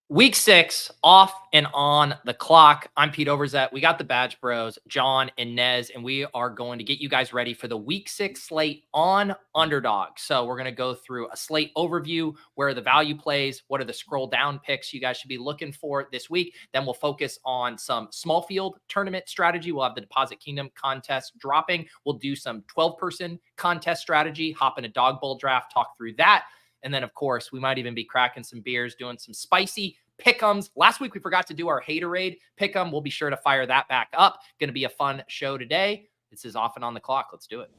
Week 6, off and on the clock. I'm Pete Overzet. We got the Badge Bros, Jon and Nez, and we are going to get you guys ready for the Week 6 slate on Underdog. So we're going to go through a slate overview, where are the value plays, what are the scroll down picks you guys should be looking for this week. Then we'll focus on some small field tournament strategy. We'll have the Deposit Kingdom contest dropping. We'll do some 12-person contest strategy, hop in a dog bowl draft, talk through that. And then, of course, we might even be cracking some beers, doing some spicy pick'ems. Last week, we forgot to do our haterade pick'em. We'll be sure to fire that back up. Going to be a fun show today. This is off and on the clock. Let's do it.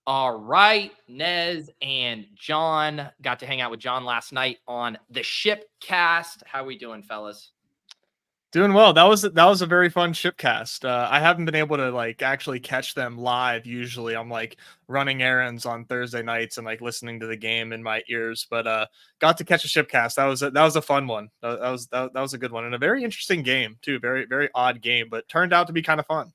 All right, Nez and Jon. Got to hang out with Jon last night on the Shipcast. How we doing, fellas? Doing well. That was a very fun Shipcast. I haven't been able to actually catch them live. Usually I'm running errands on Thursday nights and listening to the game in my ears, but got to catch a Shipcast. That was a fun one. That was a good one, and a very interesting game too. Very, very odd game, but turned out to be kind of fun.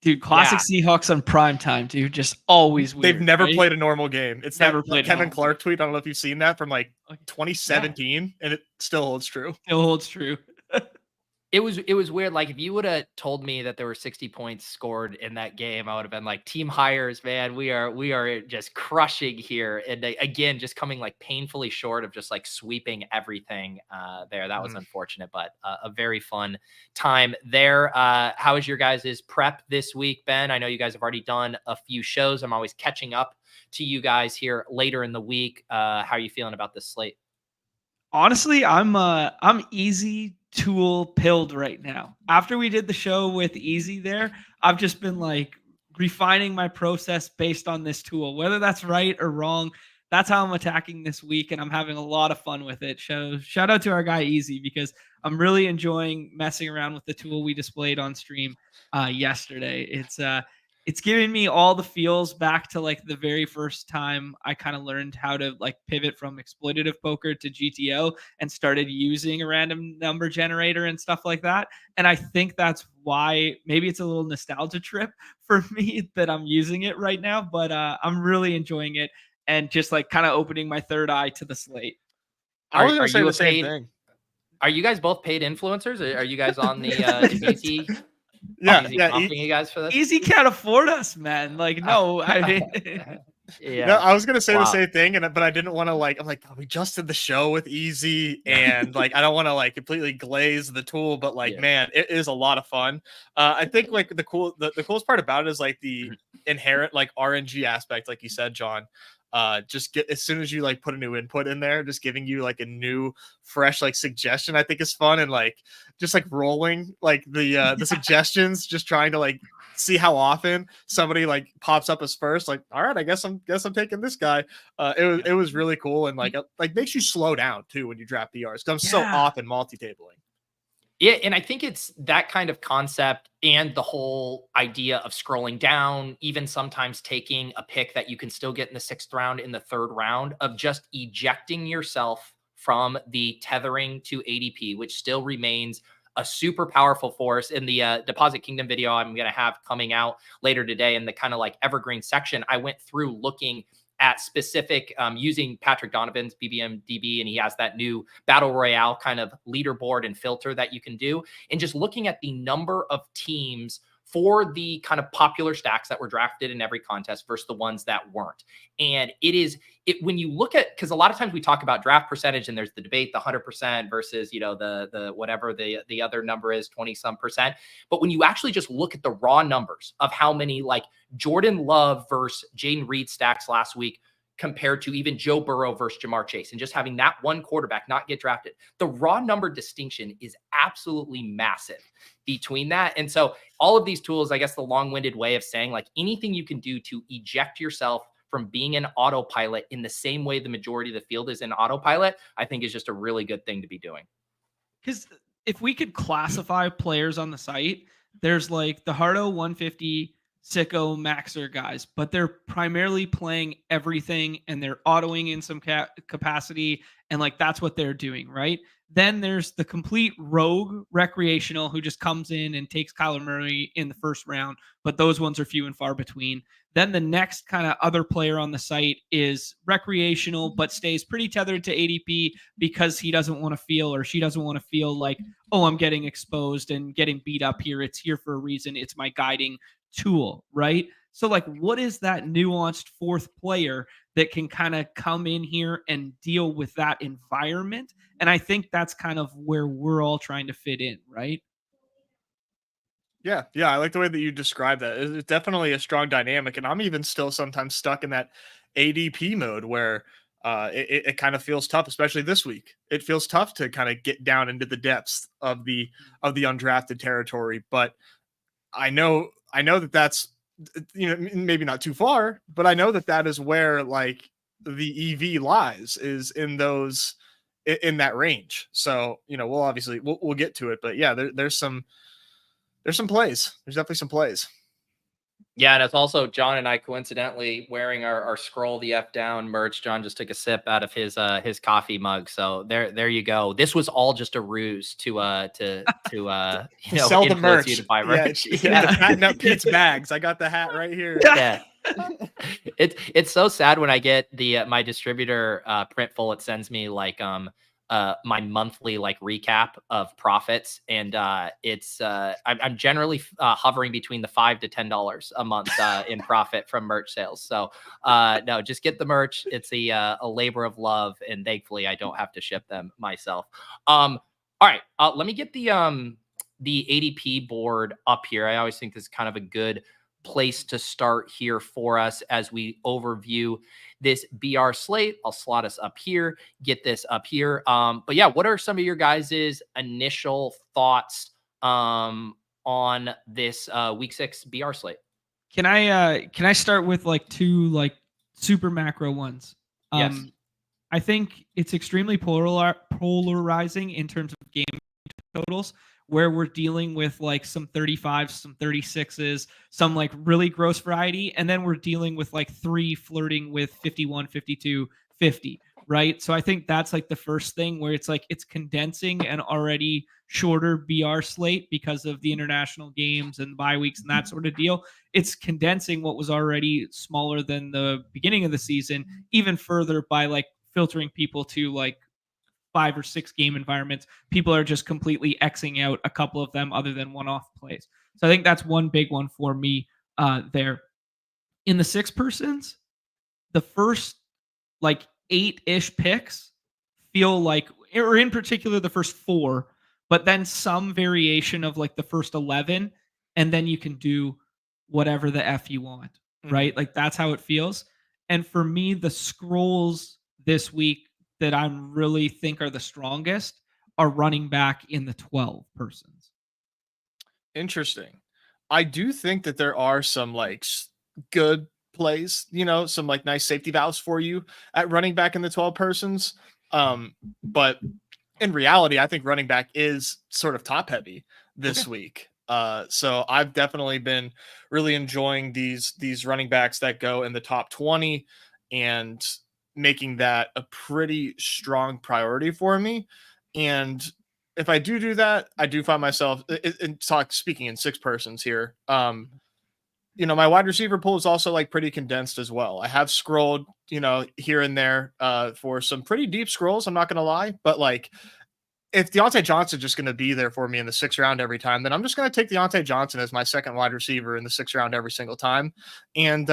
Dude, classic Seahawks on prime time, dude. Just always weird. They've never played a normal game. It's never played Kevin Clark tweet. I don't know if you've seen that from 2017, and it still holds true. Still holds true. It was weird. If you would have told me that there were 60 points scored in that game, I would have been like, team hires, man, we are just crushing here. And again, just coming painfully short of just sweeping everything there. That was unfortunate, but a very fun time there. How is your guys' prep this week, Ben? I know you guys have already done a few shows. I'm always catching up to you guys here later in the week. How are you feeling about this slate? Honestly, I'm easy tool pilled right now. After we did the show with Easy there, I've just been refining my process based on this tool, whether that's right or wrong. That's how I'm attacking this week, and I'm having a lot of fun with it. So shout out to our guy Easy, because I'm really enjoying messing around with the tool we displayed on stream yesterday. It's giving me all the feels back to the very first time I kind of learned how to pivot from exploitative poker to GTO and started using a random number generator and stuff like that. And I think that's why maybe it's a little nostalgia trip for me that I'm using it right now, but I'm really enjoying it and just kind of opening my third eye to the slate. I was going to say the same thing. Are you guys both paid influencers? Are you guys on the Easy? Yeah, you guys for this. Easy can't afford us, man. No, I mean, yeah. No, I was gonna say the same thing, but I didn't want to I'm oh, we just did the show with Easy, and I don't want to completely glaze the tool, but man, it is a lot of fun. I think the coolest part about it is the inherent RNG aspect, like you said, Jon. Just get, as soon as you put a new input in there, just giving you a new fresh suggestion, I think is fun. And just rolling the suggestions, just trying to see how often somebody pops up as first. All right, I guess I'm taking this guy. It was really cool, and makes you slow down too when you draft PRs, because I'm so often multi-tabling. Yeah, and I think it's that kind of concept and the whole idea of scrolling down, even sometimes taking a pick that you can still get in the 6th round, in the 3rd round, of just ejecting yourself from the tethering to ADP, which still remains a super powerful force. In the Deposit Kingdom video I'm going to have coming out later today, in the kind of evergreen section, I went through looking at specific using Patrick Donovan's BBMDB, and he has that new battle royale kind of leaderboard and filter that you can do, and just looking at the number of teams for the kind of popular stacks that were drafted in every contest versus the ones that weren't. And when you look at, because a lot of times we talk about draft percentage and there's the debate, the 100% versus, the whatever the other number is, 20-some%. But when you actually just look at the raw numbers of how many Jordan Love versus Jaden Reed stacks last week, compared to even Joe Burrow versus Jamar Chase, and just having that one quarterback not get drafted, the raw number distinction is absolutely massive between that. And so all of these tools, I guess the long-winded way of saying, anything you can do to eject yourself from being an autopilot in the same way the majority of the field is in autopilot, I think is just a really good thing to be doing. Because if we could classify players on the site, there's the Hardo 150 sicko maxer guys, but they're primarily playing everything and they're autoing in some capacity, and that's what they're doing, right? Then there's the complete rogue recreational who just comes in and takes Kyler Murray in the first round, but those ones are few and far between. Then the next kind of other player on the site is recreational, but stays pretty tethered to ADP because he doesn't want to feel, or she doesn't want to feel like, oh, I'm getting exposed and getting beat up here. It's here for a reason. It's my guiding tool, right? So, like, what is that nuanced fourth player that can kind of come in here and deal with that environment? And I think that's kind of where we're all trying to fit in, right? Yeah, I like the way that you describe that. It's definitely a strong dynamic, and I'm even still sometimes stuck in that ADP mode where it kind of feels tough, especially this week. It feels tough to kind of get down into the depths of the undrafted territory, but I know that that's, maybe not too far, but I know that that is where like the EV lies, is in those in that range. So we'll get to it, but yeah, there's some plays. There's definitely some plays. Yeah, and it's also Jon and I coincidentally wearing our scroll the F down merch. Jon just took a sip out of his coffee mug. So there you go. This was all just a ruse to sell the merch. You to buy merch. Yeah. To fatten up Pete's bags. I got the hat right here. Yeah. It's so sad when I get my distributor Printful. It sends me like my monthly like recap of profits, and I'm generally hovering between the $5 to $10 a month in profit from merch sales. So no, just get the merch. It's a labor of love, and thankfully I don't have to ship them myself. All right, let me get the ADP board up here. I always think this is kind of a good place to start here for us as we overview this BR slate. I'll slot us up here, get this up here. But yeah, what are some of your guys' initial thoughts on this week 6 BR slate? Can I start with like two like super macro ones? Yes. I think it's extremely polarizing in terms of game totals, where we're dealing with like some 35s, some 36s, some like really gross variety. And then we're dealing with like 3 flirting with 51, 52, 50, right? So I think that's like the first thing where it's like it's condensing an already shorter BR slate because of the international games and bye weeks and that sort of deal. It's condensing what was already smaller than the beginning of the season even further by like filtering people to like 5 or 6 game environments. People are just completely Xing out a couple of them other than one-off plays. So I think that's one big one for me there. In the 6 persons, the first like 8-ish picks feel like, or in particular the first 4, but then some variation of like the first 11, and then you can do whatever the F you want, right? Like that's how it feels. And for me, the scrolls this week that I really think are the strongest are running back in the 12 persons. Interesting. I do think that there are some like good plays, some like nice safety valves for you at running back in the 12 persons. But in reality, I think running back is sort of top heavy this week. So I've definitely been really enjoying these running backs that go in the top 20 and making that a pretty strong priority for me. And if I do that, I do find myself speaking in 6 persons here. My wide receiver pool is also like pretty condensed as well. I have scrolled, here and there for some pretty deep scrolls. I'm not going to lie, but like if Deontay Johnson is just going to be there for me in the 6th round every time, then I'm just going to take Deontay Johnson as my second wide receiver in the 6th round every single time. And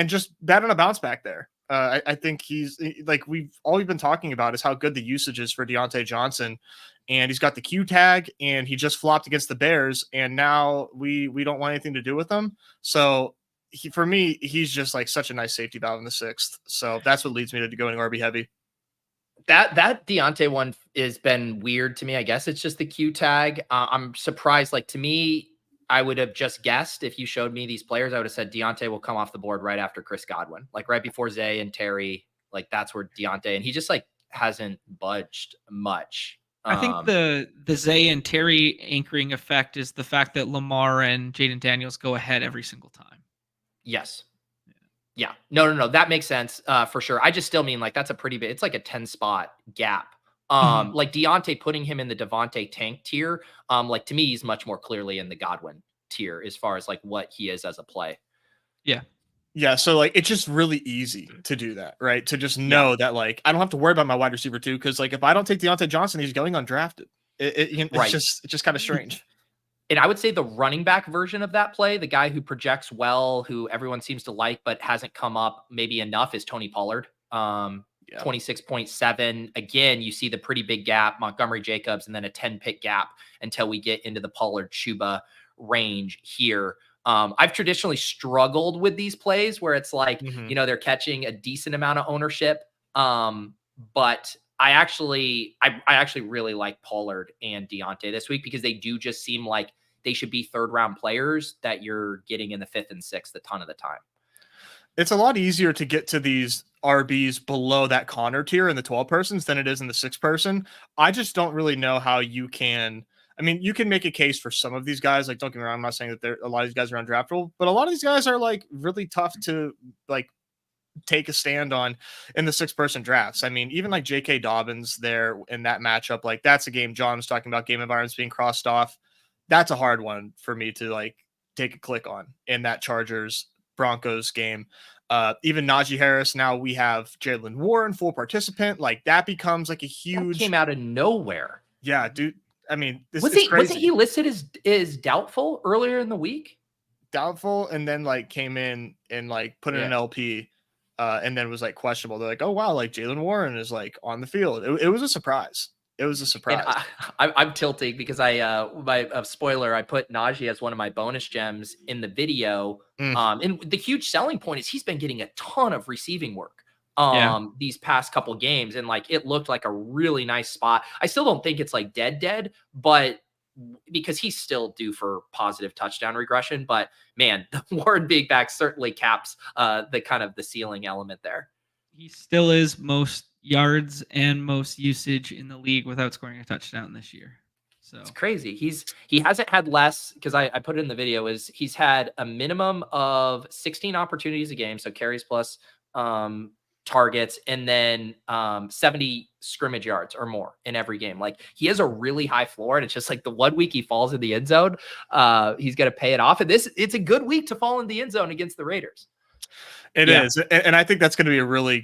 just bet on a bounce back there. I think he's like all we've been talking about is how good the usage is for Deontay Johnson, and he's got the Q tag, and he just flopped against the Bears, and now we don't want anything to do with him. So for me, he's just like such a nice safety valve in the 6th. So that's what leads me to going RB heavy. That Deontay one has been weird to me. I guess it's just the Q tag. I'm surprised. Like to me, I would have just guessed if you showed me these players, I would have said Deontay will come off the board right after Chris Godwin, like right before Zay and Terry. Like that's where Deontay, and he just like hasn't budged much. I think the Zay and Terry anchoring effect is the fact that Lamar and Jaden Daniels go ahead every single time. Yes. Yeah. No. That makes sense for sure. I just still mean like that's a pretty big, it's like a 10 spot gap Like Deontay, putting him in the Devontae tank tier, like to me, he's much more clearly in the Godwin tier as far as like what he is as a play. Yeah. Yeah, so like it's just really easy to do that, right? To just know that like I don't have to worry about my wide receiver too, because like if I don't take Deontay Johnson, he's going undrafted. It's just kind of strange. And I would say the running back version of that play, the guy who projects well, who everyone seems to like but hasn't come up maybe enough, is Tony Pollard. 26.7. Again, you see the pretty big gap, Montgomery Jacobs, and then a 10 pick gap until we get into the Pollard Chuba range here. I've traditionally struggled with these plays where it's like, they're catching a decent amount of ownership. But I actually really like Pollard and Deontay this week because they do just seem like they should be third round players that you're getting in the 5th and 6th a ton of the time. It's a lot easier to get to these RBs below that Connor tier in the 12 persons than it is in the 6 person. I just don't really know how you can. I mean, you can make a case for some of these guys. Like, don't get me wrong, I'm not saying that a lot of these guys are undraftable, but a lot of these guys are like really tough to like take a stand on in the 6 person drafts. I mean, even like J.K. Dobbins there in that matchup, like that's a game John was talking about, game environments being crossed off. That's a hard one for me to like take a click on in that Chargers Broncos game. Even Najee Harris. Now we have Jalen Warren, full participant. Like that becomes like a huge. That came out of nowhere. Yeah, dude. I mean, wasn't he listed as doubtful earlier in the week? Doubtful, and then like came in and like put in an LP, and then was like questionable. They're like, oh wow, like Jalen Warren is like on the field. It was a surprise. It was a surprise. I'm tilting because spoiler, I put Najee as one of my bonus gems in the video. And the huge selling point is he's been getting a ton of receiving work these past couple games, and like it looked like a really nice spot. I still don't think it's like dead, but because he's still due for positive touchdown regression. But man, the Warren being back certainly caps the kind of the ceiling element there. He still is most yards and most usage in the league without scoring a touchdown this year. So it's crazy. He hasn't had less, because I put it in the video, is he's had a minimum of 16 opportunities a game, so carries plus targets, and then 70 scrimmage yards or more in every game. Like he has a really high floor, and it's just like the 1 week he falls in the end zone, he's going to pay it off. And it's a good week to fall in the end zone against the Raiders. It is. And I think that's going to be a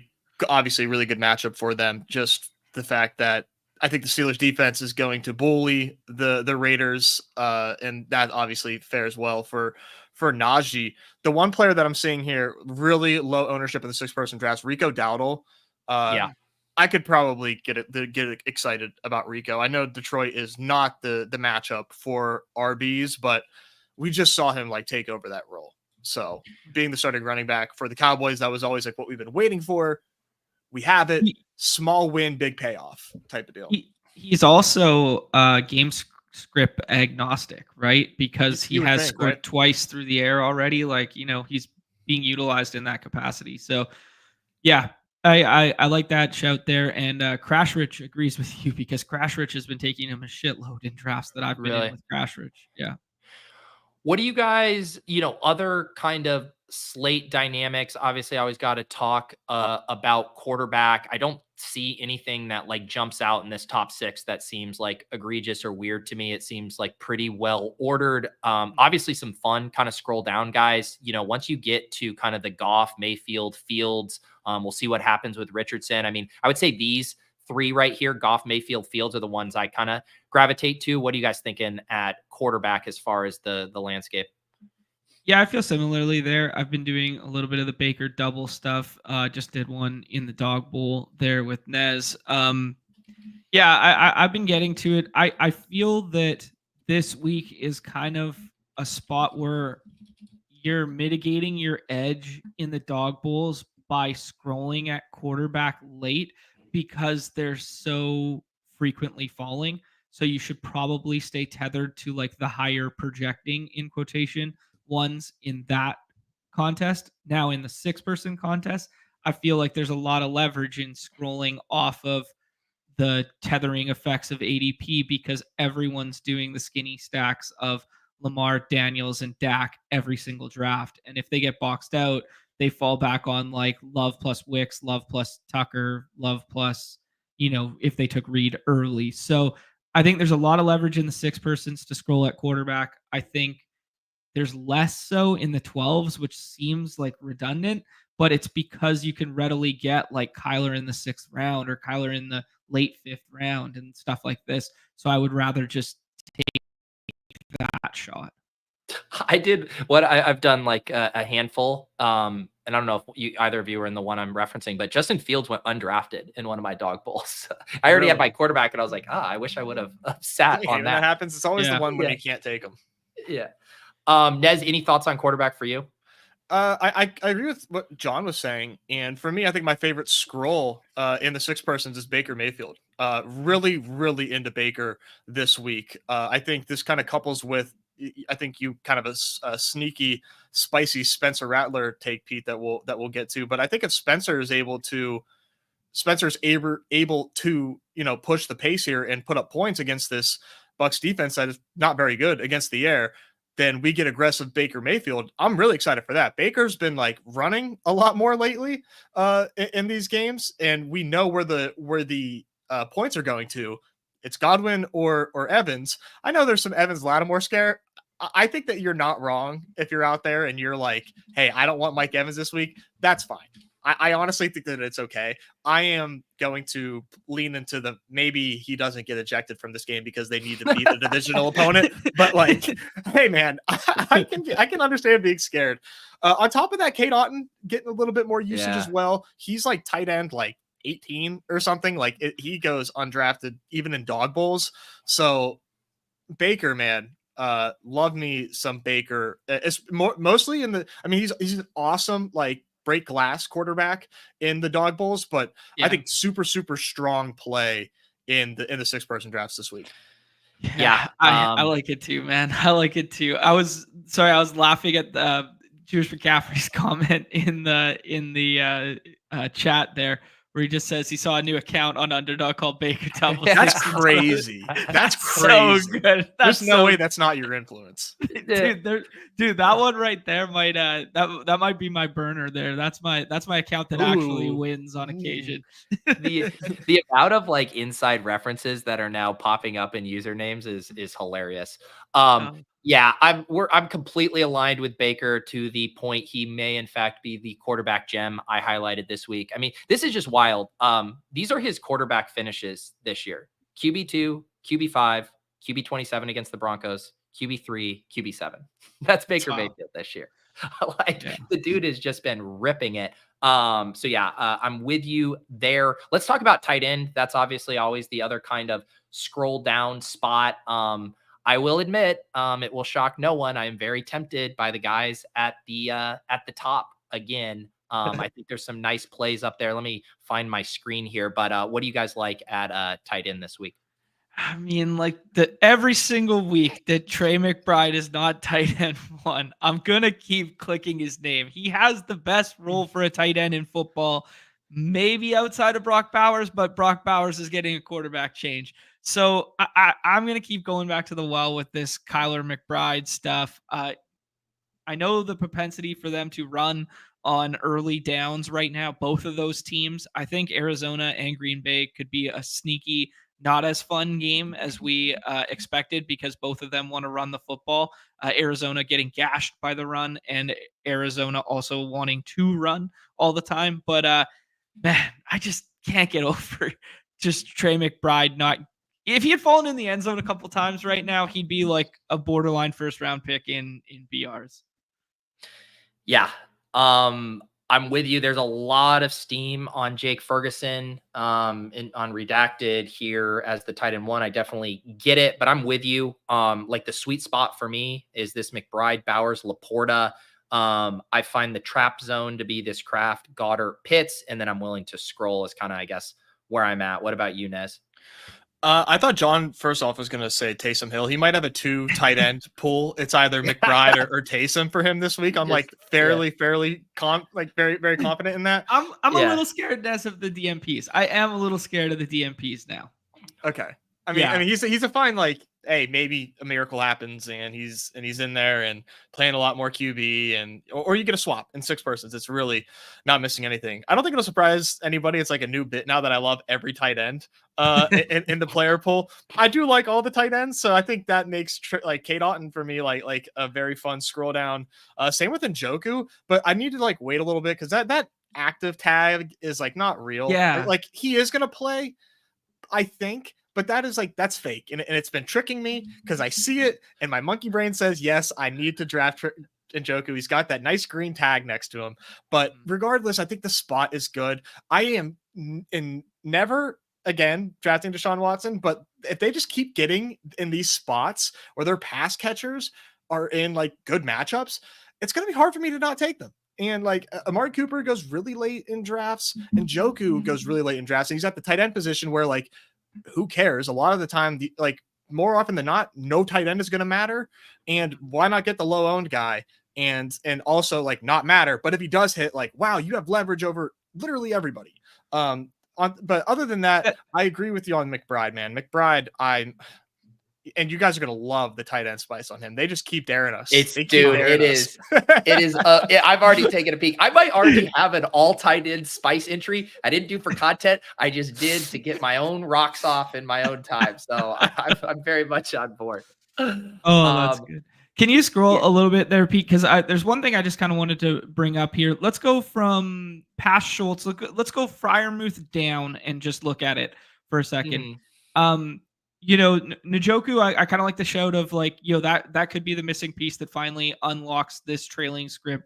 obviously really good matchup for them. Just the fact that I think the Steelers defense is going to bully the Raiders, and that obviously fares well for Najee. The one player that I'm seeing here, really low ownership in the 6 person drafts, Rico Dowdle. I could probably get excited about Rico. I know Detroit is not the matchup for RBs, but we just saw him like take over that role. So being the starting running back for the Cowboys, that was always like what we've been waiting for. We have it. Small win, big payoff type of deal. He's also game script agnostic, right? Because he has scored twice through the air already. Like, he's being utilized in that capacity. So yeah, I like that shout there. And Crash Rich agrees with you, because Crash Rich has been taking him a shitload in drafts that I've been in with Crash Rich. Yeah. What do you guys, other kind of slate dynamics? Obviously, I always got to talk about quarterback. I don't see anything that like jumps out in this top 6 that seems like egregious or weird to me. It seems like pretty well ordered. Obviously, some fun kind of scroll down guys. Once you get to kind of the Goff, Mayfield, Fields, we'll see what happens with Richardson. I mean, I would say these 3 right here, Goff, Mayfield, Fields, are the ones I kind of gravitate to. What are you guys thinking at quarterback as far as the landscape? Yeah, I feel similarly there. I've been doing a little bit of the Baker double stuff. Just did one in the Dog Bowl there with Nez. I've been getting to it. I feel that this week is kind of a spot where you're mitigating your edge in the Dog Bowls by scrolling at quarterback late, because they're so frequently falling. So you should probably stay tethered to like the higher projecting, in quotation, ones in that contest. Now in the 6 person contest, I feel like there's a lot of leverage in scrolling off of the tethering effects of ADP, because everyone's doing the skinny stacks of Lamar, Daniels, and Dak every single draft. And if they get boxed out, they fall back on like Love plus Wicks, Love plus Tucker, Love plus if they took Reed early. So I think there's a lot of leverage in the 6 persons to scroll at quarterback. I think there's less so in the 12s, which seems like redundant, but it's because you can readily get like Kyler in the 6th round or Kyler in the late 5th round and stuff like this. So I would rather just take that shot. I did what I've done like a handful. And I don't know if either of you were in the one I'm referencing, but Justin Fields went undrafted in one of my dog bowls. I already had my quarterback, and I was like, I wish I would have sat on that. That happens. It's always the one when you can't take them. Yeah. Nez, any thoughts on quarterback for you? I agree with what John was saying, and for me, I think my favorite scroll in the 6 persons is Baker Mayfield. Really into Baker this week. I think this kind of couples with, I think you kind of a sneaky, spicy Spencer Rattler take, Pete, that we'll get to. But I think if Spencer's able to push the pace here and put up points against this Bucs defense that is not very good against the air, then we get aggressive Baker Mayfield. I'm really excited for that. Baker's been like running a lot more lately in these games, and we know where the points are going to. It's Godwin or Evans. I know there's some Evans Lattimore scare. I think that you're not wrong if you're out there and you're like, hey, I don't want Mike Evans this week. That's fine. I honestly think that it's okay. I am going to lean into the maybe he doesn't get ejected from this game because they need to beat a divisional opponent. But like, hey man, I can understand being scared. On top of that, Kate Otten getting a little bit more usage as well. He's like tight end like 18 or something. Like he goes undrafted even in dog bowls. So Baker, man, love me some Baker. It's mostly in the. I mean, he's an awesome like break glass quarterback in the dog bowls, but I think super strong play in the 6 person drafts this week. Yeah, I like it too, man. I like it too. I was laughing at the Jewish McCaffrey's comment in the chat there, where he just says he saw a new account on Underdog called Baker Double. That's crazy. That's crazy. So good. There's no way that's not your influence. Dude, that one right there might that might be my burner there. That's my account that actually wins on occasion. The amount of like inside references that are now popping up in usernames is hilarious. Yeah, I'm completely aligned with Baker to the point he may in fact be the quarterback gem I highlighted this week. I mean, this is just wild. These are his quarterback finishes this year: QB2, QB5, QB27 against the Broncos, QB3, QB7. That's Baker Mayfield this year. The dude has just been ripping it. So yeah, I'm with you there. Let's talk about tight end. That's obviously always the other kind of scroll down spot. I will admit, it will shock no one. I am very tempted by the guys at the top again. I think there's some nice plays up there. Let me find my screen here. But what do you guys like at tight end this week? I mean, like every single week that Trey McBride is not tight end 1, I'm going to keep clicking his name. He has the best role for a tight end in football, maybe outside of Brock Bowers, but Brock Bowers is getting a quarterback change. So I'm going to keep going back to the well with this Kyler McBride stuff. I know the propensity for them to run on early downs right now, both of those teams. I think Arizona and Green Bay could be a sneaky, not as fun game as we expected, because both of them want to run the football. Arizona getting gashed by the run, and Arizona also wanting to run all the time. But man, I just can't get over just Trey McBride not. If he had fallen in the end zone a couple times right now, he'd be like a borderline first round pick in BRs. Yeah. I'm with you. There's a lot of steam on Jake Ferguson on Redacted here as the tight end 1. I definitely get it, but I'm with you. Like the sweet spot for me is this McBride, Bowers, Laporta. I find the trap zone to be this Kraft, Goddard, Pitts, and then I'm willing to scroll is kind of, I guess, where I'm at. What about you, Nez? I thought John first off was going to say Taysom Hill. He might have a 2 tight end pool. It's either McBride or Taysom for him this week. I'm like very confident in that. I'm a little scared, Nez, of the DMPs. I am a little scared of the DMPs now. Okay. I mean, he's a fine, like, hey, maybe a miracle happens and he's in there and playing a lot more QB, and or you get a swap in 6 persons. It's really not missing anything. I don't think it'll surprise anybody. It's like a new bit now that I love every tight end in the player pool. I do like all the tight ends, so I think that makes like Kate Otten for me like a very fun scroll down. Same with Njoku, but I need to like wait a little bit because that active tag is like not real. Yeah, like he is gonna play, I think, but that is like, that's fake. And it's been tricking me because I see it and my monkey brain says, yes, I need to draft Njoku. He's got that nice green tag next to him. But regardless, I think the spot is good. I am never again drafting Deshaun Watson, but if they just keep getting in these spots where their pass catchers are in like good matchups, it's going to be hard for me to not take them. And like Amari Cooper goes really late in drafts, and Njoku goes really late in drafts. And he's at the tight end position where like, who cares? A lot of the time, like more often than not, no tight end is going to matter. And why not get the low owned guy and also like not matter? But if he does hit, like, wow, you have leverage over literally everybody. But other than that, I agree with you on McBride, man. McBride, and you guys are gonna love the tight end spice on him. They just keep daring us. It is. I've already taken a peek. I might already have an all tight end spice entry. I didn't do for content. I just did to get my own rocks off in my own time. So I'm very much on board. Oh, that's good. Can you scroll a little bit there, Pete? Because there's one thing I just kind of wanted to bring up here. Let's go from past Schultz. Let's go Freiermuth down and just look at it for a second. Njoku, I kind of like the shout of like, that could be the missing piece that finally unlocks this trailing script,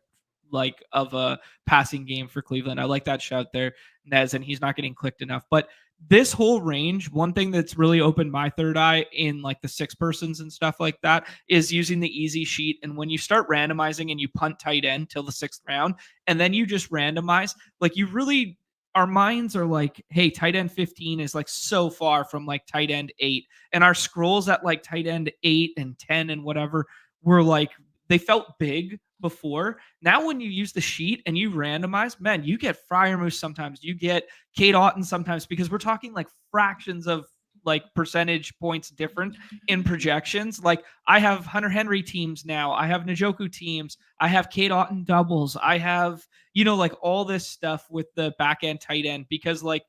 like of a passing game for Cleveland. I like that shout there, Nez, and he's not getting clicked enough. But this whole range, one thing that's really opened my third eye in like the 6 persons and stuff like that is using the easy sheet. And when you start randomizing and you punt tight end till the 6th round, and then you just randomize, like you really, our minds are like, hey, tight end 15 is like so far from like tight end 8. And our scrolls at like tight end 8 and 10 and whatever were like, they felt big before. Now, when you use the sheet and you randomize, man, you get Freiermuth sometimes, you get Kate Otten sometimes, because we're talking like fractions of like percentage points different in projections. Like I have Hunter Henry teams now. I have Njoku teams. I have Kate Otten doubles. I have, like all this stuff with the back end tight end, because like,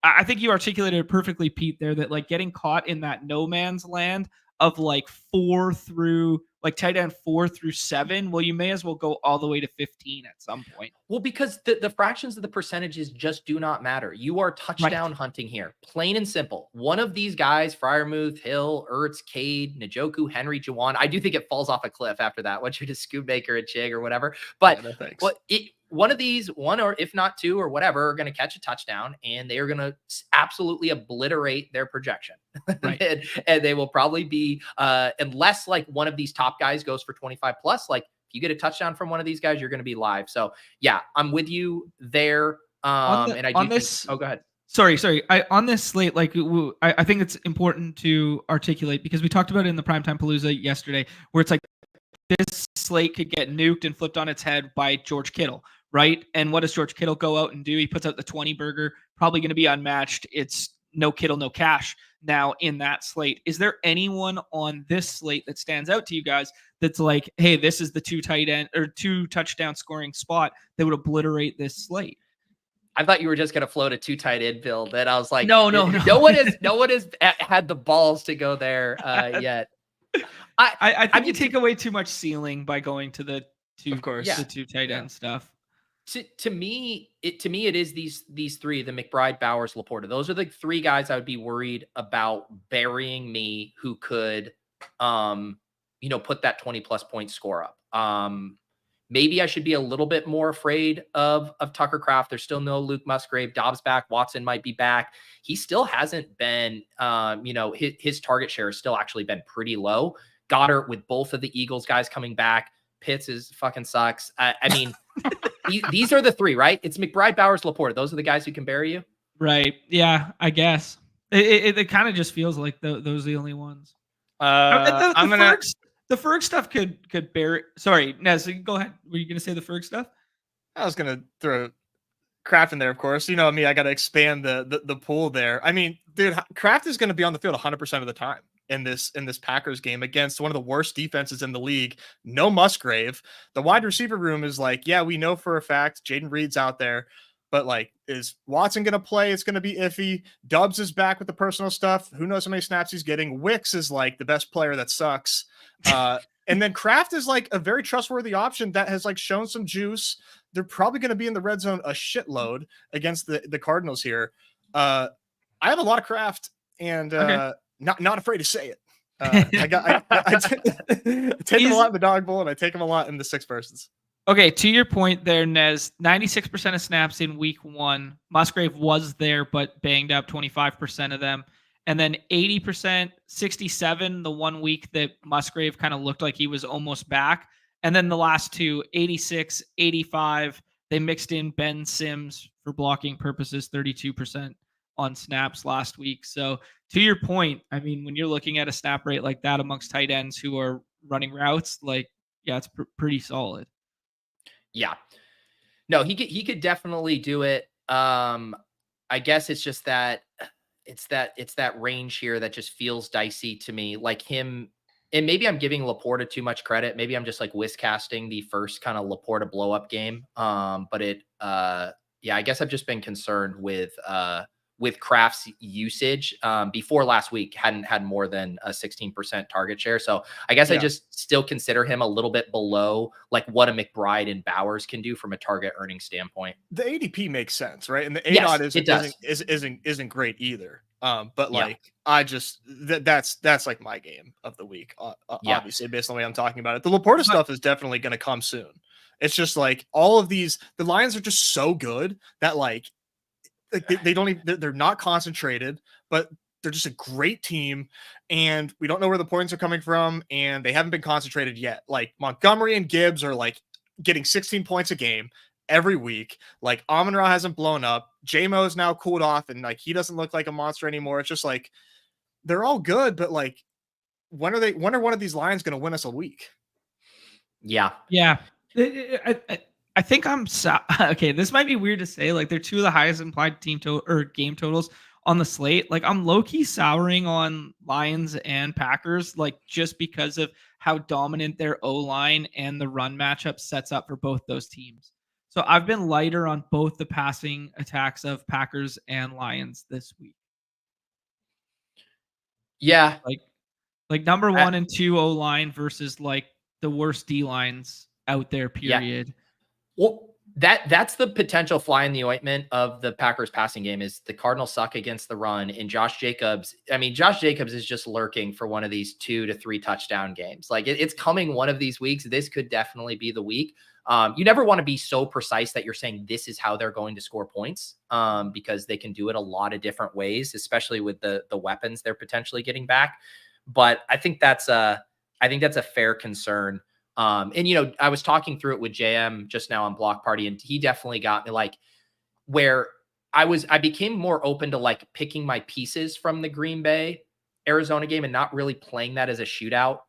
I think you articulated it perfectly, Pete, there, that like getting caught in that no man's land of like 4 through like tight end 4 through 7. Well, you may as well go all the way to 15 at some point. Well, because the fractions of the percentages just do not matter. You are touchdown hunting here, plain and simple. One of these guys, Freiermuth, Hill, Ertz, Cade, Njoku, Henry, Juwan. I do think it falls off a cliff after that once you're to Scootmaker and Chig or whatever. But one of these, one or if not 2 or whatever, are going to catch a touchdown, and they are going to absolutely obliterate their projection. Right. and they will probably be, unless like one of these top guys goes for 25 plus, like if you get a touchdown from one of these guys, you're going to be live. So yeah, I'm with you there. Oh, go ahead. Sorry. On this slate, like I think it's important to articulate, because we talked about it in the Primetime Palooza yesterday, where it's like this slate could get nuked and flipped on its head by George Kittle, right? And what does George Kittle go out and do? He puts out the 20 burger, probably going to be unmatched. It's no Kittle, no cash now in that slate. Is there anyone on this slate that stands out to you guys that's like, hey, this is the 2 tight end or 2 touchdown scoring spot that would obliterate this slate? I thought you were just going to float a 2 tight end build, and I was like, no. No one has had the balls to go there yet. I think you take away too much ceiling by going to the 2, the 2 tight end stuff. To me, it is these 3, the McBride, Bowers, Laporta. Those are the 3 guys I would be worried about burying me, who could, put that 20 plus point score up. Maybe I should be a little bit more afraid of Tucker Kraft. There's still no Luke Musgrave. Dobbs back. Watson might be back. He still hasn't been, his target share has still actually been pretty low. Goddard, with both of the Eagles guys coming back. Pitts is fucking sucks. I mean, these are the 3, right? It's McBride, Bowers, Laporta. Those are the guys who can bury you. Right. Yeah, I guess. It kind of just feels like those are the only ones. The Ferg stuff could bury. Sorry, Nez, go ahead. Were you going to say the Ferg stuff? I was going to throw Kraft in there, of course. You know me, I got to expand the pool there. I mean, dude, Kraft is going to be on the field 100% of the time in this Packers game against one of the worst defenses in the league. No Musgrave. The wide receiver room is like, yeah, we know for a fact Jaden Reed's out there, but like, is Watson going to play? It's going to be iffy. Dubs is back with the personal stuff. Who knows how many snaps he's getting? Wicks is like the best player that sucks. And then Kraft is like a very trustworthy option that has like shown some juice. They're probably going to be in the red zone a shitload against the Cardinals here. I have a lot of Kraft and not afraid to say it. I take him a lot in the dog bowl and I take him a lot in the 6 persons. Okay, to your point there, Nez, 96% of snaps in week 1. Musgrave was there, but banged up 25% of them. And then 80%, 67, the 1 week that Musgrave kind of looked like he was almost back. And then the last 2, 86, 85. They mixed in Ben Sims for blocking purposes, 32% on snaps last week. So to your point, I mean, when you're looking at a snap rate like that amongst tight ends who are running routes, like, yeah, it's pretty solid. Yeah. No, he could definitely do it. I guess it's just that it's that range here that just feels dicey to me. Like him, and maybe I'm giving Laporta too much credit. Maybe I'm just like casting the first kind of Laporta blow up game. But I guess I've just been concerned with Kraft's usage. Before last week hadn't had more than a 16% target share. So I guess I just still consider him a little bit below like what a McBride and Bowers can do from a target earning standpoint. The ADP makes sense, right? And the ADOT isn't great either. But like I just that's like my game of the week. Obviously, based on the way I'm talking about it. The Laporta stuff is definitely going to come soon. It's just like all of these, the Lions are just so good that like they don't even, they're not concentrated, but they're just a great team, and we don't know where the points are coming from, and they haven't been concentrated yet. Like Montgomery and Gibbs are like getting 16 points a game every week. Like Amon-Ra hasn't blown up. J-Mo is now cooled off, and like he doesn't look like a monster anymore. It's just like they're all good, but like when are one of these Lions going to win us a week? Yeah. I think I'm okay. This might be weird to say. Like they're 2 of the highest implied team or game totals on the slate. Like I'm low key souring on Lions and Packers, like just because of how dominant their O-line and the run matchup sets up for both those teams. So I've been lighter on both the passing attacks of Packers and Lions this week. Yeah, like number 1 and 2 O-line versus like the worst D lines out there. Period. Yeah. Well, that's the potential fly in the ointment of the Packers passing game is the Cardinals suck against the run, and Josh Jacobs is just lurking for one of these 2 to 3 touchdown games. Like it's coming one of these weeks. This could definitely be the week. You never want to be so precise that you're saying this is how they're going to score points, because they can do it a lot of different ways, especially with the weapons they're potentially getting back. But I think that's a fair concern. And, you know, I was talking through it with JM just now on Block Party, and he definitely got me like where I became more open to like picking my pieces from the Green Bay Arizona game and not really playing that as a shootout.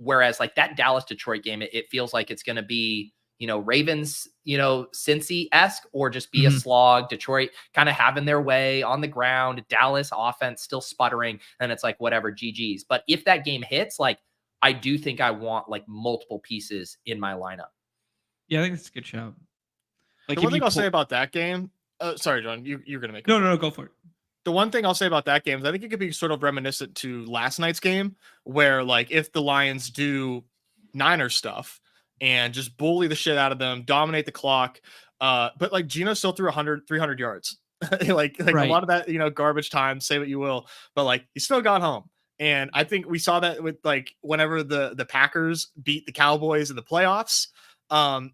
Whereas like that Dallas Detroit game, it feels like it's going to be, you know, Ravens, you know, Cincy-esque, or just be a slog. Detroit kind of having their way on the ground, Dallas offense still sputtering, and it's like whatever, GG's. But if that game hits, like I do think I want like multiple pieces in my lineup. Yeah, I think it's a good show. Like the one thing I'll say about that game, sorry, John, you're going to make No, go for it. The one thing I'll say about that game is I think it could be sort of reminiscent to last night's game, where like if the Lions do Niners stuff and just bully the shit out of them, dominate the clock, but like Geno still threw 300 yards. like right. A lot of that, you know, garbage time, say what you will, but like he still got home. And I think we saw that with like whenever the Packers beat the Cowboys in the playoffs,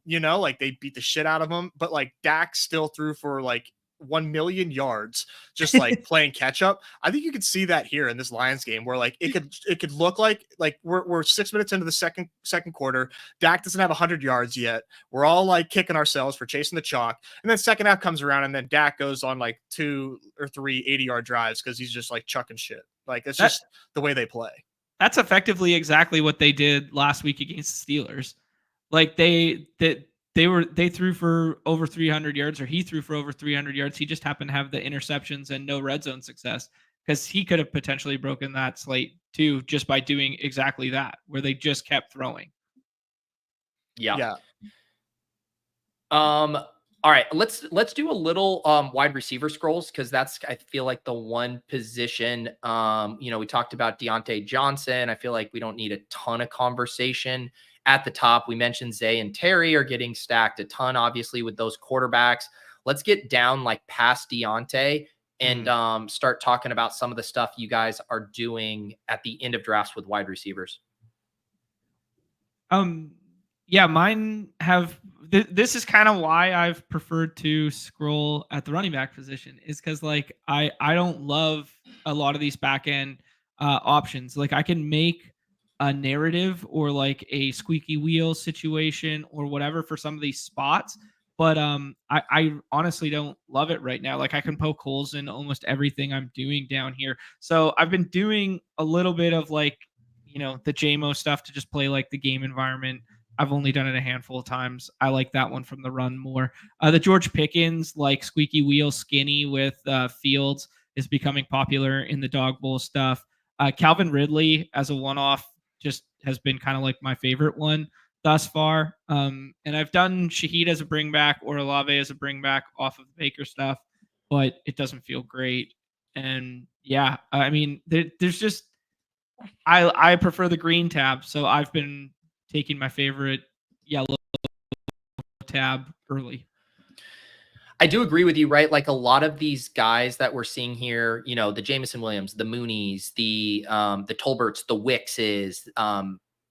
you know, like they beat the shit out of them, but like Dak still threw for like 1 million yards, just like playing catch up. I think you could see that here in this Lions game where like it could look like we're 6 minutes into the second quarter. Dak doesn't have 100 yards yet. We're all like kicking ourselves for chasing the chalk. And then second half comes around and then Dak goes on like 2 or 3 80-yard drives because he's just like chucking shit. Like it's just the way they play. That's effectively exactly what they did last week against the Steelers. Like they they threw for over 300 yards, or he threw for over 300 yards. He just happened to have the interceptions and no red zone success, because he could have potentially broken that slate too, just by doing exactly that, where they just kept throwing. Yeah. All right, let's do a little wide receiver scrolls, because that's, I feel like, the one position. We talked about Deontay Johnson. I feel like we don't need a ton of conversation at the top. We mentioned Zay and Terry are getting stacked a ton, obviously, with those quarterbacks. Let's get down like past Deontay and start talking about some of the stuff you guys are doing at the end of drafts with wide receivers. Yeah, mine have. This is kind of why I've preferred to scroll at the running back position, is because like I don't love a lot of these back end options. Like I can make a narrative or like a squeaky wheel situation or whatever for some of these spots, but I honestly don't love it right now. Like I can poke holes in almost everything I'm doing down here. So I've been doing a little bit of like, the JMO stuff to just play like the game environment. I've only done it a handful of times. I like that one from the run more. The George Pickens, like squeaky wheel skinny with Fields, is becoming popular in the dog bowl stuff. Calvin Ridley as a one-off just has been kind of like my favorite one thus far. And I've done Shaheed as a bring back or Olave as a bring back off of the Baker stuff, but it doesn't feel great. And yeah, I mean, there's just, I prefer the green tab. So I've been taking my favorite yellow tab early. I do agree with you, right? Like a lot of these guys that we're seeing here, the Jameson Williams, the Moonies, the Tolberts, the Wickses,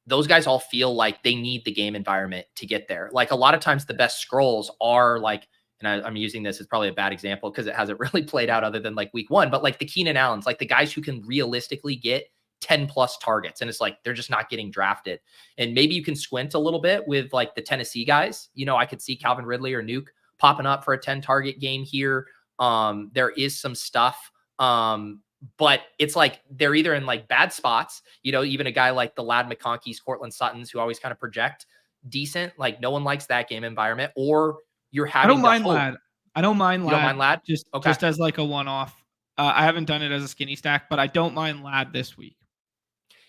those guys all feel like they need the game environment to get there. Like a lot of times the best scrolls are like, and I'm using this as probably a bad example because it hasn't really played out other than like week one, but like the Keenan Allens, like the guys who can realistically get 10 plus targets. And it's like, they're just not getting drafted. And maybe you can squint a little bit with like the Tennessee guys. I could see Calvin Ridley or Nuke popping up for a 10 target game here. There is some stuff. But it's like, they're either in like bad spots, even a guy like the Lad McConkey's, Cortland Suttons, who always kind of project decent, like no one likes that game environment, or you're having I don't mind Lad. I don't mind Lad. You don't mind Lad? Just as like a one-off. I haven't done it as a skinny stack, but I don't mind Lad this week.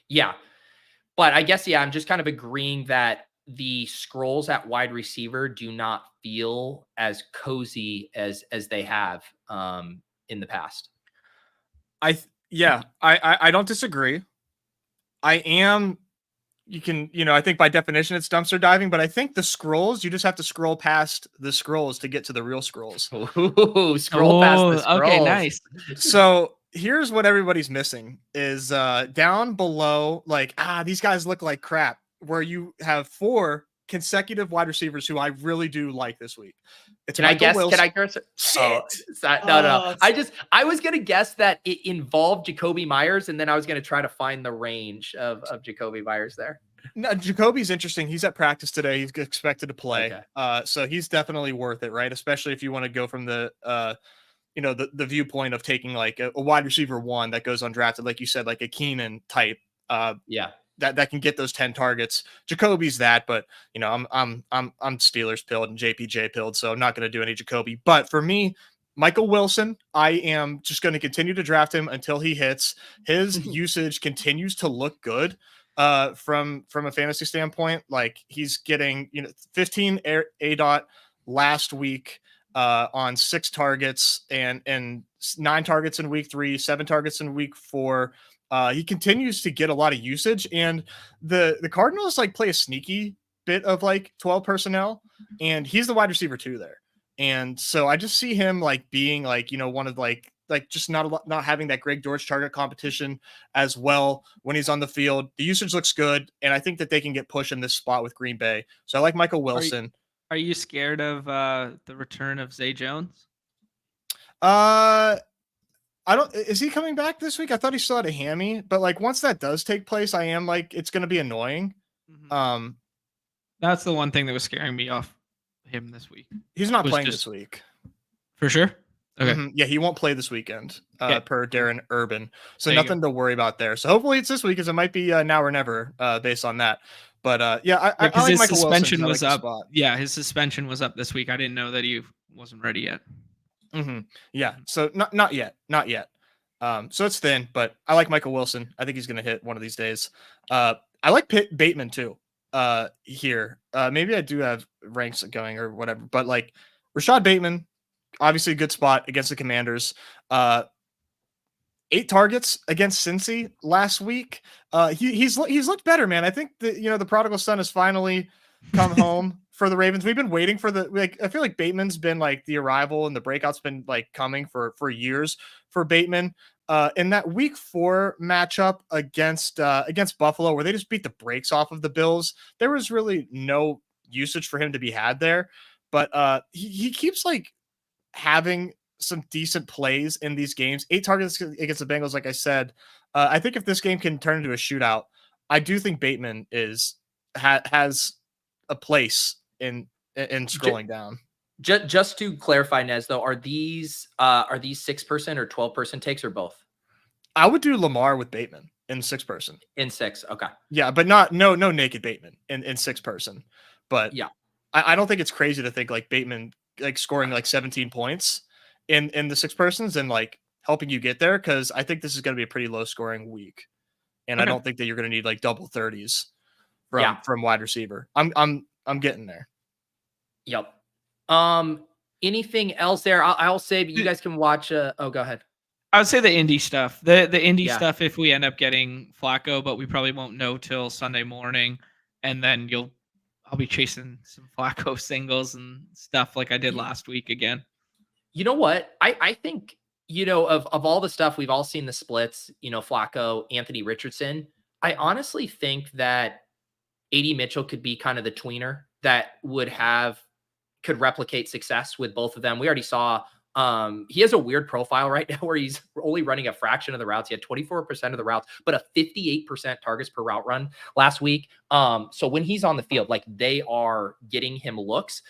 Yeah. But I guess, I'm just kind of agreeing that the scrolls at wide receiver do not feel as cozy as they have in the past. I don't disagree. I think by definition it's dumpster diving, but I think the scrolls, you just have to scroll past the scrolls to get to the real scrolls. Ooh, scroll past the scrolls. Okay, nice. So here's what everybody's missing is down below, like, these guys look like crap, where you have 4 consecutive wide receivers who I really do like this week. Can I guess? No. I was going to guess that it involved Jacoby Myers, and then I was going to try to find the range of Jacoby Myers there. No, Jacoby's interesting. He's at practice today. He's expected to play. Okay. So he's definitely worth it, right? Especially if you want to go from the the viewpoint of taking like a wide receiver 1 that goes undrafted, like you said, like a Keenan type. That can get those 10 targets. Jacoby's that, but I'm Steelers pilled and JPJ pilled, so I'm not going to do any Jacoby. But for me, Michael Wilson, I am just going to continue to draft him until he hits. His usage continues to look good from a fantasy standpoint. Like he's getting 15 A dot last week on 6 targets and 9 targets in week 3, 7 targets in week 4. He continues to get a lot of usage, and the Cardinals like play a sneaky bit of like 12 personnel, and he's the wide receiver 2 there. And so I just see him like being like, one of like just not having that Greg Dortch target competition as well when he's on the field. The usage looks good, and I think that they can get pushed in this spot with Green Bay. So I like Michael Wilson. Are you scared of the return of Zay Jones? Is he coming back this week? I thought he still had a hammy, but like once that does take place, I am like, it's going to be annoying. Mm-hmm. That's the one thing that was scaring me off him this week. He's not playing this week. For sure. Okay. Mm-hmm. Yeah, he won't play this weekend, per Darren Urban. So nothing to worry about there. So hopefully it's this week, because it might be now or never based on that. But yeah, I because like his Michael suspension Wilson, was I like up. Yeah, his suspension was up this week. I didn't know that he wasn't ready yet. Yeah, so not yet. So it's thin, but I like Michael Wilson. I think he's going to hit one of these days. I like Bateman too. Here, maybe I do have ranks going or whatever, but like Rashad Bateman, obviously a good spot against the Commanders. 8 targets against Cincy last week. He's looked better, man. I think the prodigal son has finally come home for the Ravens. We've been waiting for I feel like Bateman's been like the arrival and the breakout's been like coming for years for Bateman. In that week 4 matchup against Buffalo, where they just beat the brakes off of the Bills, there was really no usage for him to be had there. But he keeps like having some decent plays in these games. 8 targets against the Bengals, like I said. I think if this game can turn into a shootout, I do think Bateman has a place in scrolling down. Just to clarify, Nez, though, are these 6% or 12% takes or both? I would do Lamar with Bateman in 6-person. In 6, okay. Yeah, but no naked Bateman in 6-person. But yeah, I don't think it's crazy to think like Bateman like scoring like 17 points in the 6-persons and like helping you get there, because I think this is going to be a pretty low scoring week, and I don't think that you're going to need like double 30s from wide receiver. I'm getting there. Yep. Anything else there? I'll say, but you guys can watch. Go ahead. I would say the indie stuff. The indie stuff, if we end up getting Flacco, but we probably won't know till Sunday morning, and then I'll be chasing some Flacco singles and stuff like I did last week again. You know what? I think, of all the stuff we've all seen, the splits, Flacco, Anthony Richardson, I honestly think that AD Mitchell could be kind of the tweener that could replicate success with both of them. We already saw he has a weird profile right now where he's only running a fraction of the routes. He had 24% of the routes, but a 58% targets per route run last week. So when he's on the field, like, they are getting him looks.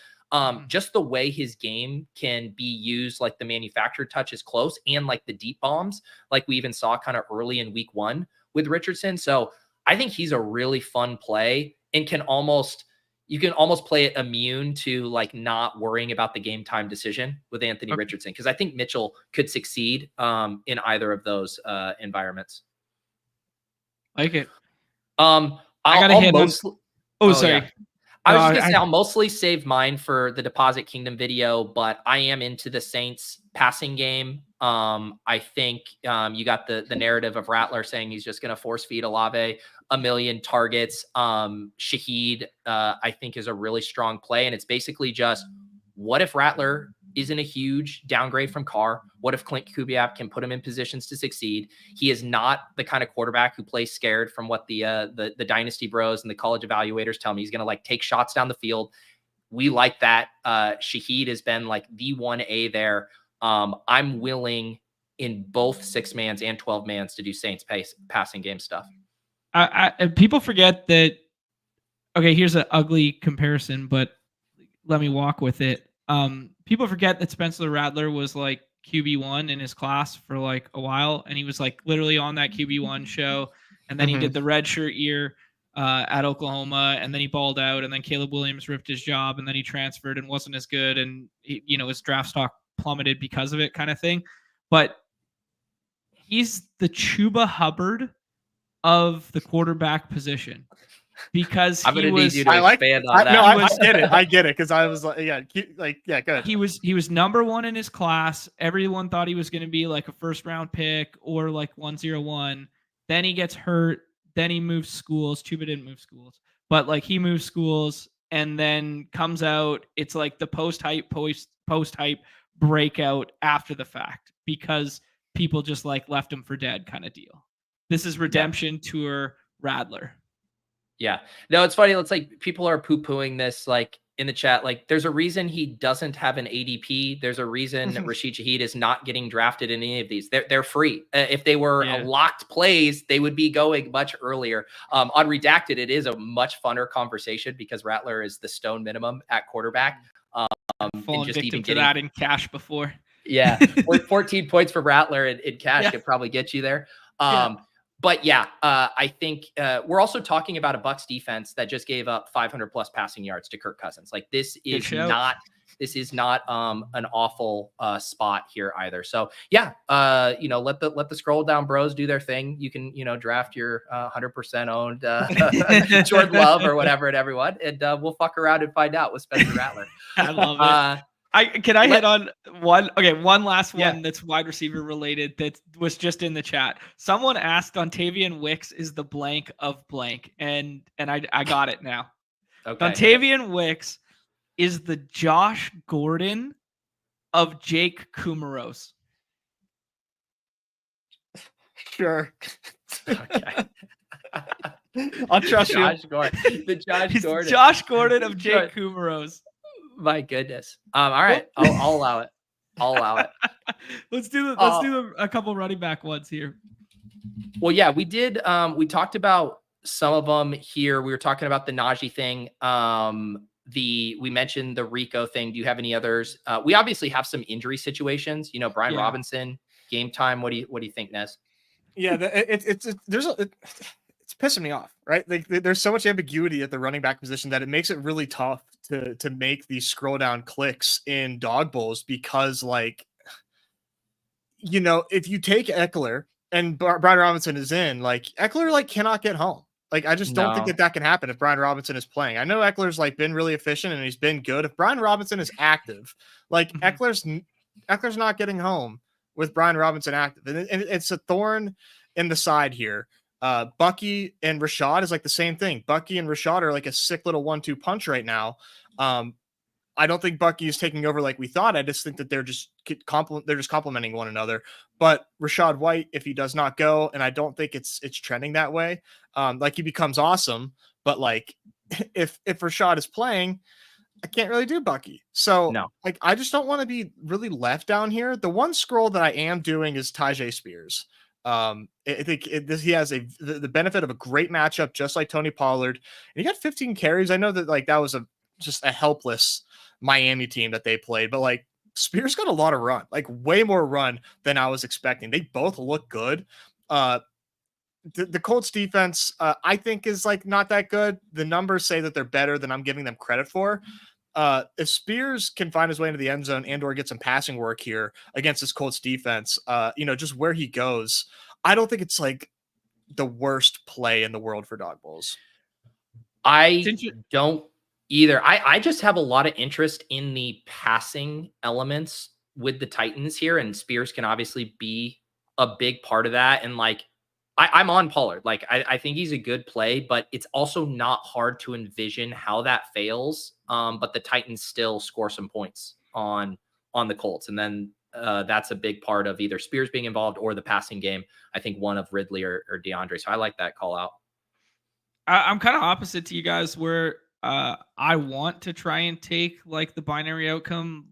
Just the way his game can be used, like the manufactured touch is close, and like the deep bombs, like we even saw kind of early in week 1 with Richardson. So I think he's a really fun play, and you can almost play it immune to like not worrying about the game time decision with Anthony Richardson. Cause I think Mitchell could succeed in either of those environments. Like it. I gotta hit mostly. Sorry. Yeah. I was just gonna say I'll mostly save mine for the Deposit Kingdom video, but I am into the Saints passing game. I think you got the narrative of Rattler saying he's just gonna force feed Olave 1 million targets. Shaheed, I think, is a really strong play, and it's basically just, what if Rattler isn't a huge downgrade from Carr? What if Clint Kubiak can put him in positions to succeed? He is not the kind of quarterback who plays scared, from what the Dynasty Bros and the college evaluators tell me. He's going to like take shots down the field. We like that. Shaheed has been like the 1A there. I'm willing in both 6-mans and 12-mans to do Saints passing game stuff. People forget that. Okay, here's an ugly comparison, but let me walk with it. People forget that Spencer Rattler was like QB1 in his class for like a while, and he was like literally on that QB1 show, and then he did the red shirt year at Oklahoma, and then he balled out, and then Caleb Williams ripped his job, and then he transferred and wasn't as good, and his draft stock plummeted because of it, kind of thing. But he's the Chuba Hubbard of the quarterback position, because I'm going to need you to expand on that. No, I get it. Cause I was like, good. He was number 1 in his class. Everyone thought he was going to be like a first-round pick or like 101. Then he gets hurt. Then he moves schools. Chuba didn't move schools, but like he moves schools, and then comes out. It's like the post-hype breakout after the fact, because people just like left him for dead kind of deal. This is redemption tour Rattler. Yeah. No, it's funny. It's like people are poo-pooing this, like in the chat. Like, there's a reason he doesn't have an ADP. There's a reason Rashid Shaheed is not getting drafted in any of these. They're free. If they were locked plays, they would be going much earlier. On Redacted, it is a much funner conversation because Rattler is the stone minimum at quarterback. Fallen victim to that in cash before. Yeah. 14 points for Rattler in cash could probably get you there. But yeah, I think we're also talking about a Bucs defense that just gave up 500 plus passing yards to Kirk Cousins. Like this is not an awful spot here either. So yeah, let the scroll down bros do their thing. You can, draft your 100% owned Jordan Love or whatever at everyone, and we'll fuck around and find out with Spencer Rattler. I love it. Can I hit on one? Okay, one last one that's wide receiver related that was just in the chat. Someone asked Dontavian Wicks is the blank of blank, and I got it now. Okay, Dontavian Wicks is the Josh Gordon of Jake Kumeros. Sure. Okay. I'll trust you. The Gordon. Josh Gordon of Jake Kumeros. My goodness. All right. I'll allow it. I'll allow it. Let's do a couple running back ones here. Well, yeah, we did. We talked about some of them here. We were talking about the Najee thing. We mentioned the Rico thing. Do you have any others? We obviously have some injury situations. Brian Robinson, game time. What do you think, Nez? Yeah, it's pissing me off, right? Like there's so much ambiguity at the running back position that it makes it really tough to make these scroll down clicks in dog bowls because, like, if you take Eckler and Brian Robinson is in, like Eckler cannot get home. Like, I just don't think that can happen if Brian Robinson is playing. I know Eckler's been really efficient and he's been good. If Brian Robinson is active, like Eckler's not getting home with Brian Robinson active. And it's a thorn in the side here. Bucky and Rashad is the same thing. Bucky and Rashad are a sick little 1-2 punch right now. I don't think Bucky is taking over like we thought. I just think that they're just complementing one another. But Rashad White, if he does not go, and I don't think it's trending that way, he becomes awesome. But if Rashad is playing, I can't really do Bucky. So no. I just don't want to be really left down here. The one scroll that I am doing is Tyjae Spears. I think he has the benefit of a great matchup, just like Tony Pollard, and he got 15 carries. I know that that was just a helpless Miami team that they played, but Spears got a lot of run, way more run than I was expecting. They both look good. The Colts defense, I think, is not that good. The numbers say that they're better than I'm giving them credit for. If Spears can find his way into the end zone and or get some passing work here against this Colts defense, just where he goes, I don't think it's the worst play in the world for dog bowls. I don't either. I just have a lot of interest in the passing elements with the Titans here, and Spears can obviously be a big part of that. And I'm on Pollard. I think he's a good play, but it's also not hard to envision how that fails. But the Titans still score some points on the Colts. And then that's a big part of either Spears being involved or the passing game. I think one of Ridley or DeAndre. So I like that call out. I'm kind of opposite to you guys where I want to try and take the binary outcome,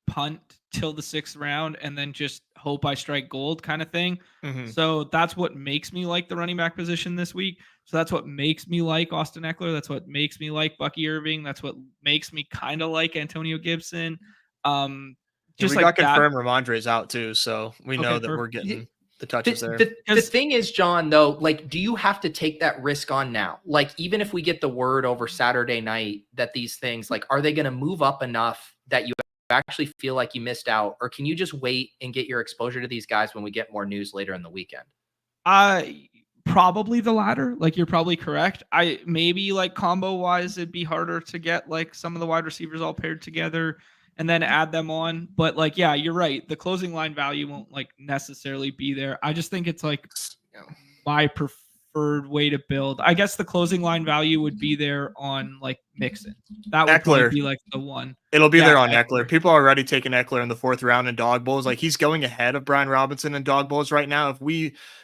punt till the 6th round and then just hope I strike gold kind of thing. Mm-hmm. So that's what makes me like the running back position this week. So that's what makes me like Austin Eckler. That's what makes me like Bucky Irving. That's what makes me kind of like Antonio Gibson. Just we got confirmed Ramondre's out too, so we know that we're getting the touches there. The thing is, John, though, do you have to take that risk on now? Even if we get the word over Saturday night that these things, are they going to move up enough that you actually feel like you missed out, or can you just wait and get your exposure to these guys when we get more news later in the weekend? Probably the latter. You're probably correct. I maybe combo wise, it'd be harder to get some of the wide receivers all paired together and then add them on. But yeah, you're right. The closing line value won't necessarily be there. I just think it's my preferred way to build. I guess the closing line value would be there on Mixon. That would probably be the one. It'll be there on Eckler. People are already taking Eckler in the 4th round in dog bowls. He's going ahead of Brian Robinson in dog bowls right now.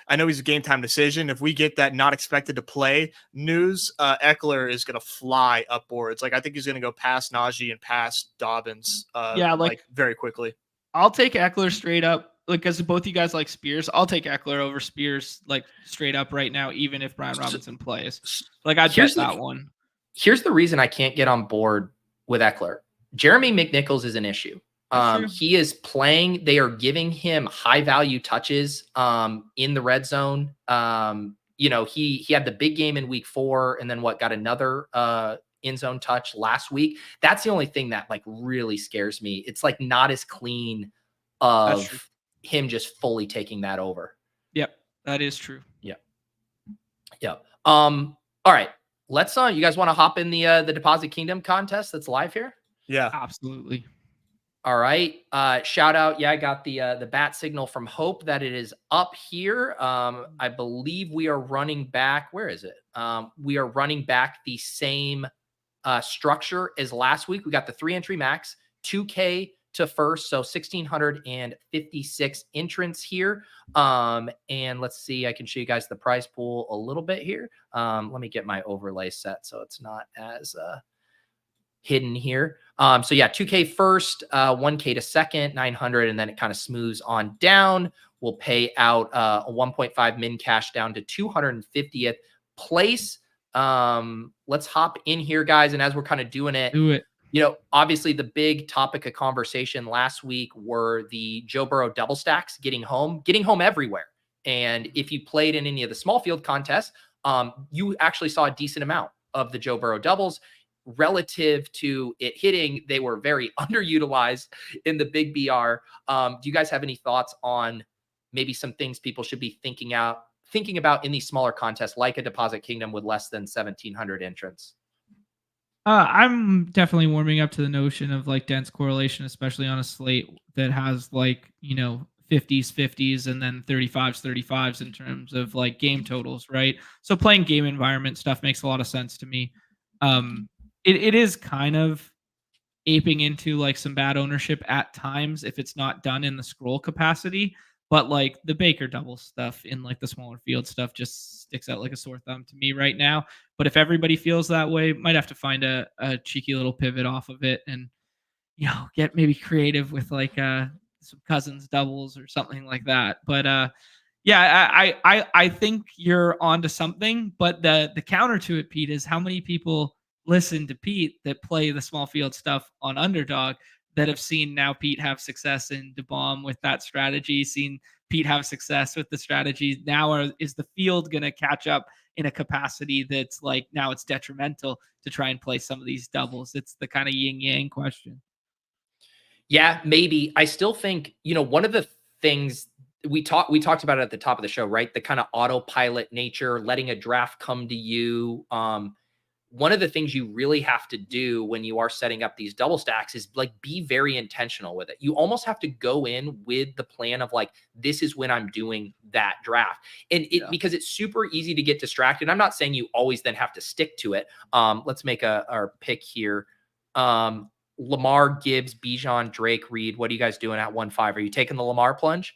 I know he's a game time decision. If we get that not expected to play news, Eckler is going to fly up boards. I think he's going to go past Najee and past Dobbins. Very quickly. I'll take Eckler straight up. Because both you guys like Spears, I'll take Eckler over Spears straight up right now, even if Brian Robinson plays. I'd bet that one. Here's the reason I can't get on board with Eckler. Jeremy McNichols is an issue. He is playing. They are giving him high value touches in the red zone. He had the big game in week 4 and then got another end zone touch last week. That's the only thing that like really scares me. It's like not as clean of him just fully taking that over. Yep, that is true. Yep. All right. Let's you guys want to hop in the Deposit Kingdom contest that's live here? Yeah, absolutely. All right. Shout out. Yeah, I got the bat signal from Hope that it is up here. I believe we are running back. Where is it? We are running back the same structure as last week. We got the 3-entry max, 2K to first, so 1,656 entrants here. And let's see, I can show you guys the prize pool a little bit here. Let me get my overlay set so it's not as hidden here. So yeah, 2K first, 1K to second, 900, and then it kind of smooths on down. We'll pay out a 1.5 min cash down to 250th place. Let's hop in here, guys. And as we're kind of doing it, obviously the big topic of conversation last week were the Joe Burrow double stacks getting home everywhere. And if you played in any of the small field contests, you actually saw a decent amount of the Joe Burrow doubles. Relative to it hitting, they were very underutilized in the big BR. Do you guys have any thoughts on maybe some things people should be thinking about in these smaller contests, like a Deposit Kingdom with less than 1,700 entrants? I'm definitely warming up to the notion of like dense correlation, especially on a slate that has like, 50s, and then 35s in terms of like game totals, right? So playing game environment stuff makes a lot of sense to me. It is kind of aping into like some bad ownership at times if it's not done in the scroll capacity. But like the Baker double stuff in like the smaller field stuff just sticks out like a sore thumb to me right now. But if everybody feels that way, might have to find a cheeky little pivot off of it and, get maybe creative with like some Cousins doubles or something like that. But yeah, I think you're onto something. But the counter to it, Pete, is how many people listen to Pete that play the small field stuff on Underdog that have seen now Pete have success in DeBomb with that strategy, seen Pete have success with the strategy. Now is the field going to catch up in a capacity that's like now it's detrimental to try and play some of these doubles? It's the kind of yin yang question. Yeah, maybe. I still think, one of the things we talked about it at the top of the show, right? The kind of autopilot nature, letting a draft come to you. One of the things you really have to do when you are setting up these double stacks is like be very intentional with it. You almost have to go in with the plan of like, this is when I'm doing that draft. And because it's super easy to get distracted. I'm not saying you always then have to stick to it. Let's make our pick here. Lamar, Gibbs, Bijan, Drake, Reed. What are you guys doing at 1-5? Are you taking the Lamar plunge?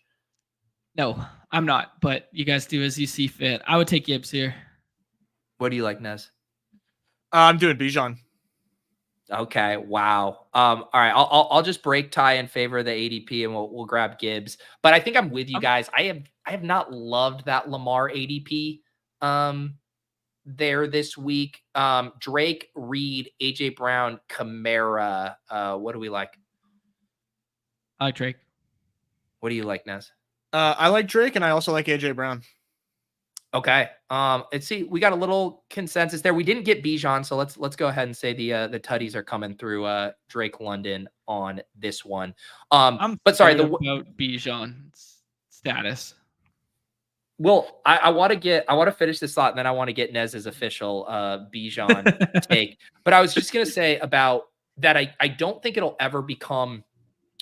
No, I'm not, but you guys do as you see fit. I would take Gibbs here. What do you like, Nez? I'm doing Bijan. Okay. Wow. All right. I'll just break tie in favor of the ADP and we'll grab Gibbs. But I think I'm with you guys. I have not loved that Lamar ADP there this week. Drake, Reed, AJ Brown, Kamara. What do we like? I like Drake. What do you like, Nez? I like Drake and I also like AJ Brown. Okay. Let's see. We got a little consensus there. We didn't get Bijan, so let's go ahead and say the tutties are coming through Drake London on this one. But sorry, about Bijan's status. Well, I want to finish this thought, and then I want to get Nez's official Bijan take. But I was just gonna say about that. I don't think it'll ever become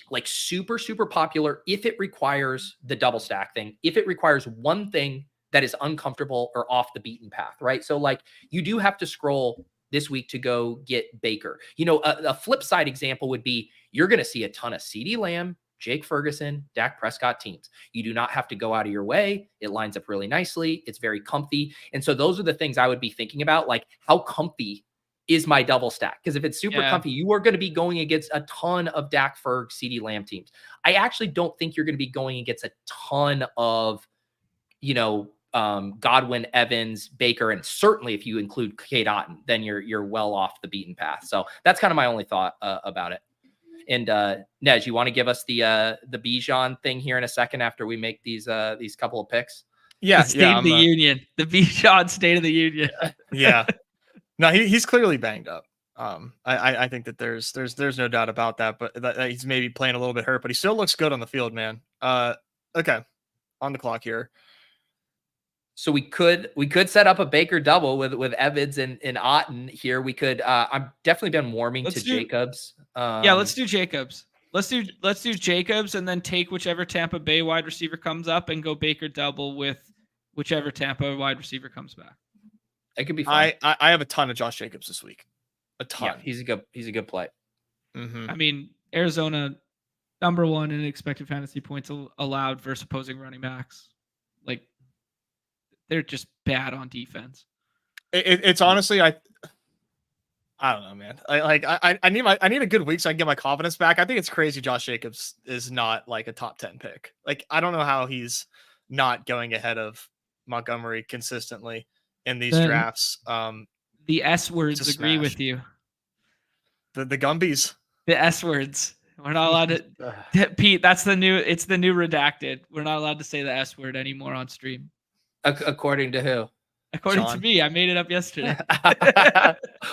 like super, super popular if it requires the double stack thing. If it requires one thing that is uncomfortable or off the beaten path, right? So like you do have to scroll this week to go get Baker. A flip side example would be you're going to see a ton of CeeDee Lamb, Jake Ferguson, Dak Prescott teams. You do not have to go out of your way. It lines up really nicely. It's very comfy. And so those are the things I would be thinking about, like how comfy is my double stack? Because if it's super comfy, you are going to be going against a ton of Dak Ferg, CeeDee Lamb teams. I actually don't think you're going to be going against a ton of, Godwin, Evans, Baker, and certainly if you include Cade Otton, then you're well off the beaten path. So that's kind of my only thought about it. And Nez, you want to give us the Bijan thing here in a second after we make these couple of picks? Yeah, the State of the Union, the Bijan State of the Union. Yeah, no, he's clearly banged up. I think that there's no doubt about that, but that he's maybe playing a little bit hurt, but he still looks good on the field, man. Okay, on the clock here. So we could set up a Baker double with Evans and Otten here. We could. I've definitely been warming to Jacobs. Yeah, let's do Jacobs. Let's do Jacobs and then take whichever Tampa Bay wide receiver comes up and go Baker double with whichever Tampa wide receiver comes back. It could be fun. I have a ton of Josh Jacobs this week. A ton. Yeah, he's a good play. Mm-hmm. I mean, Arizona #1 in expected fantasy points allowed versus opposing running backs. Like, they're just bad on defense. It's honestly, I don't know, man. I need a good week so I can get my confidence back. I think it's crazy Josh Jacobs is not like a top 10 pick. Like, I don't know how he's not going ahead of Montgomery consistently in these drafts. The S words agree with you. The Gumbies. The S words. We're not allowed to Pete, it's the new redacted. We're not allowed to say the S word anymore on stream. According to who? According to me, I made it up yesterday.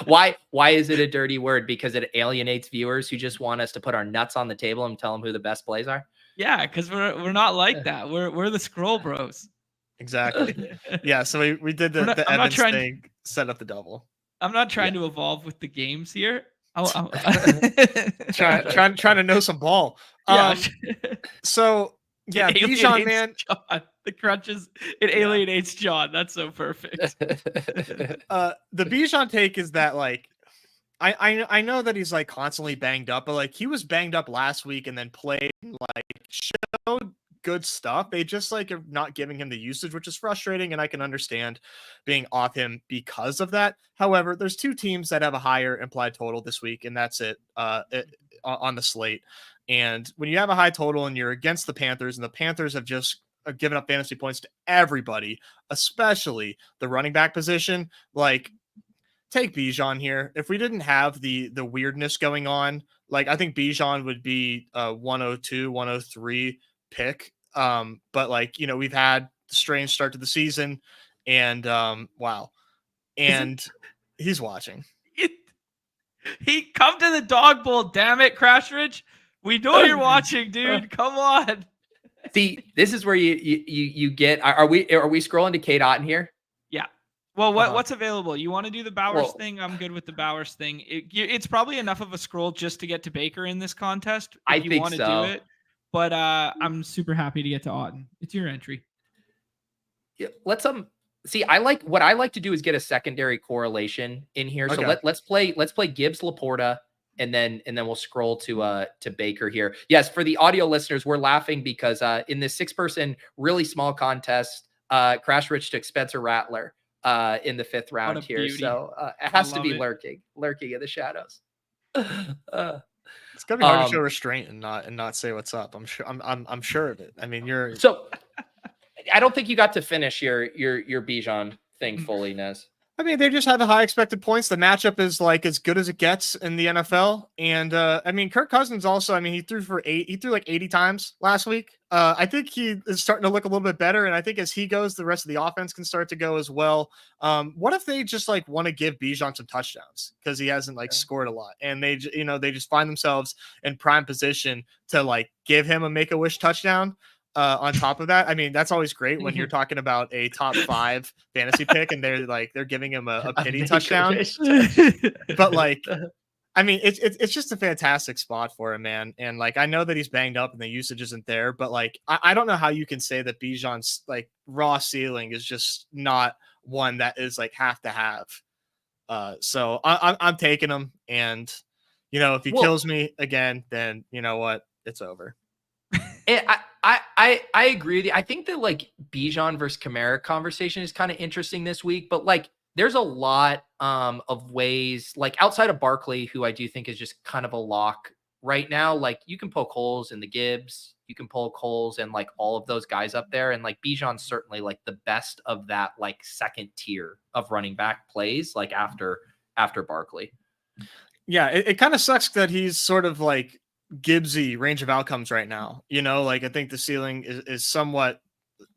Why is it a dirty word? Because it alienates viewers who just want us to put our nuts on the table and tell them who the best plays are? Yeah, because we're not like that. We're the scroll bros. Exactly. Yeah, so we did the Evans thing, set up the double. I'm not trying to evolve with the games here. trying to know some ball. Yeah. So yeah, Bijan, man. John. The crunches, it alienates John. That's so perfect. The Bijan take is that, like, I know that he's like constantly banged up, but like he was banged up last week and then played, like, showed good stuff. They just like are not giving him the usage, which is frustrating, and I can understand being off him because of that. However, there's two teams that have a higher implied total this week, and that's it on the slate. And when you have a high total and you're against the Panthers, and the Panthers have just given up fantasy points to everybody, especially the running back position, like, take Bijan here. If we didn't have the weirdness going on, like, I think Bijan would be a 102, 103 pick. But like, you know, we've had a strange start to the season, and wow. And he's watching. He come to the Dog Bowl, damn it, Crashridge. We know you're watching, dude. Come on. See, this is where you get. Are we scrolling to Kate Otten here? Yeah. Well, what's available? You want to do the Bowers thing? I'm good with the Bowers thing. It's probably enough of a scroll just to get to Baker in this contest. If you want to do it. But I'm super happy to get to Otten. It's your entry. Yeah, let's see. What I like to do is get a secondary correlation in here. Okay. So let's play Gibbs Laporta. And then we'll scroll to Baker here. Yes, for the audio listeners, we're laughing because in this 6-person really small contest, Crash Rich took Spencer Rattler in the 5th round here. Beauty. So it has to be lurking in the shadows. It's gonna be hard to show restraint and not say what's up. I'm sure of it. I mean, you're so. I don't think you got to finish your Bijan thing fully, Nez. I mean, they just have a high expected points. The matchup is like as good as it gets in the NFL. And I mean, Kirk Cousins also, I mean, he threw like 80 times last week. I think he is starting to look a little bit better. And I think as he goes, the rest of the offense can start to go as well. What if they just like want to give Bijan some touchdowns because he hasn't like scored a lot, and they just find themselves in prime position to like give him a Make-A-Wish touchdown. On top of that, I mean, that's always great when you're talking about a top 5 fantasy pick and they're giving him a pity touchdown. But like, I mean, it's just a fantastic spot for him, man. And like, I know that he's banged up and the usage isn't there, but like, I don't know how you can say that Bijan's like raw ceiling is just not one that is like have to have. So I'm taking him, and you know, if he kills me again, then you know what, it's over. I agree with you. I think that like Bijan versus Kamara conversation is kind of interesting this week, but like there's a lot of ways, like outside of Barkley, who I do think is just kind of a lock right now. Like you can poke holes in the Gibbs, you can poke holes in like all of those guys up there, and like Bijan's certainly like the best of that like second tier of running back plays, like after Barkley. Yeah, it kind of sucks that he's sort of like Gibbsy range of outcomes right now. You know, like I think the ceiling is somewhat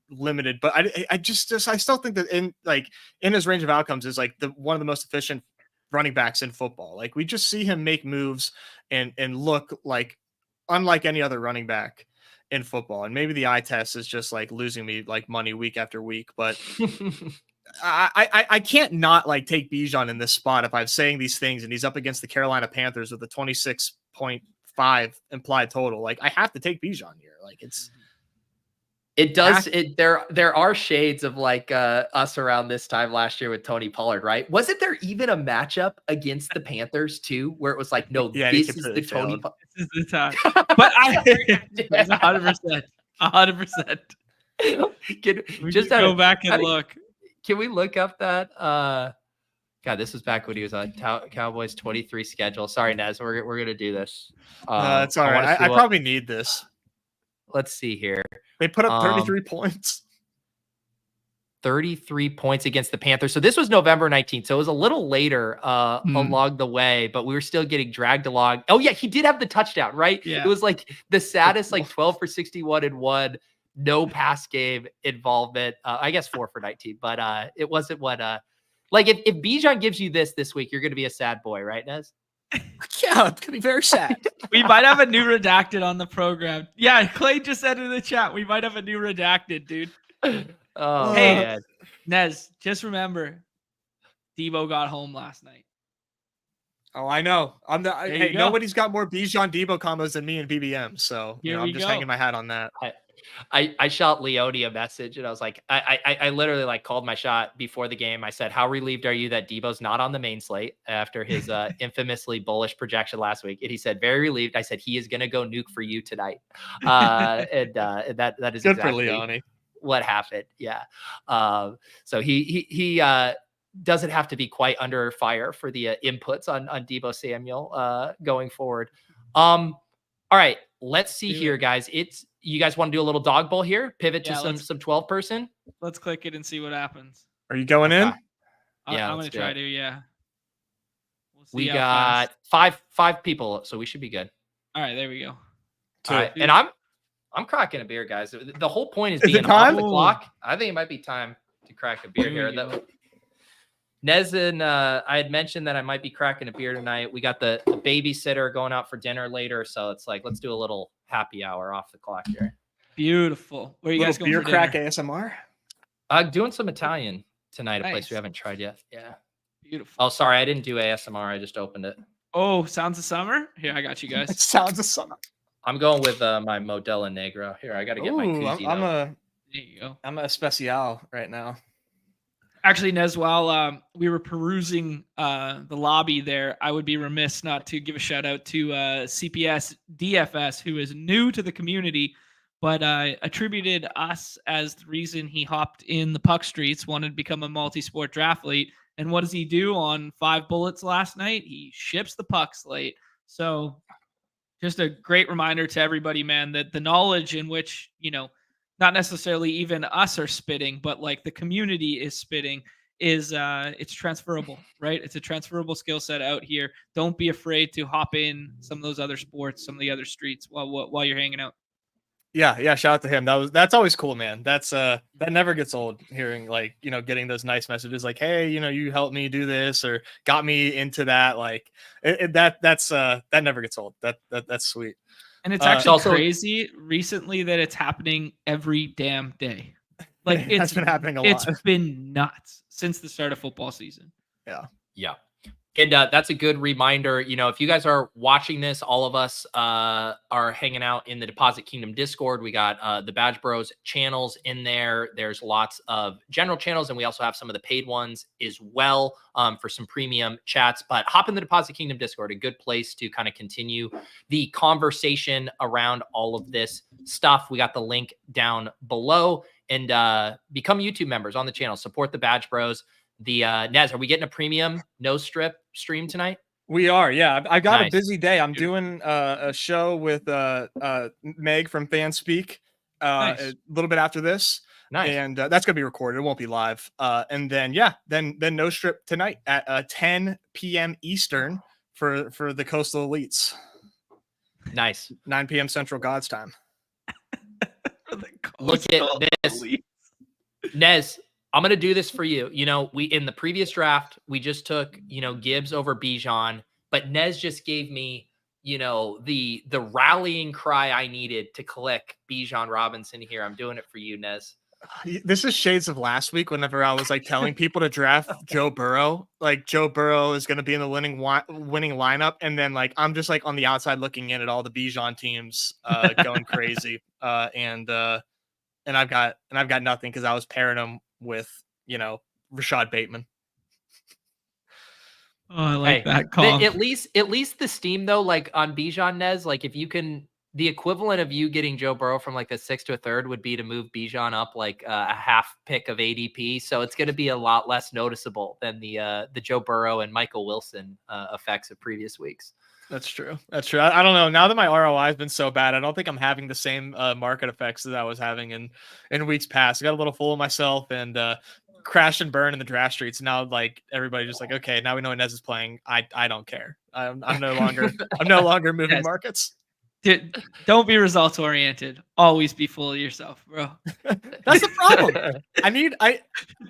limited, but I still think that in his range of outcomes is like one of the most efficient running backs in football. Like we just see him make moves and look like unlike any other running back in football. And maybe the eye test is just like losing me like money week after week, but I can't not like take Bijan in this spot if I'm saying these things and he's up against the Carolina Panthers with a 26.5 implied total. Like I have to take Bijan here. Like it does it there are shades of like us around this time last year with Tony Pollard, right? Wasn't there even a matchup against the Panthers too where it was like, no, this is the Tony this is the time. But I 100%. 100%. Just go back and look. Can we look up that God, this was back when he was on Cowboys 23 schedule. Sorry, Nez, we're gonna do this. It's all right. I probably need this. Let's see here. They put up 33 points. 33 points against the Panthers. So this was November 19th. So it was a little later along the way, but we were still getting dragged along. Oh yeah, he did have the touchdown, right? Yeah. It was like the saddest, like 12 for 61 and 1, no pass game involvement. I guess 4 for 19, but it wasn't what like if Bijan gives you this week, you're gonna be a sad boy, right, Nez? Yeah, it's gonna be very sad. We might have a new redacted on the program. Yeah, Clay just said in the chat, we might have a new redacted, dude. Oh, hey, man. Nez, just remember, Debo got home last night. Oh, I know. Hey, nobody's got more Bijan Debo combos than me and BBM, so I'm just hanging my hat on that. I shot Leone a message and I was like, I literally like called my shot before the game. I said, how relieved are you that Debo's not on the main slate after his infamously bullish projection last week? And he said, very relieved. I said, he is going to go nuke for you tonight. And that is good exactly for Leone. What happened. Yeah. So he doesn't have to be quite under fire for the inputs on Debo Samuel going forward. All right, let's see here, guys. You guys want to do a little dog bowl here? Pivot to some 12 person. Let's click it and see what happens. Are you going in? Yeah, I'm gonna try to. Yeah. We got five people, so we should be good. All right, there we go. All right, and I'm cracking a beer, guys. The whole point is being off the clock. I think it might be time to crack a beer here. Nez and I had mentioned that I might be cracking a beer tonight. We got the babysitter going out for dinner later, so it's like let's do a little happy hour off the clock here. Beautiful. Where are you guys going beer for crack dinner? ASMR? Doing some Italian tonight, Nice. a place we haven't tried yet. Yeah. Beautiful. Oh, sorry, I didn't do ASMR. I just opened it. Oh, Sounds of Summer? Here, I got you guys. Sounds of Summer. I'm going with my Modella Negro. Here, I got to get my koozie. There you go. I'm a especial right now. Actually, Nez, while we were perusing the lobby there, I would be remiss not to give a shout out to CPS DFS, who is new to the community, but attributed us as the reason he hopped in the puck streets, wanted to become a multi-sport drathlete. And what does he do on 5 bullets last night? He ships the puck slate. So just a great reminder to everybody, man, that the knowledge in which, not necessarily even us are spitting, but like the community is spitting is it's transferable, right? It's a transferable skill set out here. Don't be afraid to hop in some of those other sports, some of the other streets while you're hanging out. Yeah. Shout out to him. That's always cool, man. That's that never gets old hearing getting those nice messages like, hey, you helped me do this or got me into that. Like that never gets old. That's sweet. And it's actually also crazy recently that it's happening every damn day. Like it's been happening a lot. It's been nuts since the start of football season. Yeah. And that's a good reminder. If you guys are watching this, all of us are hanging out in the Deposit Kingdom Discord. We got the Badge Bros channels in there. There's lots of general channels, and we also have some of the paid ones as well for some premium chats. But hop in the Deposit Kingdom Discord, a good place to kind of continue the conversation around all of this stuff. We got the link down below, and become YouTube members on the channel. Support the Badge Bros. The Nez, are we getting a premium no strip stream tonight? We are, yeah. I got a busy day. I'm doing a show with Meg from Fanspeak a little bit after this. Nice. And that's gonna be recorded. It won't be live. And then no strip tonight at 10 p.m. Eastern for the Coastal Elites. Nice. 9 p.m. Central God's time. Look at this. Nez, I'm going to do this for you. We in the previous draft, we just took, Gibbs over Bijan, but Nez just gave me, the rallying cry I needed to click Bijan Robinson here. I'm doing it for you, Nez. This is shades of last week whenever I was like telling people to draft Joe Burrow. Like Joe Burrow is going to be in the winning lineup. And then like, I'm just like on the outside looking in at all the Bijan teams going crazy. And I've got nothing because I was pairing them with, Rashad Bateman. Oh, I like that call. At least the steam though, like on Bijan, Nez, like if you can, the equivalent of you getting Joe Burrow from like the 6th to a 3rd would be to move Bijan up like a half pick of ADP. So it's going to be a lot less noticeable than the Joe Burrow and Michael Wilson effects of previous weeks. That's true. I don't know. Now that my ROI has been so bad, I don't think I'm having the same market effects that I was having in weeks past. I got a little full of myself and crash and burn in the draft streets. Now, like everybody just like, okay, now we know Nez is playing. I don't care. I'm no longer moving markets. Dude, don't be results oriented. Always be full of yourself, bro. That's the problem.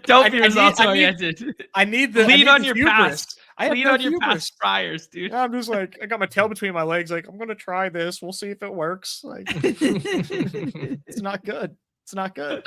Don't be results oriented. I need the lean on your hubris. past. Lean on your past priors, dude. I'm just like, I got my tail between my legs. Like, I'm gonna try this. We'll see if it works. Like, it's not good. It's not good.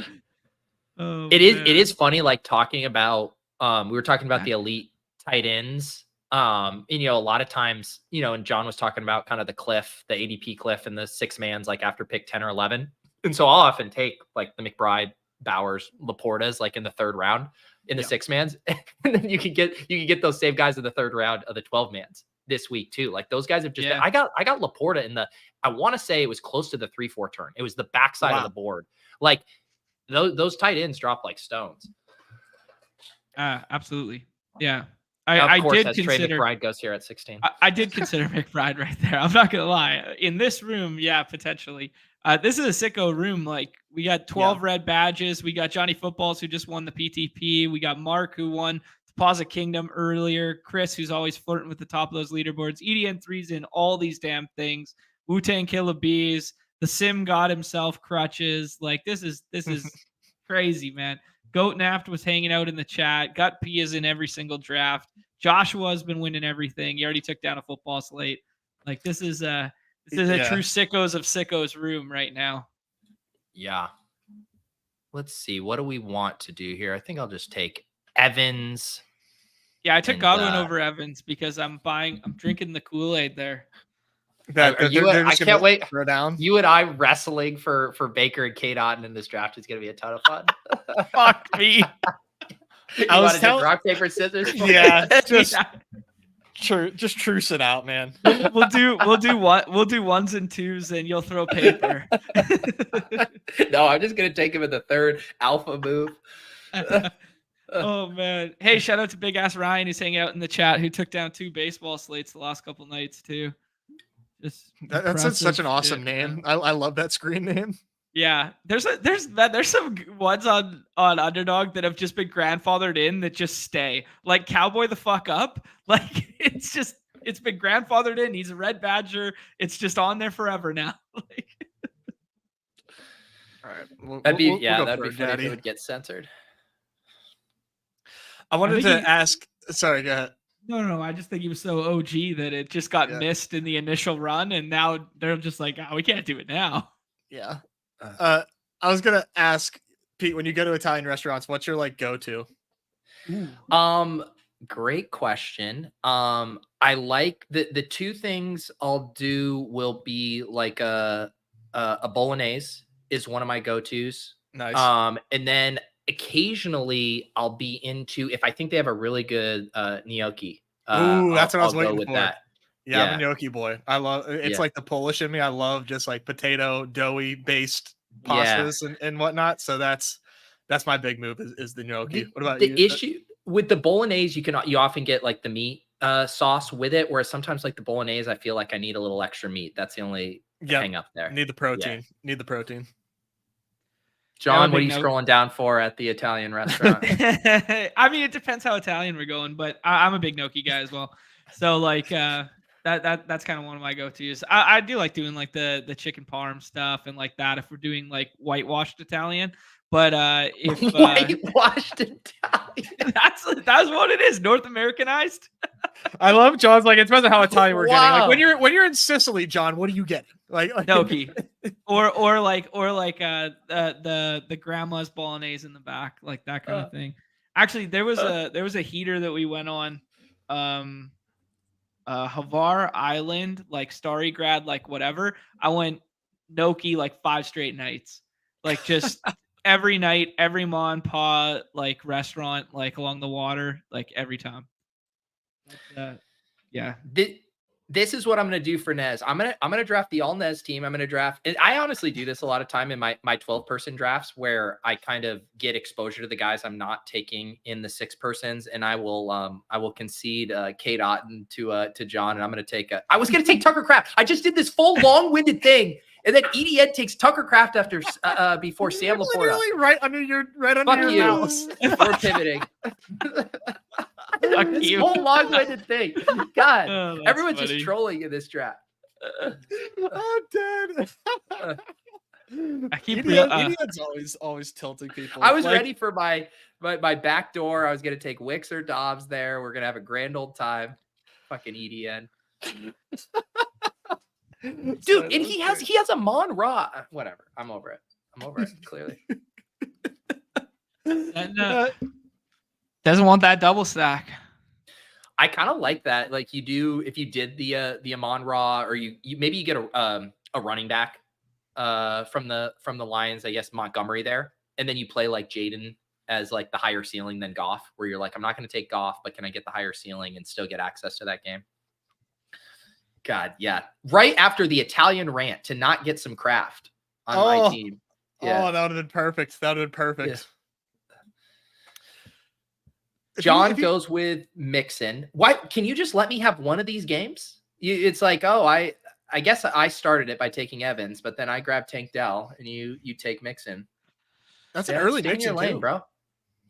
Oh, it is funny. Like talking about, we were talking about the elite tight ends. And a lot of times, and John was talking about kind of the cliff, the ADP cliff and the 6-mans like after pick 10 or 11. And so I'll often take like the McBride, Bowers, Laportas like in the 3rd round in the 6-mans. And then you can get those same guys in the 3rd round of the 12-mans this week too. Like those guys have just I got Laporta in I want to say it was close to the 3-4 turn. It was the backside of the board. Like those tight ends drop like stones. Absolutely. Yeah. Of course, did as consider Trey McBride goes here at 16. I did consider McBride right there. I'm not gonna lie. In this room, yeah, potentially. This is a sicko room. Like we got 12 red badges. We got Johnny Footballs who just won the PTP. We got Mark who won Deposit Kingdom earlier. Chris who's always flirting with the top of those leaderboards. EDN3's in all these damn things. Wu-Tang Killer Bees. The Sim God himself, Crutches. Like this is crazy, man. Goat Naft was hanging out in the chat. Gut P is in every single draft. Joshua has been winning everything. He already took down a football slate. Like this is a true sickos of sickos room right now. Yeah. Let's see. What do we want to do here? I think I'll just take Evans. Yeah, I took Godwin over Evans because I'm drinking the Kool-Aid there. I can't wait. Throw down. You and I wrestling for Baker and Kate Otten in this draft is going to be a ton of fun. Fuck me. I was telling rock, paper, scissors. Yeah, just truce it out, man. We'll do ones and twos, and you'll throw paper. No, I'm just going to take him in the 3rd alpha move. Oh man! Hey, shout out to Big Ass Ryan who's hanging out in the chat who took down 2 baseball slates the last couple nights too. That's such an awesome name. I love that screen name. Yeah, there's some ones on Underdog that have just been grandfathered in that just stay. Like Cowboy the fuck up. Like it's been grandfathered in. He's a red badger. It's just on there forever now. Like, all right, that'd be funny if it would get censored. I wanted to ask. Sorry, go ahead. No. I just think he was so OG that it just got missed in the initial run, and now they're just like, oh, we can't do it now. Yeah. I was gonna ask Pete, when you go to Italian restaurants, what's your like go-to? Great question. I like the 2 things I'll do will be like a bolognese is one of my go-tos. Nice. And then occasionally I'll be into, if I think they have a really good gnocchi. That's what I was waiting for. That. Yeah, I'm a gnocchi boy. I love it's like the Polish in me. I love just like potato doughy based pastas and whatnot. So that's my big move is the gnocchi. What about you? The issue with the bolognese, you often get like the meat sauce with it, whereas sometimes like the bolognese, I feel like I need a little extra meat. That's the only hang up there. Need the protein. John, what are you scrolling down for at the Italian restaurant? I mean, it depends how Italian we're going, but I'm a big gnocchi guy as well. So like, That's kind of one of my go-tos. I do like doing like the chicken parm stuff and like that if we're doing like whitewashed Italian. But if whitewashed Italian, that's what it is, North Americanized. I love John's like, it depends on how Italian we're getting. Wow. Like when you're in Sicily, John, what are you getting? Like gnocchi, or like the grandma's bolognese in the back, like that kind of thing. Actually, there was a heater that we went on, Havar Island, like Starry Grad, like whatever. I went gnocchi like 5 straight nights, like just every night, every mon pa like restaurant like along the water, like every time. Yeah. This is what I'm going to do for Nez. I'm going to draft the all Nez team. I'm going to draft. I honestly do this a lot of time in my 12-person drafts where I kind of get exposure to the guys I'm not taking in the 6-persons, and I will concede Kate Otten to John, and I'm going to take I was going to take Tucker Kraft. I just did this full long-winded thing, and then EDN takes Tucker Kraft after before Sam Laporta. Literally right under your mouse. We're pivoting. This whole long-winded thing. God, everyone's funny. Just trolling in this draft. I'm dead. I keep EDN's always tilting people. I was ready for my back door. I was gonna take Wicks or Dobbs there. We're gonna have a grand old time. Fucking EDN. Dude, and he has a Mon Ra. Whatever. I'm over it. Clearly. And, doesn't want that double stack. I kind of like that. Like you do, if you did the Amon Ra, or you maybe you get a running back from the Lions, I guess Montgomery there, and then you play like Jaden as like the higher ceiling than Goff, where you're like, I'm not going to take Goff, but can I get the higher ceiling and still get access to that game? God, yeah. Right after the Italian rant to not get some Kraft on my team. Yeah. Oh, that would have been perfect. Yeah. John goes with Mixon. Why can you just let me have one of these games? It's like, I guess I started it by taking Evans, but then I grabbed Tank Dell and you take Mixon. That's an early stay in your lane, bro.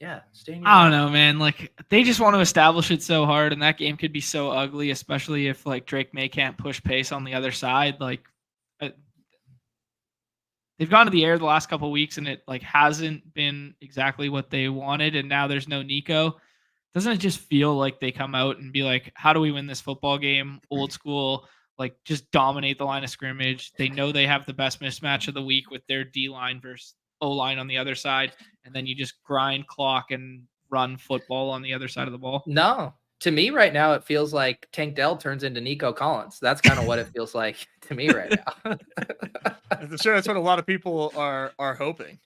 Yeah, stay in your I don't know, man. Like they just want to establish it so hard, and that game could be so ugly, especially if like Drake May can't push pace on the other side. Like they've gone to the air the last couple of weeks, and it like hasn't been exactly what they wanted. And now there's no Nico. Doesn't it just feel like they come out and be like, how do we win this football game? Old school, like just dominate the line of scrimmage. They know they have the best mismatch of the week with their D-line versus O-line on the other side. And then you just grind clock and run football on the other side of the ball. No, to me right now, it feels like Tank Dell turns into Nico Collins. That's kind of what it feels like to me right now. I'm sure that's what a lot of people are hoping.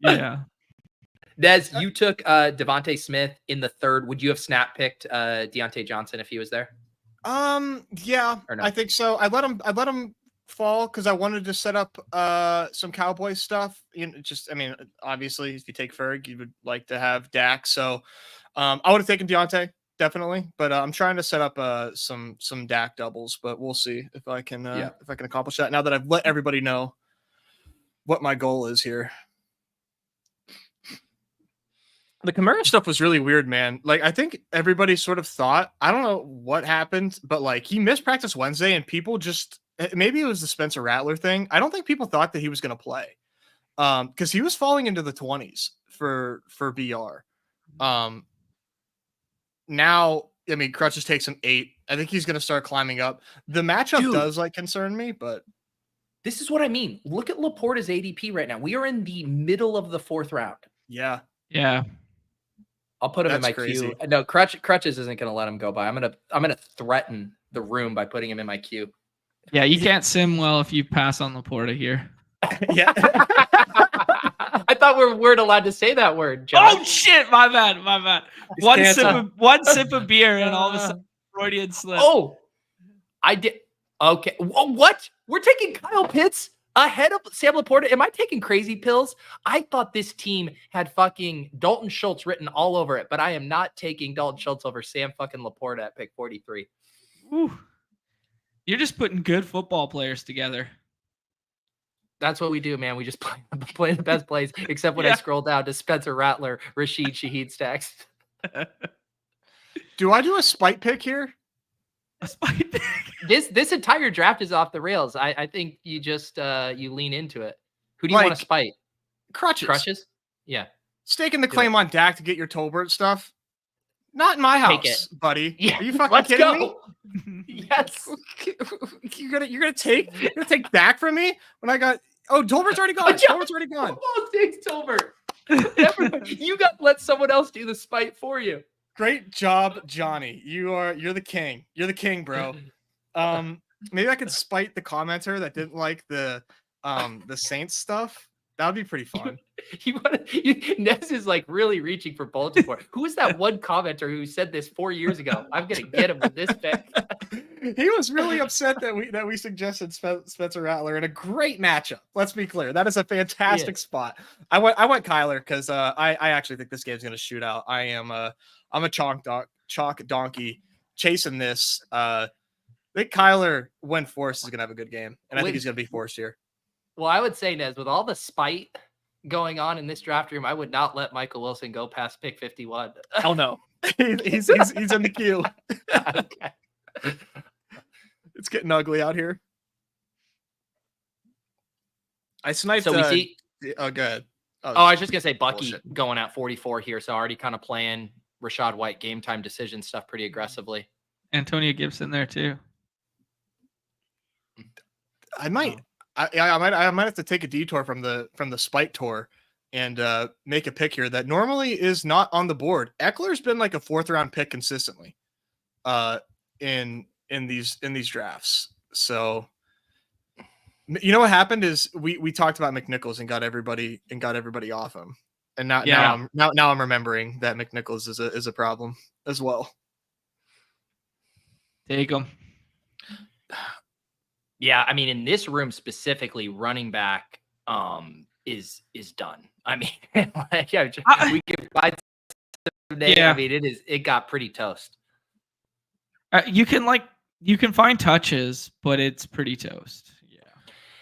Yeah. Nez, you took Devontae Smith in the 3rd. Would you have snap picked Deontay Johnson if he was there? Yeah, or no? I think so. I let him fall because I wanted to set up some Cowboys stuff. Obviously, if you take Ferg, you would like to have Dak. So I would have taken Deontay definitely, but I'm trying to set up some Dak doubles. But we'll see if I can accomplish that now that I've let everybody know what my goal is here. The Kamara stuff was really weird, man. Like, I think everybody sort of thought, I don't know what happened, but like he missed practice Wednesday and people just, maybe it was the Spencer Rattler thing. I don't think people thought that he was going to play because he was falling into the 20s for BR. Now, I mean, Crutches takes him 8. I think he's going to start climbing up. The matchup does like concern me, but. This is what I mean. Look at Laporta's ADP right now. We are in the middle of the 4th round. Yeah. Yeah. I'll put him in my queue. No, Crutches isn't going to let him go by. I'm gonna threaten the room by putting him in my queue. Yeah, you can't sim well if you pass on Laporta here. Yeah. I thought we weren't allowed to say that word, John. Oh shit! My bad. One sip of beer and all of a sudden Freudian slip. Oh, I did. Okay. What? We're taking Kyle Pitts ahead of Sam Laporta. Am I taking crazy pills? I thought this team had fucking Dalton Schultz written all over it, but I am not taking Dalton Schultz over Sam fucking Laporta at pick 43. Whew. You're just putting good football players together. That's what we do, man. We just play the best plays, except when I scroll down to Spencer Rattler, Rashid Shaheed stacks. Do I do a spite pick here? A spite pick. This entire draft is off the rails. I think you just you lean into it. Who do you want to spite? Crutches. Yeah. Staking the claim on Dak to get your Tolbert stuff. Not in my house, buddy. Yeah. Are you fucking kidding me? Yes. You're gonna take Dak from me when I got Tolbert's already gone. Tolbert's already gone. Oh, thanks, Tolbert. You got to let someone else do the spite for you. Great job, Johnny. You're the king. You're the king, bro. Maybe I could spite the commenter that didn't like the Saints stuff. That would be pretty fun. Nez is like really reaching for Baltimore. Who is that one commenter who said this 4 years ago? I'm gonna get him with this pick. He was really upset that we suggested Spencer Rattler in a great matchup. Let's be clear, that is a fantastic spot. I went Kyler because I actually think this game's gonna shoot out. I'm a chalk donkey chasing this. I think Kyler, when forced, is gonna have a good game, and I think he's gonna be forced here. Well, I would say, Nez, with all the spite going on in this draft room, I would not let Michael Wilson go past pick 51. Hell no. he's in the queue. Okay. It's getting ugly out here. I sniped. So we see. Oh, good. I was just gonna say Bucky going at 44 here, so already kind of playing Rachaad White game time decision stuff pretty aggressively. Antonio Gibson there too. I might have to take a detour from the spite tour and make a pick here that normally is not on the board. Eckler's been like a 4th round pick consistently in these drafts. So you know what happened is we talked about McNichols and got everybody off him. And now I'm remembering that McNichols is a problem as well. Take him. Yeah, I mean, in this room specifically, running back is done. I mean, we could find some day. Yeah. I mean, it got pretty toast. You can find touches, but it's pretty toast. Yeah.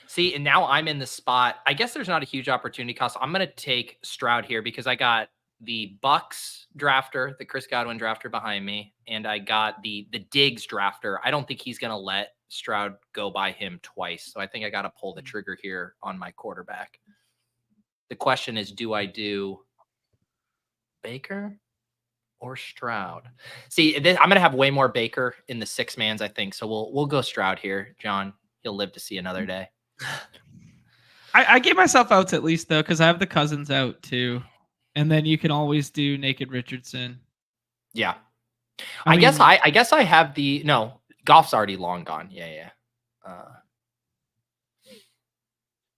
See, and now I'm in the spot. I guess there's not a huge opportunity cost. I'm going to take Stroud here because I got the Bucks drafter, the Chris Godwin drafter behind me, and I got the Diggs drafter. I don't think he's going to let Stroud go by him twice. So I think I got to pull the trigger here on my quarterback. The question is, do I do Baker or Stroud? See, I'm going to have way more Baker in the 6-mans, I think. So we'll go Stroud here. John, he'll live to see another day. I gave myself outs at least though, because I have the Cousins out too. And then you can always do Naked Richardson. Yeah. I guess I have Goff's already long gone. Yeah.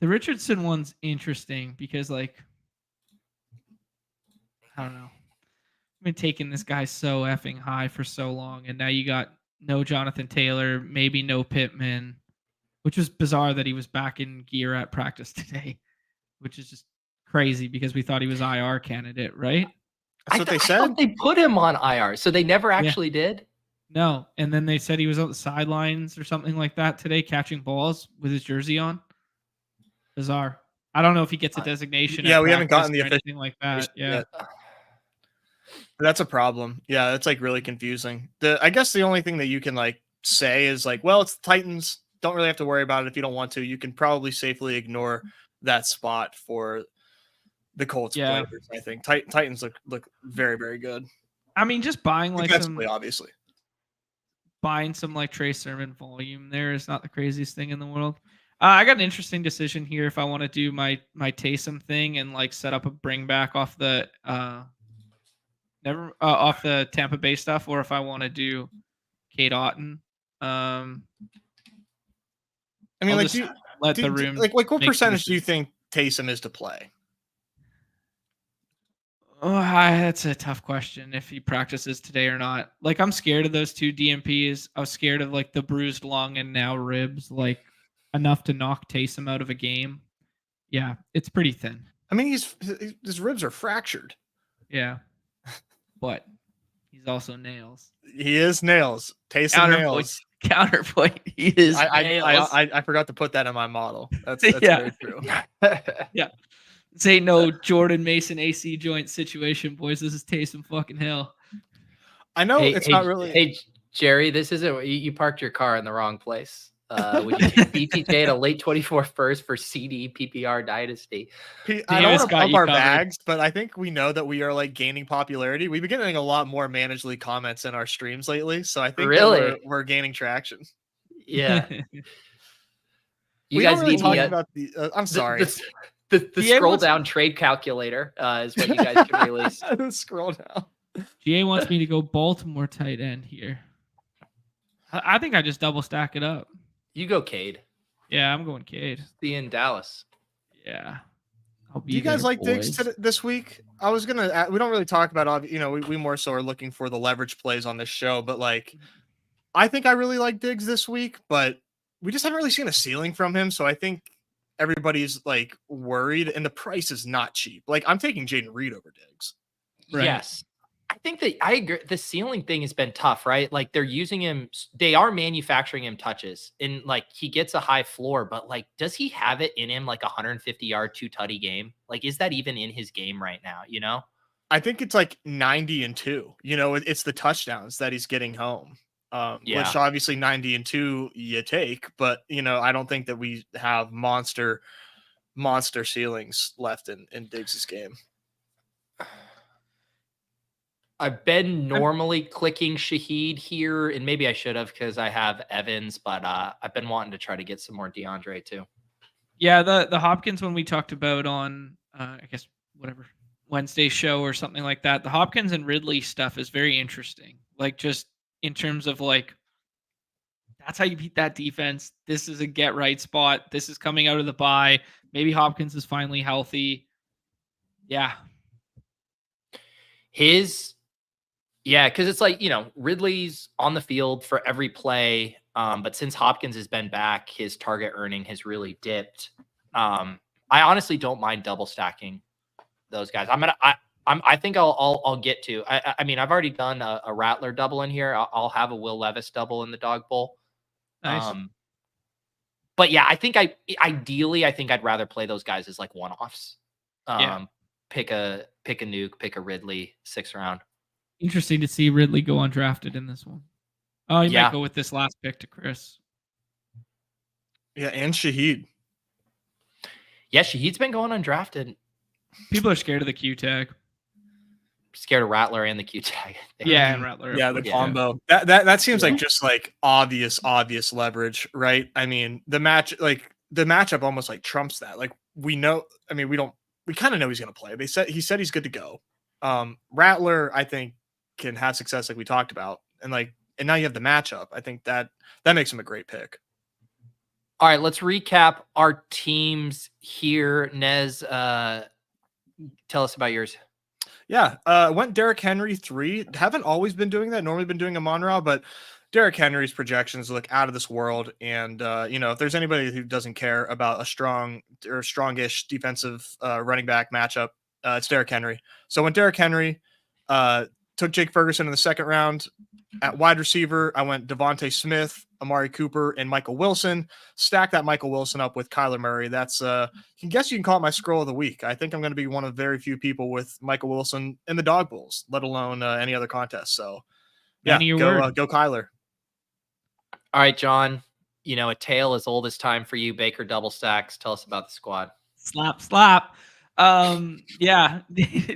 The Richardson one's interesting because, like, I don't know. I've been taking this guy so effing high for so long, and now you got no Jonathan Taylor, maybe no Pittman, which was bizarre that he was back in gear at practice today, which is just crazy because we thought he was IR candidate, right? That's what they said. I thought they put him on IR, so they never actually did. No, and then they said he was on the sidelines or something like that today, catching balls with his jersey on. Bizarre. I don't know if he gets a designation. Yeah, we haven't gotten the anything like that. Yeah, that's a problem. Yeah, that's like really confusing. I guess the only thing that you can like say is like, well, it's the Titans. Don't really have to worry about it if you don't want to. You can probably safely ignore that spot for the Colts players. I think Titans look very, very good. I mean, just buying like obviously buying some like Trey Sermon volume there is not the craziest thing in the world. I got an interesting decision here if I want to do my Taysom thing and like set up a bring back off the off the Tampa Bay stuff, or if I want to do Kate Otten. I mean, like let the room. Like what percentage do you think Taysom is to play? Oh, that's a tough question. If he practices today or not. Like, I'm scared of those 2 DMPs. I was scared of like the bruised lung and now ribs, like enough to knock Taysom out of a game. Yeah, it's pretty thin. I mean, his ribs are fractured. Yeah, but he's also nails. He is nails. Taysom nails. Counterpoint. He is. nails. I forgot to put that in my model. That's very true. Yeah. This ain't no Jordan Mason AC joint situation, boys. This is Taysom fucking Hill. I know it's not really. Jerry, this isn't you parked your car in the wrong place. Would you take BTJ at a late 24 first for CD PPR Dynasty? I don't want to pump our bags, but I think we know that we are like gaining popularity. We've been getting a lot more Managed League comments in our streams lately, so I think that we're gaining traction. Yeah. You guys really talking about the I'm sorry. The scroll down trade calculator is what you guys can release. The scroll down. GA wants me to go Baltimore tight end here. I think I just double stack it up. You go Cade. Yeah, I'm going Cade. See you in Dallas. Yeah. Do you guys like Diggs this week? I was gonna. We don't really talk about. We more so are looking for the leverage plays on this show, but like, I think I really like Diggs this week, but we just haven't really seen a ceiling from him. So I think everybody's like worried, and the price is not cheap. Like I'm taking Jaden Reed over Diggs. Right. Yes. I think that I agree. The ceiling thing has been tough, right? Like they're using him. They are manufacturing him touches and like he gets a high floor, but like, does he have it in him? Like 150-yard, 2-tutty game? Like, is that even in his game right now? You know, I think it's like 90 and 2, it's the touchdowns that he's getting home. Which obviously 90 and 2 you take, but I don't think that we have monster ceilings left in Diggs's game. I've been normally clicking Shaheed here, and maybe I should have because I have Evans, but I've been wanting to try to get some more DeAndre too. Yeah, the Hopkins one we talked about on I guess whatever Wednesday show or something like that. The Hopkins and Ridley stuff is very interesting. Like just in terms of like that's how you beat that defense. This is a get right spot. This is coming out of the bye. Maybe Hopkins is finally healthy. Yeah. Because it's like, Ridley's on the field for every play. But since Hopkins has been back, his target earning has really dipped. I honestly don't mind double stacking those guys. I think I'll get to. I mean, I've already done a Rattler double in here. I'll have a Will Levis double in the Dawg Bowl. Nice. But yeah, I think ideally I'd rather play those guys as like one-offs. Pick a nuke, pick a Ridley 6th round. Interesting to see Ridley go undrafted in this one. Oh, he might go with this last pick to Chris. Yeah, and Shaheed. Yeah, Shaheed's been going undrafted. People are scared of the Q tag. Scared of Rattler and the Q tag. Yeah, and Rattler. Yeah, the combo. That seems like just like obvious leverage, right? I mean, the matchup almost like trumps that. Like we know. I mean, we kind of know he's going to play. He said he's good to go. Rattler, I think, can have success like we talked about, and now you have the matchup. I think that makes him a great pick. All right, let's recap our teams here. Nez, tell us about yours. Yeah, went Derrick Henry 3. Haven't always been doing that. Normally been doing a Monra, but Derrick Henry's projections look out of this world. And if there's anybody who doesn't care about a strong or strongish defensive running back matchup, it's Derrick Henry. So went Derrick Henry. Took Jake Ferguson in the 2nd round. At wide receiver, I went Devontae Smith, Amari Cooper, and Michael Wilson. Stack that Michael Wilson up with Kyler Murray. That's you can call it my scroll of the week. I think I'm going to be one of very few people with Michael Wilson in the Dawg Bowls, let alone any other contest. So yeah, go Kyler. All right, John, a tale as old as time for you, Baker double stacks. Tell us about the squad. Slap. Yeah,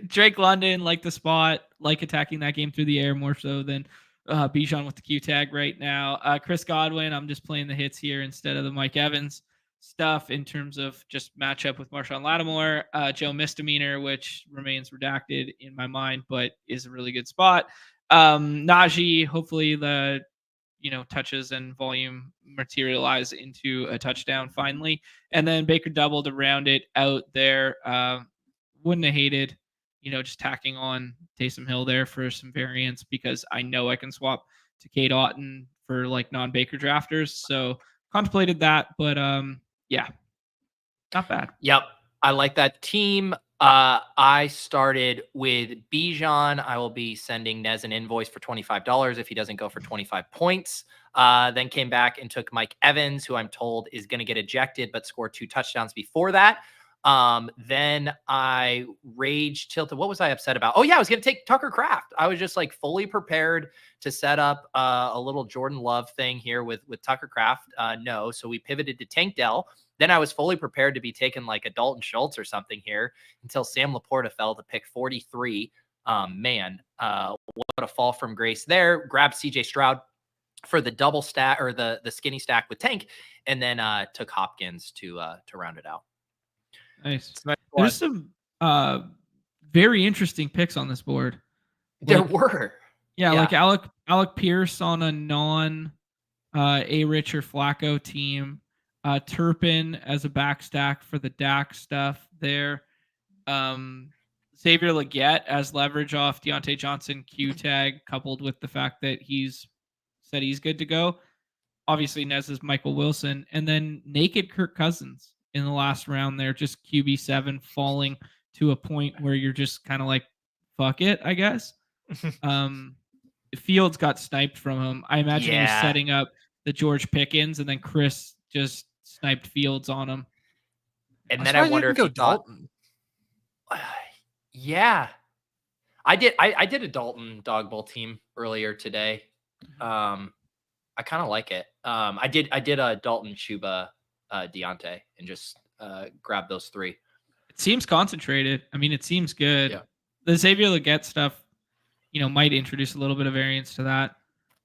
Drake London, like the spot, like attacking that game through the air more so than Bijan with the Q tag right now. Chris Godwin, I'm just playing the hits here instead of the Mike Evans stuff in terms of just matchup with Marshawn Lattimore. Joe Misdemeanor, which remains redacted in my mind, but is a really good spot. Najee, hopefully the touches and volume materialize into a touchdown finally. And then Baker double to round it out there. Wouldn't have hated, just tacking on Taysom Hill there for some variance because I know I can swap to Cade Otton for like non-Baker drafters. So contemplated that, but yeah, not bad. Yep. I like that team. I started with Bijan. I will be sending Nez an invoice for $25 if he doesn't go for 25 points. Then came back and took Mike Evans, who I'm told is going to get ejected, but scored 2 touchdowns before that. Then I rage tilted. What was I upset about? Oh yeah, I was going to take Tucker Craft. I was just like fully prepared to set up a little Jordan Love thing here with Tucker Craft. No, so we pivoted to Tank Dell. Then I was fully prepared to be taking like a Dalton Schultz or something here until Sam Laporta fell to pick 43. Man, what a fall from grace there. Grabbed CJ Stroud for the double stack or the skinny stack with Tank, and then took Hopkins to round it out. Nice. There's some very interesting picks on this board. There were. Yeah, like Alec Pierce on a non A-Rich or Flacco team. Turpin as a backstack for the Dak stuff there. Xavier Legette as leverage off Deontay Johnson Q tag, coupled with the fact that he's said he's good to go. Obviously, Nez is Michael Wilson. And then naked Kirk Cousins in the last round there, just QB7 falling to a point where you're just kind of like, fuck it, I guess. Fields got sniped from him. I imagine he was setting up the George Pickens, and then Chris just sniped Fields on him. And then I wonder if he Dalton. Yeah. I did a Dalton dog bowl team earlier today. I kind of like it. I did a Dalton Chuba Deontay and just grab those three. It seems concentrated. I mean, it seems good. Yeah. The Xavier Legette stuff, might introduce a little bit of variance to that.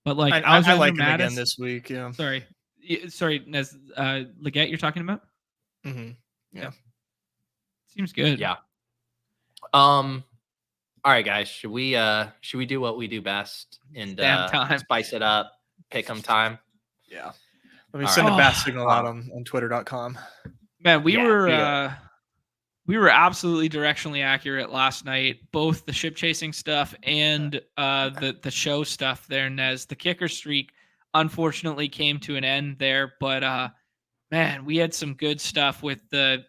But like I like him again this week. Yeah. Sorry, Nez, Legette you're talking about? Mm-hmm. Yeah. Seems good. Yeah. All right, guys. Should we do what we do best and spice it up? Pick 'em time. Yeah. Let me send a bat signal out on twitter.com. Man, we were absolutely directionally accurate last night. Both the ship chasing stuff and the show stuff there, Nez. The kicker streak unfortunately came to an end there, but man, we had some good stuff with the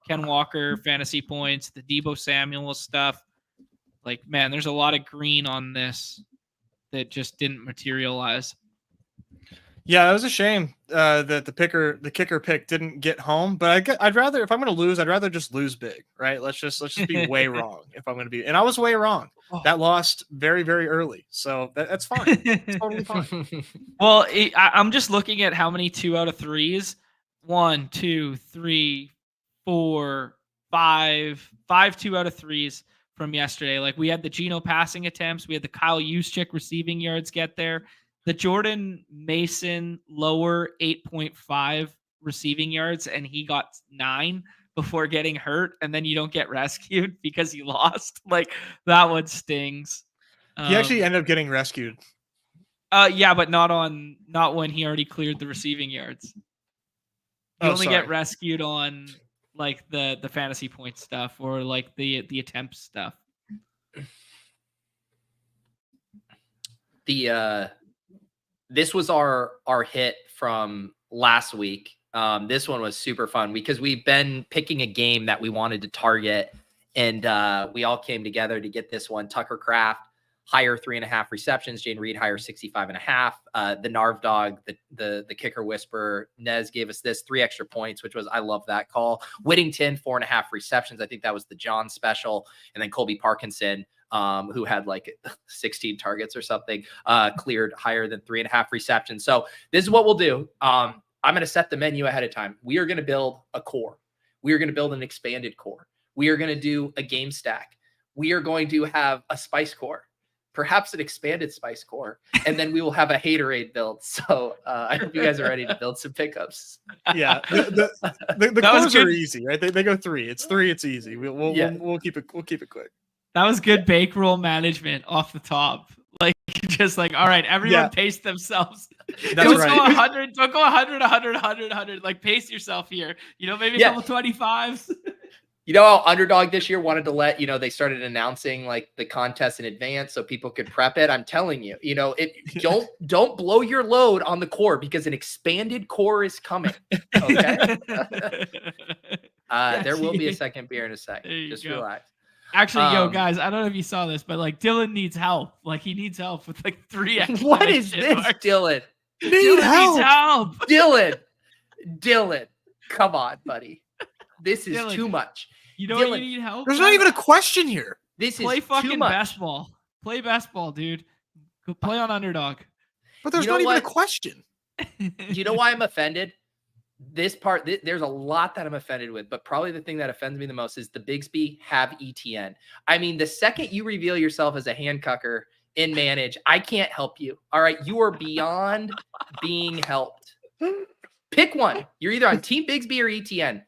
Ken Walker fantasy points, the Deebo Samuel stuff. Like, man, there's a lot of green on this that just didn't materialize. Yeah, it was a shame that the kicker pick didn't get home. But I'd rather, if I'm going to lose, I'd rather just lose big, right? Let's just be way wrong if I'm going to be. And I was way wrong. That lost very, very early, so that's fine. It's totally fine. Well, I'm just looking at how many 2 out of 3s. 1, 2, 3, 4, 5 2 out of 3s from yesterday. Like, we had the Geno passing attempts, we had the Kyle Juszczyk receiving yards get there. The Jordan Mason lower 8.5 receiving yards, and he got 9 before getting hurt, and then you don't get rescued because he lost. Like, that one stings. He actually ended up getting rescued. Yeah, but not when he already cleared the receiving yards. You only get rescued on like the fantasy point stuff or like the attempt stuff. This was our hit from last week. This one was super fun because we've been picking a game that we wanted to target, and we all came together to get this one. Tucker Craft, higher 3.5 receptions. Jane Reed, higher 65.5. The Narv Dog, the kicker whisperer, Nez gave us this 3 extra points, which was, I love that call. Whittington, 4.5 receptions. I think that was the John special. And then Colby Parkinson, who had like 16 targets or something, cleared higher than 3.5 receptions. So this is what we'll do. I'm going to set the menu ahead of time. We are going to build a core. We are going to build an expanded core. We are going to do a game stack. We are going to have a spice core, perhaps an expanded spice core, and then we will have a haterade build. So I hope you guys are ready to build some pickups. Yeah, the cores are easy, right? They go 3. It's 3. It's easy. We'll keep it quick. That was good bankroll management off the top. Like, just like, all right, everyone pace themselves. Don't go 100, don't go 100. Like, pace yourself here. Maybe a couple 25s. How Underdog this year wanted to let, they started announcing like the contest in advance so people could prep it. I'm telling you, don't blow your load on the core because an expanded core is coming. Okay. There will be a second beer in a sec. Just relax. Actually, guys, I don't know if you saw this, but like Dylan needs help. Like, he needs help with like 3 extra. What is this, Dylan? Dylan needs help. Dylan, come on, buddy. This is Dylan, too much. You know what you need help? There's not even a question here. This Play is fucking too much. basketball. Play basketball, dude. Go play on Underdog. But there's not even a question. Do you know why I'm offended? This part, there's a lot that I'm offended with, but probably the thing that offends me the most is the Bigsby have ETN. I mean, the second you reveal yourself as a handcucker in manage, I can't help you. All right. You are beyond being helped. Pick one. You're either on Team Bigsby or ETN.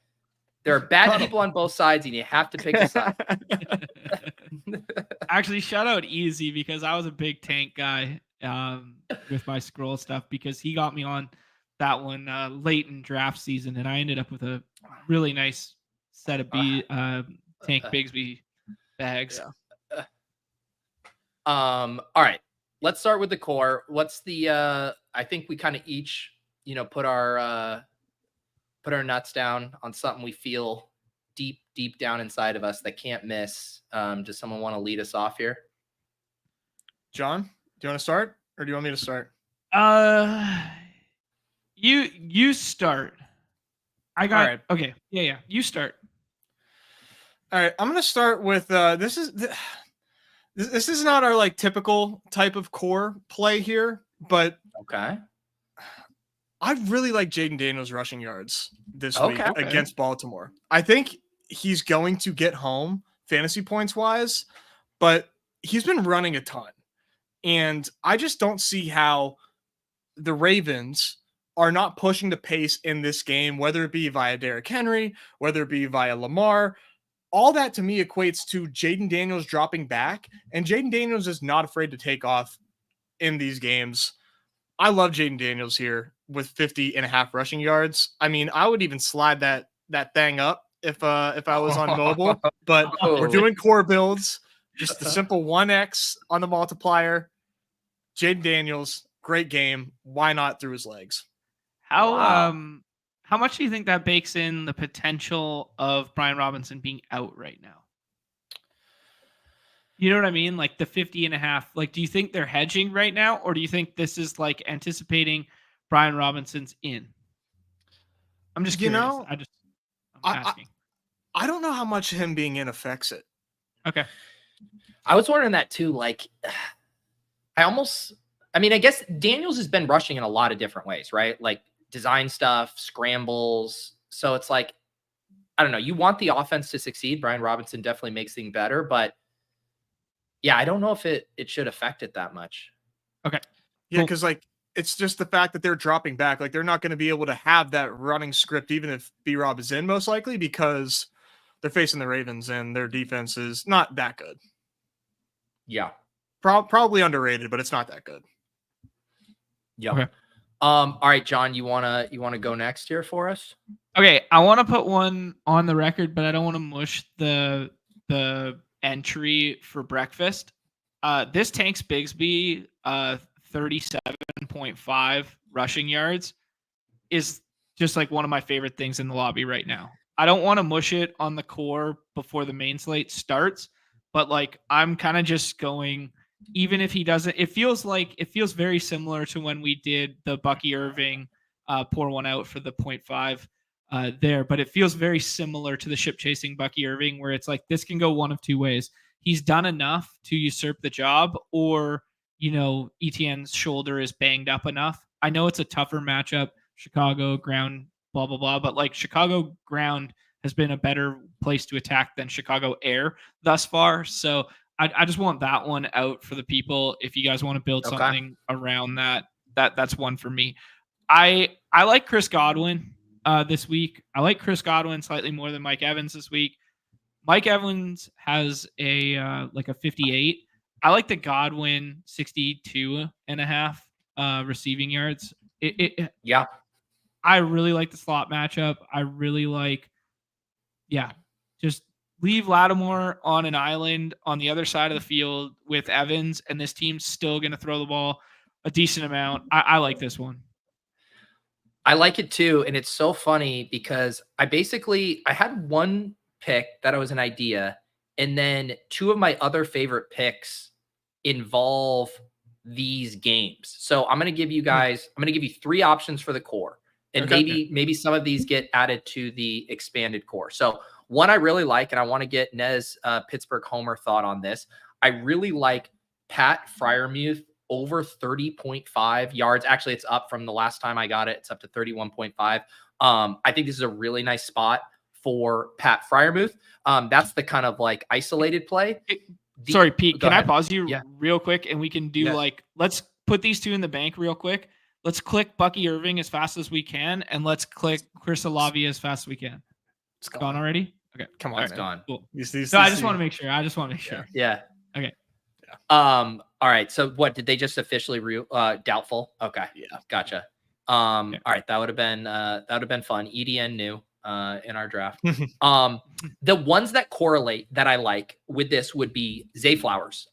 There are bad people on both sides, and you have to pick a side. Actually, shout out Easy, because I was a big tank guy with my scroll stuff, because he got me on that one late in draft season, and I ended up with a really nice set of tank Bigsby bags. Yeah. All right, let's start with the core. What's the I think we kind of each, put our nuts down on something we feel deep down inside of us that can't miss. Does someone want to lead us off here? John, do you want to start, or do you want me to start? You start. I got right. Okay. Yeah. You start. All right. I'm gonna start with this is not our typical type of core play here, but okay. I really like Jaden Daniels rushing yards this week against Baltimore. I think he's going to get home fantasy points wise, but he's been running a ton, and I just don't see how the Ravens are not pushing the pace in this game, whether it be via Derrick Henry, whether it be via Lamar. All that to me equates to Jaden Daniels dropping back, and Jaden Daniels is not afraid to take off in these games. I love Jaden Daniels here with 50.5 rushing yards. I mean, I would even slide that thing up if I was on mobile, but we're doing core builds, just the simple 1x on the multiplier. Jaden Daniels, great game. Why not through his legs? How much do you think that bakes in the potential of Brian Robinson being out right now? You know what I mean? Like the 50.5. Do you think they're hedging right now, or do you think this is anticipating Brian Robinson's in? I'm just curious. I'm asking. I don't know how much him being in affects it. Okay. I was wondering that too. I guess Daniels has been rushing in a lot of different ways, right? Like design stuff, scrambles. So it's I don't know. You want the offense to succeed. Brian Robinson definitely makes things better, but yeah, I don't know if it should affect it that much. Okay. Yeah, because it's just the fact that they're dropping back. They're not going to be able to have that running script, even if B-Rob is in, most likely, because they're facing the Ravens and their defense is not that good. Yeah. Probably underrated, but it's not that good. Yeah. Okay. All right, John, you wanna go next here for us? Okay, I want to put one on the record, but I don't want to mush the entry for breakfast. This tanks Bigsby 37.5 rushing yards is just one of my favorite things in the lobby right now. I don't want to mush it on the core before the main slate starts, but I'm kind of just going. Even if he doesn't, it feels very similar to when we did the Bucky Irving pour one out for the 0.5 there, but it feels very similar to the ship chasing Bucky Irving, where it's this can go one of two ways. He's done enough to usurp the job, or ETN's shoulder is banged up enough. I know it's a tougher matchup, Chicago ground, blah blah blah, but Chicago ground has been a better place to attack than Chicago air thus far. So I just want that one out for the people. If you guys want to build something around that's one for me. I like Chris Godwin this week. I like Chris Godwin slightly more than Mike Evans this week. Mike Evans has a 58. I like the Godwin 62.5 receiving yards. Yeah. I really like the slot matchup. I really just leave Lattimore on an island on the other side of the field with Evans, and this team's still going to throw the ball a decent amount. I like this one. I like it too. And it's so funny because I had one pick that was an idea, and then two of my other favorite picks involve these games. So I'm going to give you 3 options for the core. And maybe some of these get added to the expanded core. So one I really like, and I want to get Nez Pittsburgh Homer thought on this. I really like Pat Freiermuth over 30.5 yards. Actually, it's up from the last time I got it. It's up to 31.5. I think this is a really nice spot for Pat Freiermuth. That's the kind of like isolated play. Sorry, Pete, can ahead. I pause you real quick? And we can do let's put these two in the bank real quick. Let's click Bucky Irving as fast as we can. And let's click Chris Olave as fast as we can. It's gone already? Okay. Come on, it's gone. Cool. So I just want to make sure. Yeah. Okay. All right. So what did they just officially doubtful? Okay. Yeah. Gotcha. All right. That would have been fun. EDN new in our draft. The ones that correlate that I like with this would be Zay Flowers.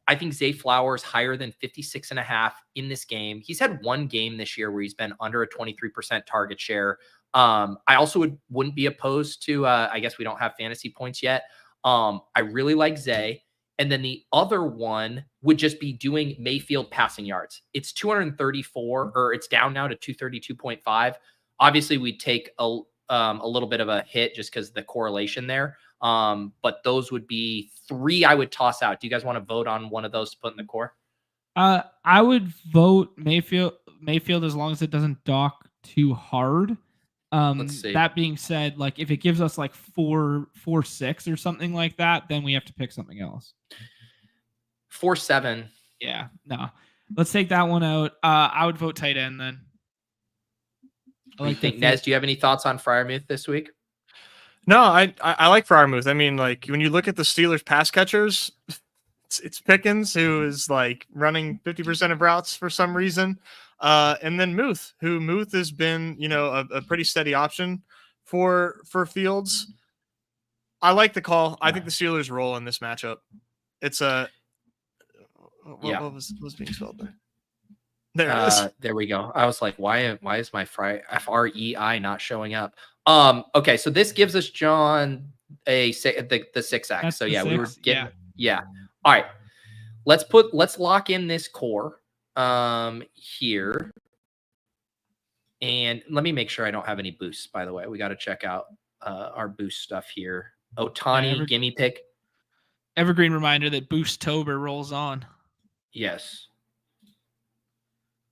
I think Zay Flowers higher than 56.5 in this game. He's had one game this year where he's been under a 23% target share. I also wouldn't be opposed to, I guess we don't have fantasy points yet. I really like Zay. And then the other one would just be doing Mayfield passing yards. It's 234, or it's down now to 232.5. Obviously, we'd take a little bit of a hit just because the correlation there. But those would be three I would toss out. Do you guys want to vote on one of those to put in the core? I would vote Mayfield as long as it doesn't dock too hard. Let's see. That being said, like if it gives us like 4-6 or something like that, then we have to pick something else. 4-7. Yeah, no. Let's take that one out. I would vote tight end then. Nez, do you have any thoughts on Freiermuth this week? No, I like Freiermuth. I mean, like when you look at the Steelers pass catchers, it's Pickens, who is like running 50% of routes for some reason. And then Muth has been, a pretty steady option for Fields. I like the call. I think the Steelers roll in this matchup. It's what was being spelled there? There it is. There we go. I was like, why is my FREI not showing up? Okay, so this gives us John the 6x. So yeah, we were getting All right. Let's lock in this core here. And let me make sure I don't have any boosts, by the way. We got to check out our boost stuff here. Otani, gimme pick. Evergreen reminder that Boost-tober rolls on. Yes.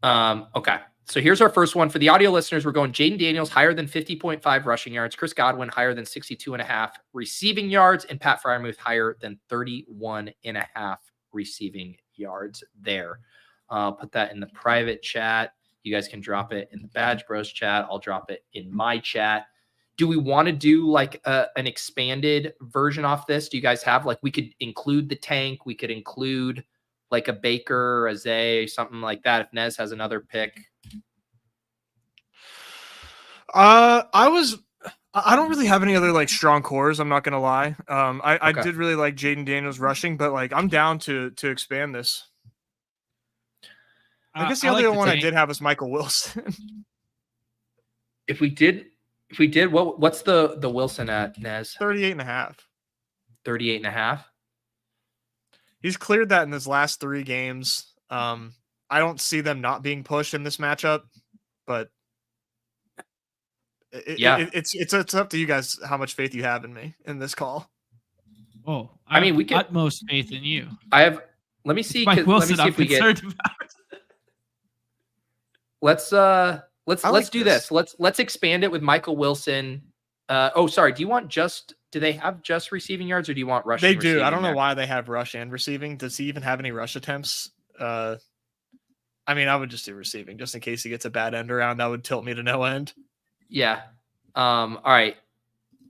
Okay. So here's our first one. For the audio listeners, we're going Jaden Daniels higher than 50.5 rushing yards, Chris Godwin higher than 62.5 receiving yards, and Pat Freiermuth higher than 31.5 receiving yards there. I'll put that in the private chat. You guys can drop it in the Badge Bros chat. I'll drop it in my chat. Do we want to do like an expanded version off this? Do you guys have we could include the tank? We could include like a Baker, a Zay, something like that. If Nez has another pick. I don't really have any other strong cores. I'm not going to lie. I did really like Jaden Daniels rushing, but I'm down to expand this. I guess the only one I did have was Michael Wilson. If we did, what's the Wilson at, Nez? 38.5. 38.5. He's cleared that in his last 3 games. I don't see them not being pushed in this matchup, but it's up to you guys how much faith you have in me in this call. Oh, I mean, we have utmost faith in you. I have. Let me see. Mike Wilson, let me see if we get. Let's do this. Let's expand it with Michael Wilson. Sorry. Do they have just receiving yards, or do you want rushing? They do. I don't know why they have rush and receiving. Does he even have any rush attempts? I mean, I would just do receiving just in case he gets a bad end around. That would tilt me to no end. Yeah. All right.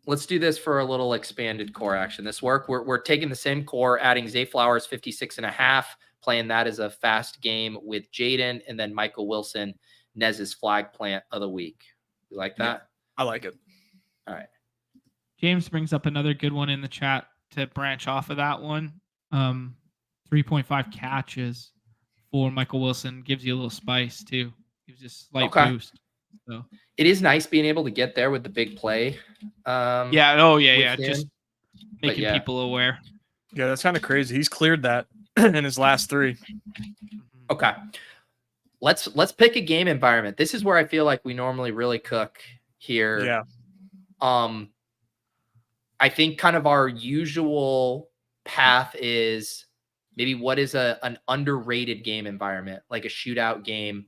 Let's do this for a little expanded core action. This work. We're taking the same core, adding Zay Flowers 56.5, playing that as a fast game with Jaden, and then Michael Wilson, Nez's flag plant of the week. You like that? I like it. All right. James brings up another good one in the chat to branch off of that one. 3.5 catches for Michael Wilson gives you a little spice too. Gives you a slight boost. So it is nice being able to get there with the big play. Just making people aware. Yeah, that's kind of crazy. He's cleared that in his last 3. Okay. let's pick a game environment. This is where I feel like we normally really cook here. Yeah. I think kind of our usual path is maybe what is an underrated game environment, like a shootout game.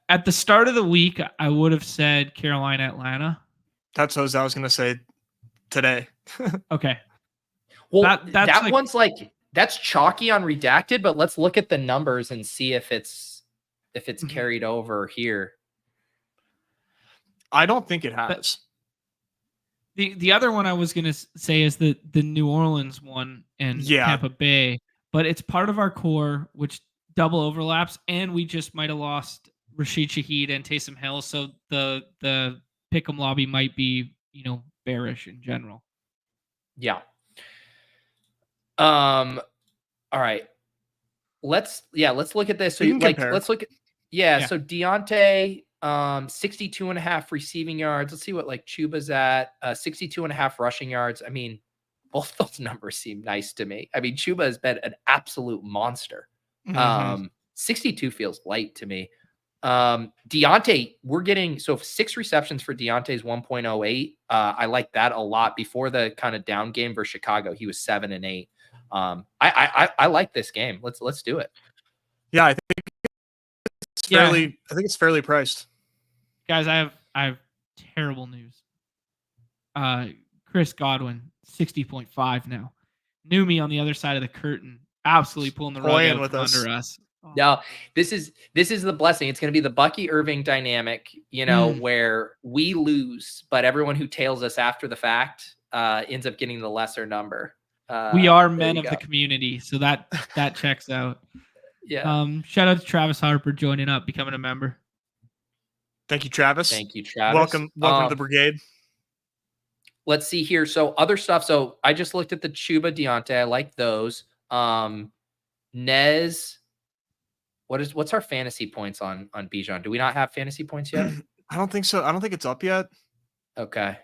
At the start of the week, I would have said Carolina, Atlanta. That's what I was going to say today. Okay. Well, that one's like, that's chalky on redacted, but let's look at the numbers and see if it's carried over here. I don't think it has. The other one I was going to say is the New Orleans one and Tampa Bay, but it's part of our core, which double overlaps, and we just might have lost Rashid Shaheed and Taysom Hill, so the pick'em lobby might be, bearish in general. Yeah. All right. Let's look at this. So let's look at so Deontay 62.5 receiving yards. Let's see what like Chuba's at. 62.5 rushing yards. I mean, both those numbers seem nice to me. I mean, Chuba has been an absolute monster. 62 feels light to me. Deontay, we're getting 6 receptions for Deontay's 1.08. I like that a lot. Before the kind of down game versus Chicago, he was 7 and 8. I like this game. Let's do it. Yeah, I think it's fairly priced. Guys, I have terrible news. Chris Godwin, 60.5 now. Numi on the other side of the curtain, absolutely pulling the rug out from under us. Oh. No, this is the blessing. It's going to be the Bucky Irving dynamic, where we lose, but everyone who tails us after the fact ends up getting the lesser number. We are men of the community, so that checks out. Yeah. Shout out to Travis Harper joining up, becoming a member. Thank you, Travis. Welcome to the brigade. Let's see here. So other stuff. So I just looked at the Chuba Deontay. I like those. Nez. What's our fantasy points on Bijan? Do we not have fantasy points yet? I don't think so. I don't think it's up yet. Okay.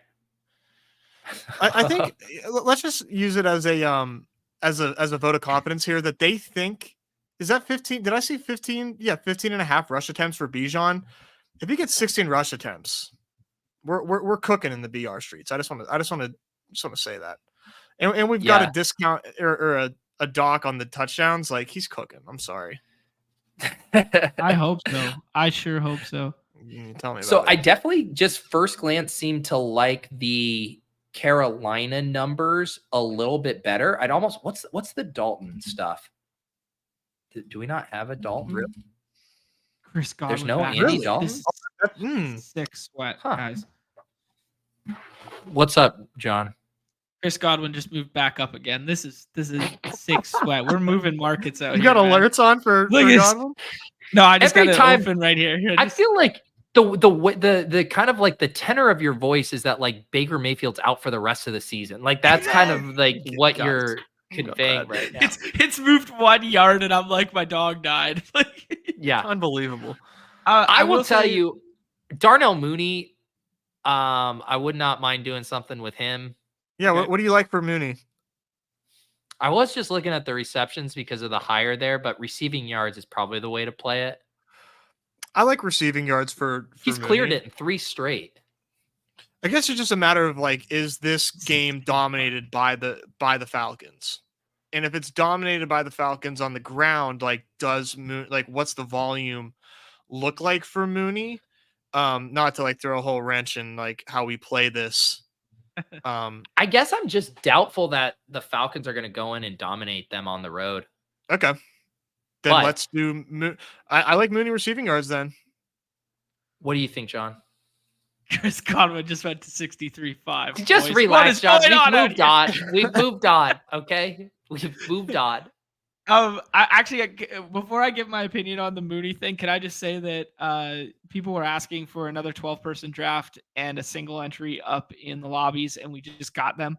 I think let's just use it as a vote of confidence here that they think, is that 15? Did I see 15? Yeah, 15 and a half rush attempts for Bijan. If he gets 16 rush attempts, we're cooking in the BR streets. I just want to say that. And we've got a discount or a doc on the touchdowns. Like, he's cooking. I'm sorry. I hope so. I sure hope so. Tell me about so it. I definitely just first glance seem to like the Carolina numbers a little bit better. I'd almost what's the Dalton stuff? Do we not have a Dalton? Really? Chris Godwin. There's no Andy Dalton. Sick sweat, guys. What's up, John? Chris Godwin just moved back up again. This is sick sweat. We're moving markets out. You got alerts on for Godwin? No, I just got it open right here. I feel like the kind of like the tenor of your voice is that like Baker Mayfield's out for the rest of the season. Like that's kind of like what you're conveying right now. It's moved 1 yard and I'm like, my dog died. Yeah, unbelievable. I will tell you, Darnell Mooney. I would not mind doing something with him. Yeah, okay. What do you like for Mooney? I was just looking at the receptions because of the higher there, but receiving yards is probably the way to play it. I like receiving yards for He's Mooney. Cleared it in 3 straight. I guess it's just a matter of like, is this game dominated by the Falcons? And if it's dominated by the Falcons on the ground, like what's the volume look like for Mooney? Not to like throw a whole wrench in like how we play this. I guess I'm just doubtful that the Falcons are going to go in and dominate them on the road. Okay. Then let's do I like Mooney receiving yards then. What do you think, John? Chris Godwin just went to 63.5. Just relax, John. We've moved on. Okay? We've moved on. Before I give my opinion on the Mooney thing, can I just say that people were asking for another 12-person draft and a single entry up in the lobbies, and we just got them.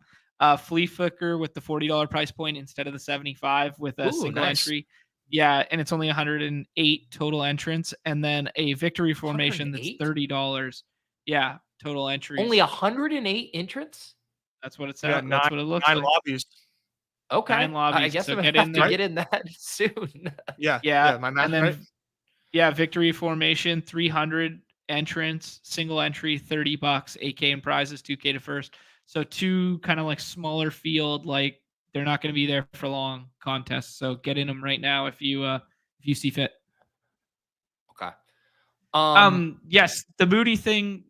Flea Flicker with the $40 price point instead of the $75 with a single entry. Yeah, and it's only 108 total entrants, and then a victory formation 108? That's $30. Yeah, total entries. Only 108 entrants? That's what it said. That's what it looks 9 like. Lobbies. Okay. 9 lobbies. I guess so I'm get gonna in have there. to get in that soon. Yeah. My math, And then, right? victory formation, 300 entrants, single entry, $30, $8K in prizes, 2K to first. So 2 kind of like smaller field, like they're not going to be there for long contests. So get in them right now if you see fit. Okay. Yes, the booty thing,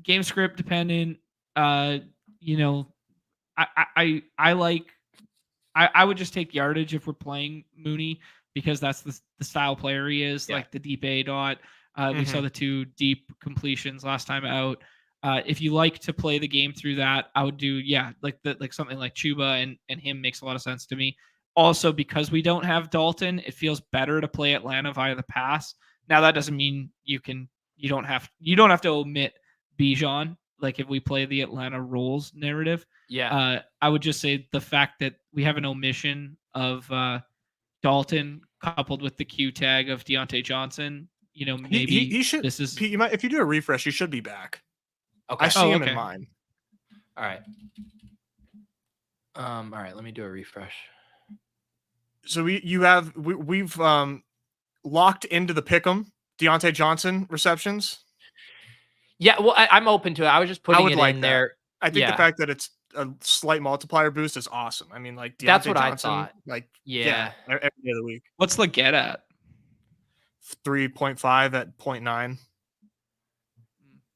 game script dependent. You know, I like. I would just take yardage if we're playing Mooney because that's the style player he is, like the deep A dot. We saw the 2 deep completions last time out. If you like to play the game through that, I would do like something like Chuba and him makes a lot of sense to me. Also, because we don't have Dalton, it feels better to play Atlanta via the pass. Now that doesn't mean you don't have to omit Bijan. Like if we play the Atlanta Rolls narrative, I would just say the fact that we have an omission of Dalton coupled with the Q tag of Deontay Johnson, maybe he should. this is Pete, if you do a refresh, he should be back. Okay. I see him in mine. All right. All right. Let me do a refresh. So we've locked into the pick'em Deontay Johnson receptions. Yeah, well, I'm open to it. I was just putting it in there. I think the fact that it's a slight multiplier boost is awesome. I mean, like Deontay that's what Johnson, I thought. Like, every day of the week. What's Leggett at? 3.5 at 0.9.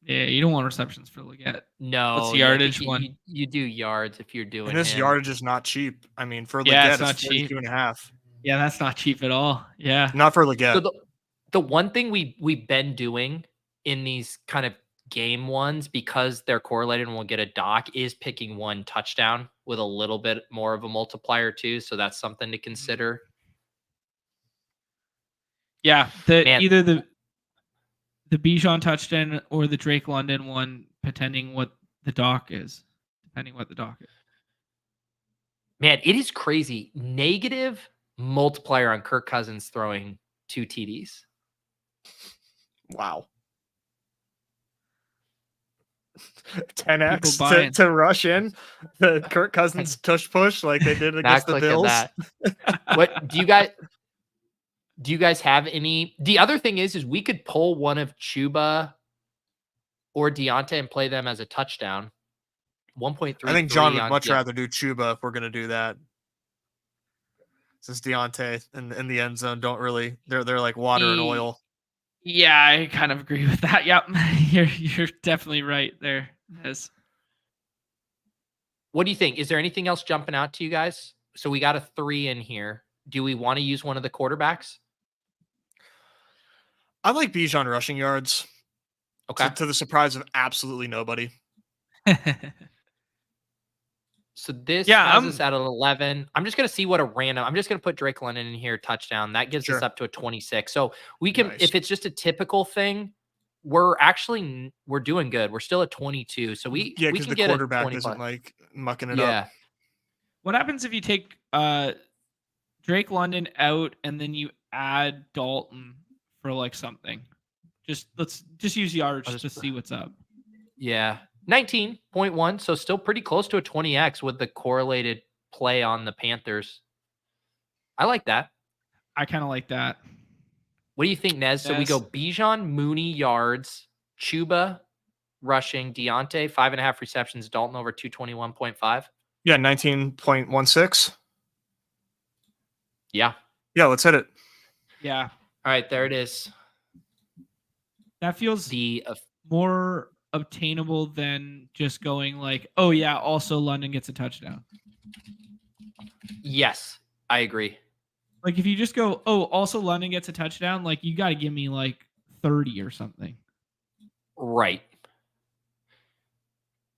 Yeah, you don't want receptions for Leggett. No, what's the yardage one? You do yards if you're doing. And this yardage is not cheap. I mean, for Leggett, it's not cheap. 42.5. Yeah, that's not cheap at all. Yeah, not for Leggett. So the one thing we've been doing in these kind of game ones, because they're correlated and we'll get a dock, is picking 1 touchdown with a little bit more of a multiplier too. So that's something to consider. Yeah, either the Bijan touchdown or the Drake London one, depending what the dock is. Man, it is crazy. Negative multiplier on Kirk Cousins throwing 2 TDs. Wow. 10x to rush in the Kirk Cousins tush push like they did against the Bills. What do you guys have any? The other thing is we could pull one of Chuba or Deontay and play them as a touchdown. 1.3. I think John would much rather do Chuba if we're going to do that. Since Deontay in the end zone they're like water and oil. Yeah, I kind of agree with that. Yep. You're definitely right there, Nez. What do you think? Is there anything else jumping out to you guys? So we got a 3 in here. Do we want to use one of the quarterbacks? I like Bijan rushing yards. Okay. To the surprise of absolutely nobody. So this has us at an 11. I'm just going to see what I'm just going to put Drake London in here, touchdown. That gives us up to a 26. So we can, if it's just a typical thing, we're doing good. We're still at 22. So we can the get quarterback isn't like mucking it up. What happens if you take Drake London out and then you add Dalton for like something? Let's use yards to see what's up. Yeah. 19.1, so still pretty close to a 20x with the correlated play on the Panthers. I like that. I kind of like that. What do you think, Nez? So we go Bijan, Mooney, yards, Chuba, rushing, Deontay, 5.5 receptions, Dalton over 221.5. Yeah, 19.16. Yeah. Yeah, let's hit it. Yeah. All right, there it is. That feels more obtainable than just going like, oh yeah, also London gets a touchdown. Yes, I agree. Like if you just go, oh, also London gets a touchdown, like you got to give me like 30 or something. Right.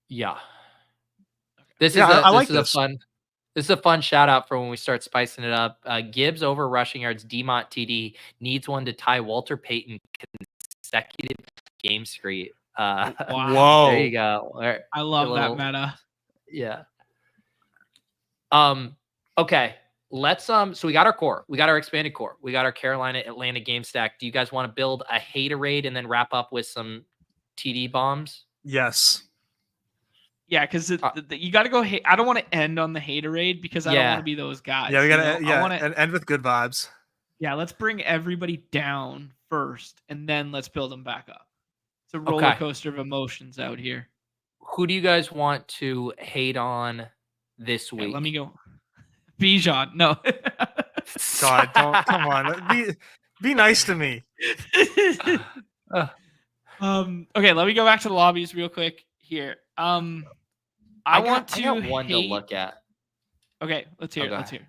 Yeah. This is a fun shout out for when we start spicing it up. Gibbs over rushing yards, DMont TD needs one to tie Walter Payton consecutive game streak. Wow. Whoa. There you go. I love that meta. Yeah. Okay. Let's so we got our core. We got our expanded core. We got our Carolina Atlanta game stack. Do you guys want to build a haterade and then wrap up with some TD bombs? Yes. Yeah, because you got to go. I don't want to end on the haterade because I don't want to be those guys. Yeah, we gotta. I want to end with good vibes. Yeah, let's bring everybody down first, and then let's build them back up. It's a roller coaster of emotions out here. Who do you guys want to hate on this week? Let me go. Bijan, no. God, don't come on. Be nice to me. Okay, let me go back to the lobbies real quick here. I got one to look at. Okay, let's hear it.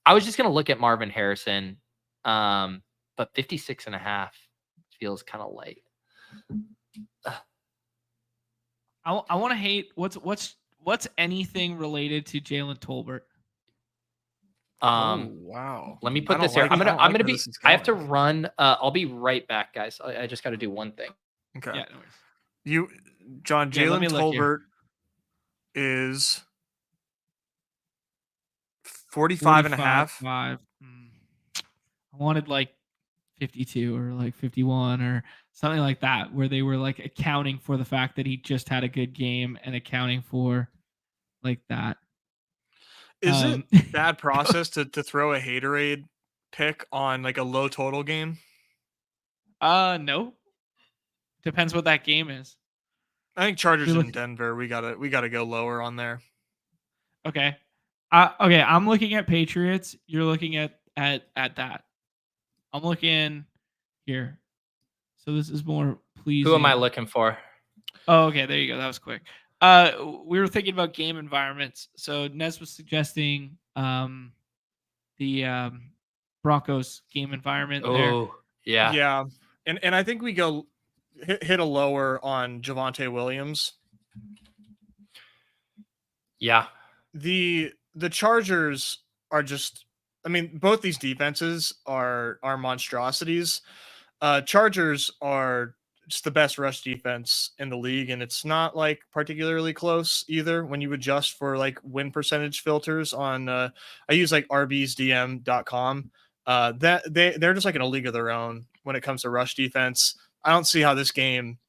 I was just gonna look at Marvin Harrison, but 56.5 feels kind of light. I want to hate what's anything related to Jalen Tolbert. Wow. Let me put this here. I have to run. I'll be right back, guys. I just got to do one thing. Okay. Yeah, no worries. John, Jalen Tolbert is 45.5. I wanted like 52 or like 51 or something like that, where they were like accounting for the fact that he just had a good game and accounting for like that. Is it bad process to throw a haterade pick on like a low total game? No. Depends what that game is. I think Chargers in Denver. We gotta go lower on there. Okay. Okay. I'm looking at Patriots. You're looking at that. I'm looking here. So this is more pleasing. Who am I looking for? Oh, okay. There you go. That was quick. We were thinking about game environments. So Nez was suggesting the Broncos game environment. Oh, yeah. Yeah. And I think we go hit a lower on Javonte Williams. Yeah. The Chargers are just, I mean, both these defenses are monstrosities. Chargers are just the best rush defense in the league, and it's not like particularly close either when you adjust for like win percentage filters on I use like rbsdm.com. That they're just like in a league of their own when it comes to rush defense. I don't see how this game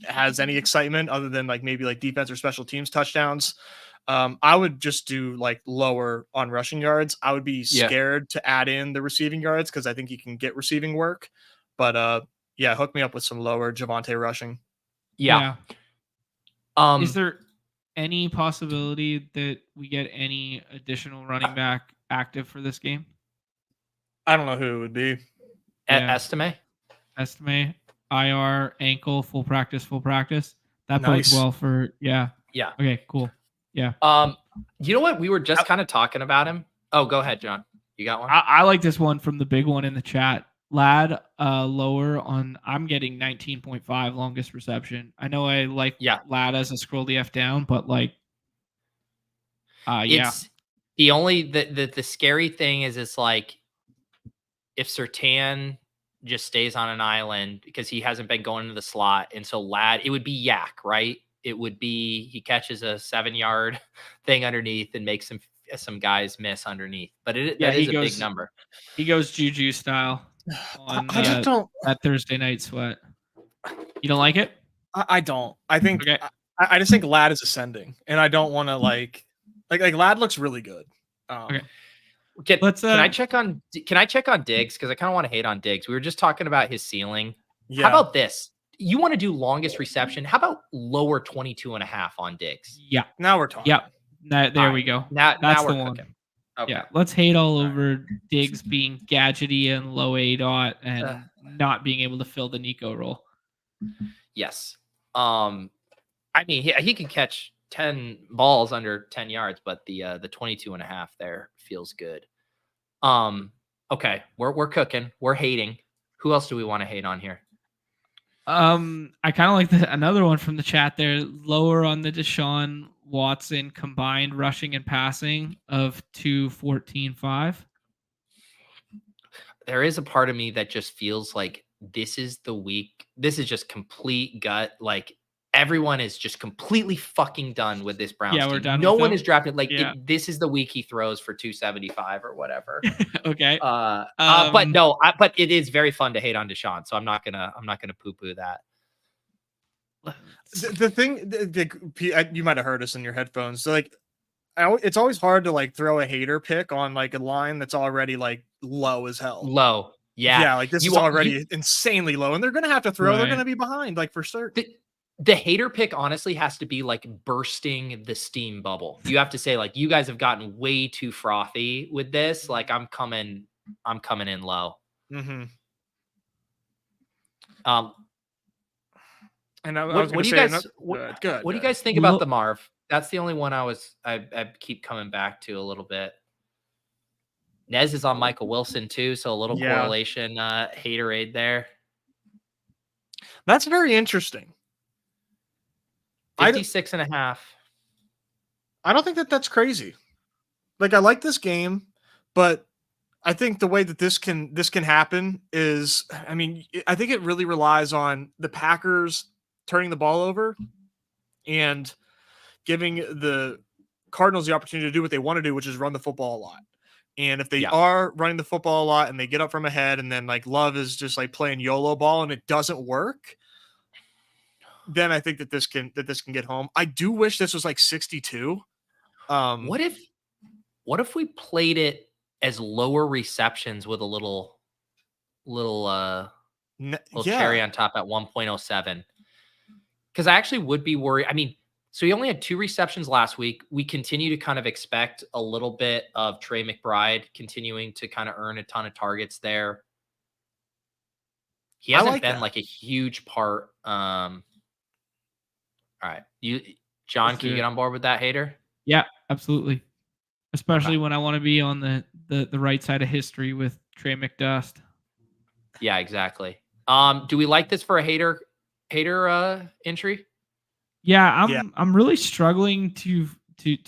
has any excitement other than like maybe like defense or special teams touchdowns. I would just do like lower on rushing yards. I would be scared to add in the receiving yards because I think you can get receiving work. But hook me up with some lower Javonte rushing. Yeah. Is there any possibility that we get any additional running back active for this game? I don't know who it would be. Estime, IR, ankle, full practice. That bodes well for Yeah. Okay, cool. Yeah. You know what? We were just kind of talking about him. Oh, go ahead, John. You got one? I like this one from the big one in the chat. Lad, lower on. I'm getting 19.5 longest reception. I know I like Lad as a scroll the F down, but like, it's the only the scary thing is it's like if Surtain just stays on an island because he hasn't been going into the slot, and so Lad, it would be Yak, right? It would be he catches a 7-yard thing underneath and makes some guys miss underneath, but that is a big number. He goes Juju style on that Thursday night sweat. You don't like it? I don't. I think I just think Lad is ascending, and I don't want to like Lad looks really good. Okay. Can I check on Diggs? Because I kind of want to hate on Diggs. We were just talking about his ceiling. Yeah. How about this? You want to do longest reception? How about lower 22.5 on Diggs? Yeah. Now we're talking. Yeah. There we go. That's the one. Cooking. Okay. Yeah. Let's hate all over Diggs being gadgety and low ADOT and not being able to fill the Nico role. Yes. I mean, he can catch 10 balls under 10 yards, but the 22.5 there feels good. Okay. We're cooking. We're hating. Who else do we want to hate on here? I kind of like another one from the chat there. Lower on the Deshaun Watson combined rushing and passing of 214.5. There is a part of me that just feels like this is the week. This is just complete gut. Like everyone is just completely fucking done with this Browns team. We're done. No one is drafted. Like this is the week he throws for 275 or whatever. Okay. But no, but it is very fun to hate on Deshaun, so I'm not gonna poo-poo that. The thing, you might have heard us in your headphones. So like, it's always hard to like throw a hater pick on like a line that's already like low as hell. Low. Yeah. Like this is already insanely low, and they're gonna have to throw. Right. They're gonna be behind, like for certain. The hater pick honestly has to be like bursting the steam bubble. You have to say like, you guys have gotten way too frothy with this. Like I'm coming in low. Mm-hmm. And what do you guys? What do you guys think about the Marv? That's the only one I keep coming back to a little bit. Nez is on Michael Wilson too, so a little correlation, haterade there. That's very interesting. 56.5. I don't think that's crazy. Like I like this game, but I think the way that this can happen is, I mean, I think it really relies on the Packers turning the ball over and giving the Cardinals the opportunity to do what they want to do, which is run the football a lot. And if they are running the football a lot and they get up from ahead and then like Love is just like playing YOLO ball and it doesn't work, then I think that this can get home. I do wish this was like 62. What if we played it as lower receptions with a little cherry on top at 1.07? Because I actually would be worried. I mean, so he only had 2 receptions last week. We continue to kind of expect a little bit of Trey McBride continuing to kind of earn a ton of targets there. He hasn't been like a huge part. All right. John, can you get on board with that hater? Yeah, absolutely. Especially when I want to be on the right side of history with Trey McDust. Yeah, exactly. Do we like this for a hater entry? Yeah, I'm really struggling to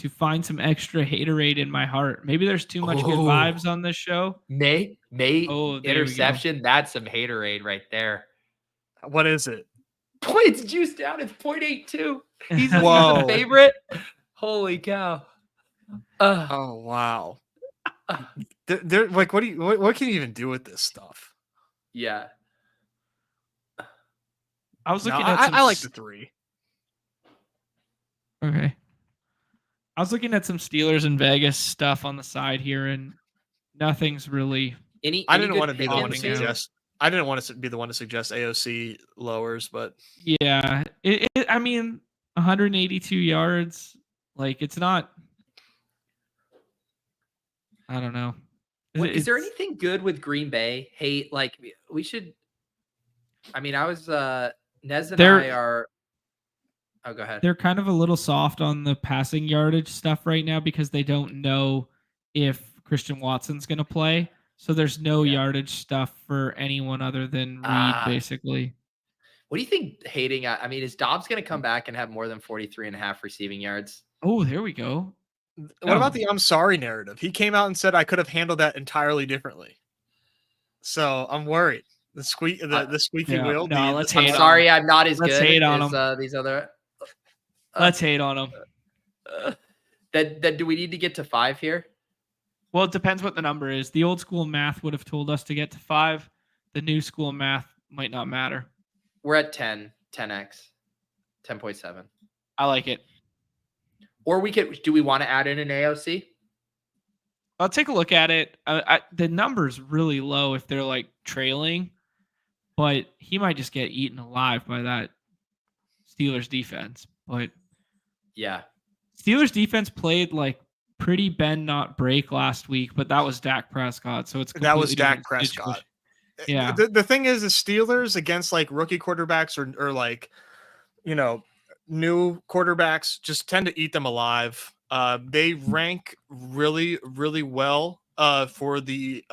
find some extra haterade in my heart. Maybe there's too much good vibes on this show. May interception. That's some haterade right there. What is it? Points juiced down. It's 0.82. He's a favorite. Holy cow. Oh wow. They're like, what can you even do with this stuff? Yeah. I was looking at I like the 3. Okay. I was looking at some Steelers and Vegas stuff on the side here, and nothing's really. I didn't want to be the one to suggest. I didn't want to be the one to suggest AOC lowers, but yeah, I mean, 182 yards. Like it's not. I don't know. Is there anything good with Green Bay? Hey, like we should. I mean, Nez and I are. Oh, go ahead. They're kind of a little soft on the passing yardage stuff right now because they don't know if Christian Watson's going to play. So there's no yardage stuff for anyone other than Reed, basically. What do you think hating? I mean, is Dobbs going to come back and have more than 43.5 receiving yards? Oh, there we go. What about the I'm sorry narrative? He came out and said I could have handled that entirely differently. So I'm worried. The squeaky wheel. No, I'm sorry, I'm not as good as these other. Let's hate on him. Then do we need to get to 5 here? Well, it depends what the number is. The old school math would have told us to get to 5. The new school math might not matter. We're at 10x, 10.7. I like it. Or do we want to add in an AOC? I'll take a look at it. The number's really low if they're like trailing, but he might just get eaten alive by that Steelers defense. But yeah, Steelers defense played like pretty bend not break last week, but that was Dak Prescott. So that was Dak Prescott. Yeah. The thing is, the Steelers against like rookie quarterbacks or like, new quarterbacks just tend to eat them alive. They rank really, really well for the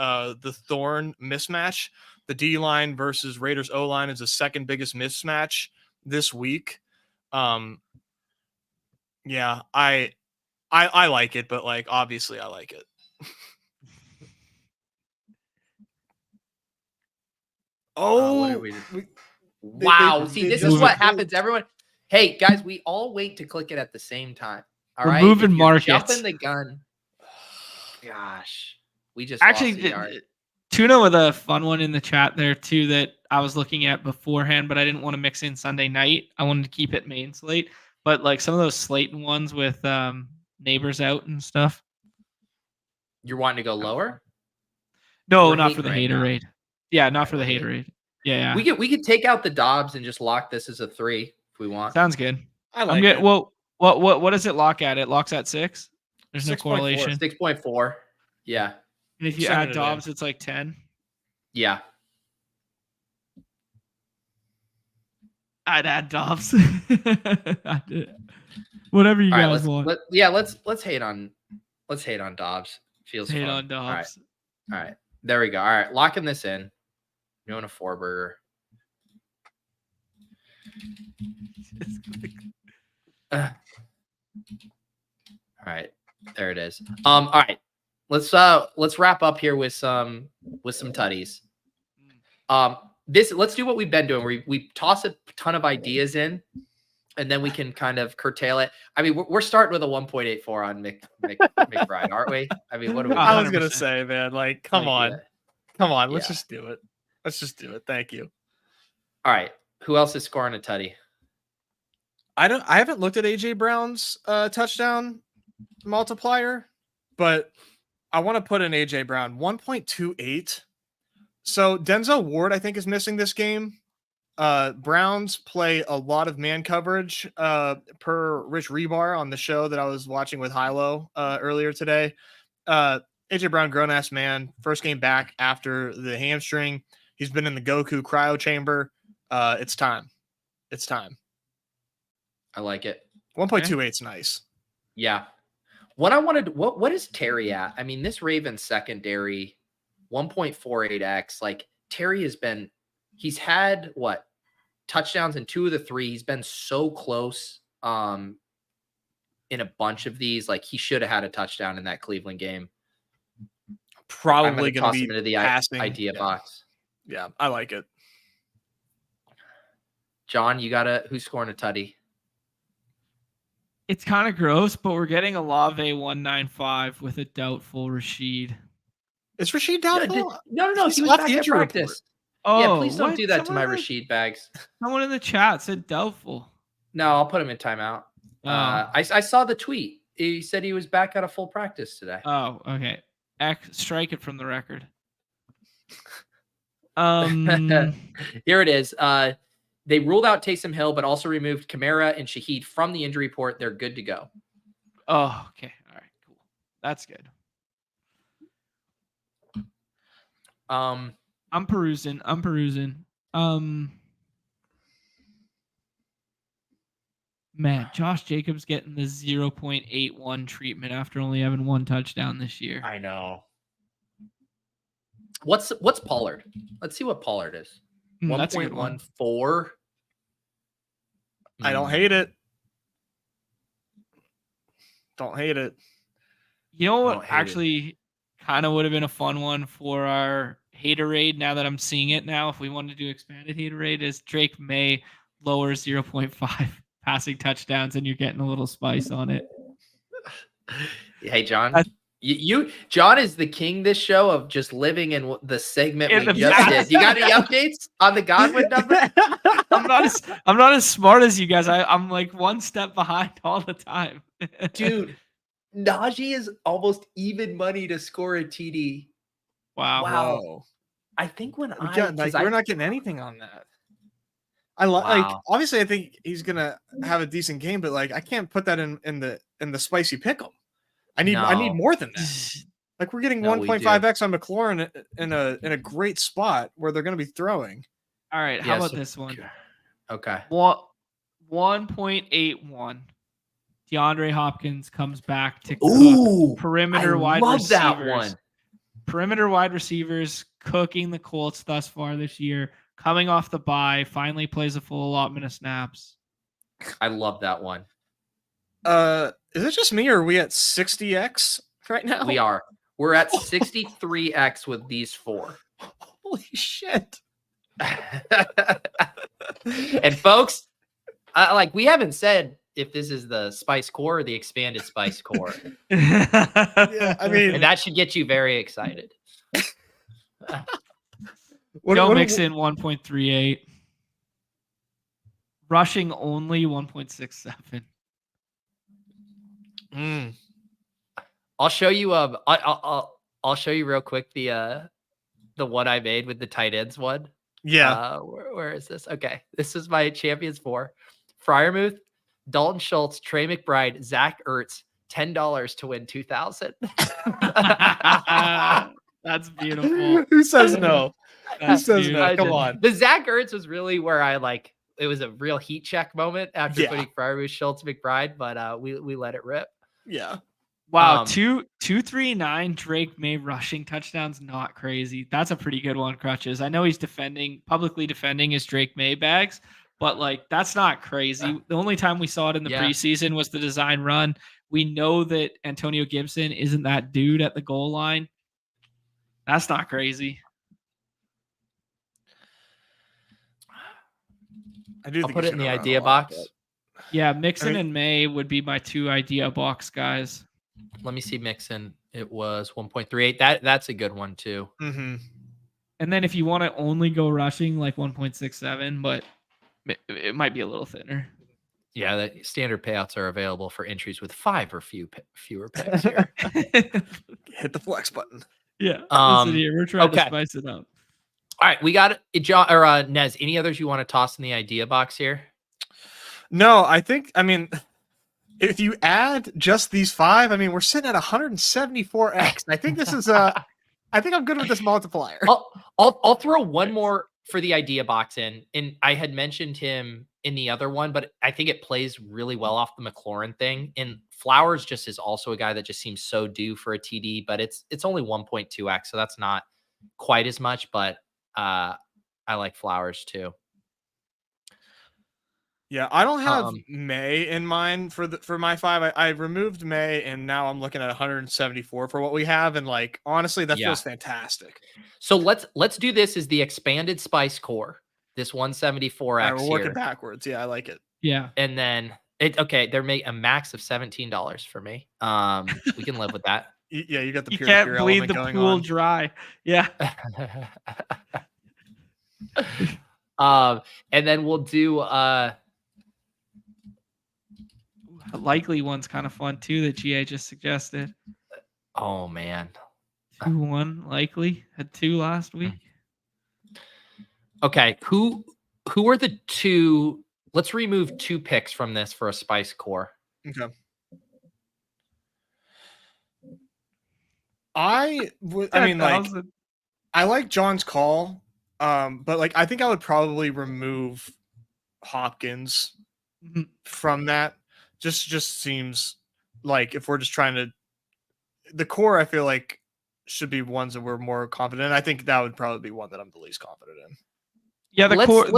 Thorn mismatch. The D line versus Raiders O line is the second biggest mismatch this week. Yeah, I like it, but like obviously I like it. Wow. See, this is what happens, everyone. Hey, guys, we all wait to click it at the same time. All right? Moving markets. Jumping the gun. Gosh. We just actually Tuna with a fun one in the chat there too that I was looking at beforehand, but I didn't want to mix in Sunday night. I wanted to keep it main slate, but like some of those Slate ones with neighbors out and stuff. You're wanting to go lower? No, We're not for hating the right now. haterade. Yeah, not Alright, for the we're hating. haterade. Yeah. We could take out the Dobbs and just lock this as a 3 if we want. Sounds good. I like it. Well, what does it lock at? It locks at 6. There's no 6.4. correlation. 6.4. Yeah. And if you add Dobbs, it's like 10. Yeah. I'd add Dobbs. Whatever you guys want. Let's hate on Dobbs. Feels hate fun. on Dobbs. All right. There we go. All right. Locking this in. Doing a 4-burger. All right. There it is. All right. Let's wrap up here with some tutties. Let's do what we've been doing. We toss a ton of ideas in, and then we can kind of curtail it. I mean, we're starting with a 1.84 on McBride, aren't we? I mean, what are we? I was gonna say, man, like, come on. Let's just do it. Thank you. All right. Who else is scoring a tutty? I haven't looked at AJ Brown's touchdown multiplier, but I want to put in AJ Brown 1.28. So Denzel Ward, I think, is missing this game. Browns play a lot of man coverage per Rich Rebar on the show that I was watching with Hilo earlier today. AJ Brown, grown-ass man, first game back after the hamstring. He's been in the Goku cryo chamber. It's time. I like it. 1.28 is nice. Yeah. What is Terry at? I mean, this Ravens secondary, 1.48x. Like, Terry he's had what? Touchdowns in 2 of the 3. He's been so close in a bunch of these. Like, he should have had a touchdown in that Cleveland game. Probably going to toss him into the passing idea box. Yeah, I like it. John, who's scoring a tutty? It's kind of gross, but we're getting a Olave 195 with a doubtful Rashid. Is Rashid doubtful? No. He was back at practice. Oh, yeah, please don't do that to my Rashid bags. Someone in the chat said doubtful. No, I'll put him in timeout. I saw the tweet. He said he was back at a full practice today. Oh, okay. Strike it from the record. Here it is. They ruled out Taysom Hill, but also removed Kamara and Shaheed from the injury report. They're good to go. Oh, okay. All right, cool. That's good. I'm perusing. Man, Josh Jacobs getting the 0.81 treatment after only having 1 touchdown this year. I know. What's Pollard? Let's see what Pollard is. 1.14. I don't hate it. You know what actually kind of would have been a fun one for our haterade now that I'm seeing it now, if we wanted to do expanded haterade, is Drake May lower 0.5 passing touchdowns and you're getting a little spice on it. Hey, John. John is the king this show of just living in the segment we just did. You got any updates on the Godwin number? I'm not as smart as you guys. I'm like 1 step behind all the time. Dude, Najee is almost even money to score a TD. Wow. I think we're not getting anything on that. Like, obviously I think he's gonna have a decent game, but like I can't put that in the spicy pick'em. I need more than that. Like, we're getting 1.5x on McLaurin in a great spot where they're going to be throwing. All right, how about this one? Okay. 1.81. DeAndre Hopkins comes back to cook perimeter wide receivers. That one. Perimeter wide receivers cooking the Colts thus far this year. Coming off the bye, finally plays a full allotment of snaps. I love that one. Is it just me or are we at 60x right now? We are. We're at 63x with these 4. Holy shit. And folks, we haven't said if this is the Spice Core or the expanded Spice Core. Yeah, I mean, and that should get you very excited. Joe Mixon 1.38. Rushing only 1.67. I'll show you. I'll show you real quick the one I made with the tight ends one. Yeah. Where is this? Okay, this is my champions 4: Freiermuth, Dalton Schultz, Trey McBride, Zach Ertz. $10 to win 2,000. That's beautiful. Who says no? Who says no? Come on. The Zach Ertz was really where I like. It was a real heat check moment after putting Freiermuth, Schultz, McBride, but we let it rip. Yeah. Wow, 239 Drake May rushing touchdowns, not crazy. That's a pretty good one, Crutches. I know he's publicly defending his Drake May bags, but like that's not crazy. The only time we saw it in the preseason was the design run. We know that Antonio Gibson isn't that dude at the goal line. That's not crazy. I'll put it in the idea box. Yeah, Mixon and May would be my 2 idea box guys. Let me see Mixon. It was 1.38. That's a good one too. Mm-hmm. And then if you want to only go rushing, like 1.67, but it might be a little thinner. Yeah, the standard payouts are available for entries with 5 or fewer picks here. Hit the flex button. Yeah. Listen here, we're trying to spice it up. All right, we got it. Jon or Nez, any others you want to toss in the idea box here? No, I mean, if you add just these 5, I mean, we're sitting at 174x. I think this is I think I'm good with this multiplier. I'll throw one more for the idea box in, and I had mentioned him in the other one, but I think it plays really well off the McLaurin thing. And Flowers just is also a guy that just seems so due for a TD, but it's only 1.2x, so that's not quite as much. But I like Flowers too. Yeah, I don't have May in mind for my 5. I removed May, and now I'm looking at 174 for what we have, and like honestly, that feels fantastic. So let's do this as the expanded Spice Core. This 174x. Right, we're working backwards. Yeah, I like it. Yeah, and then they're making a max of $17 for me. We can live with that. Yeah, you got the you can't bleed the pool dry. Yeah. And then we'll do a likely one's kind of fun too that GA just suggested. Oh man. 2-1 likely. Had 2 last week. Okay, who are the 2? Let's remove 2 picks from this for a Spice Core. Okay. I mean, like, I like John's call, but like I think I would probably remove Hopkins from that. Just seems like if we're just trying to, the core I feel like should be ones that we're more confident in. I think that would probably be one that I'm the least confident in. Yeah, the core.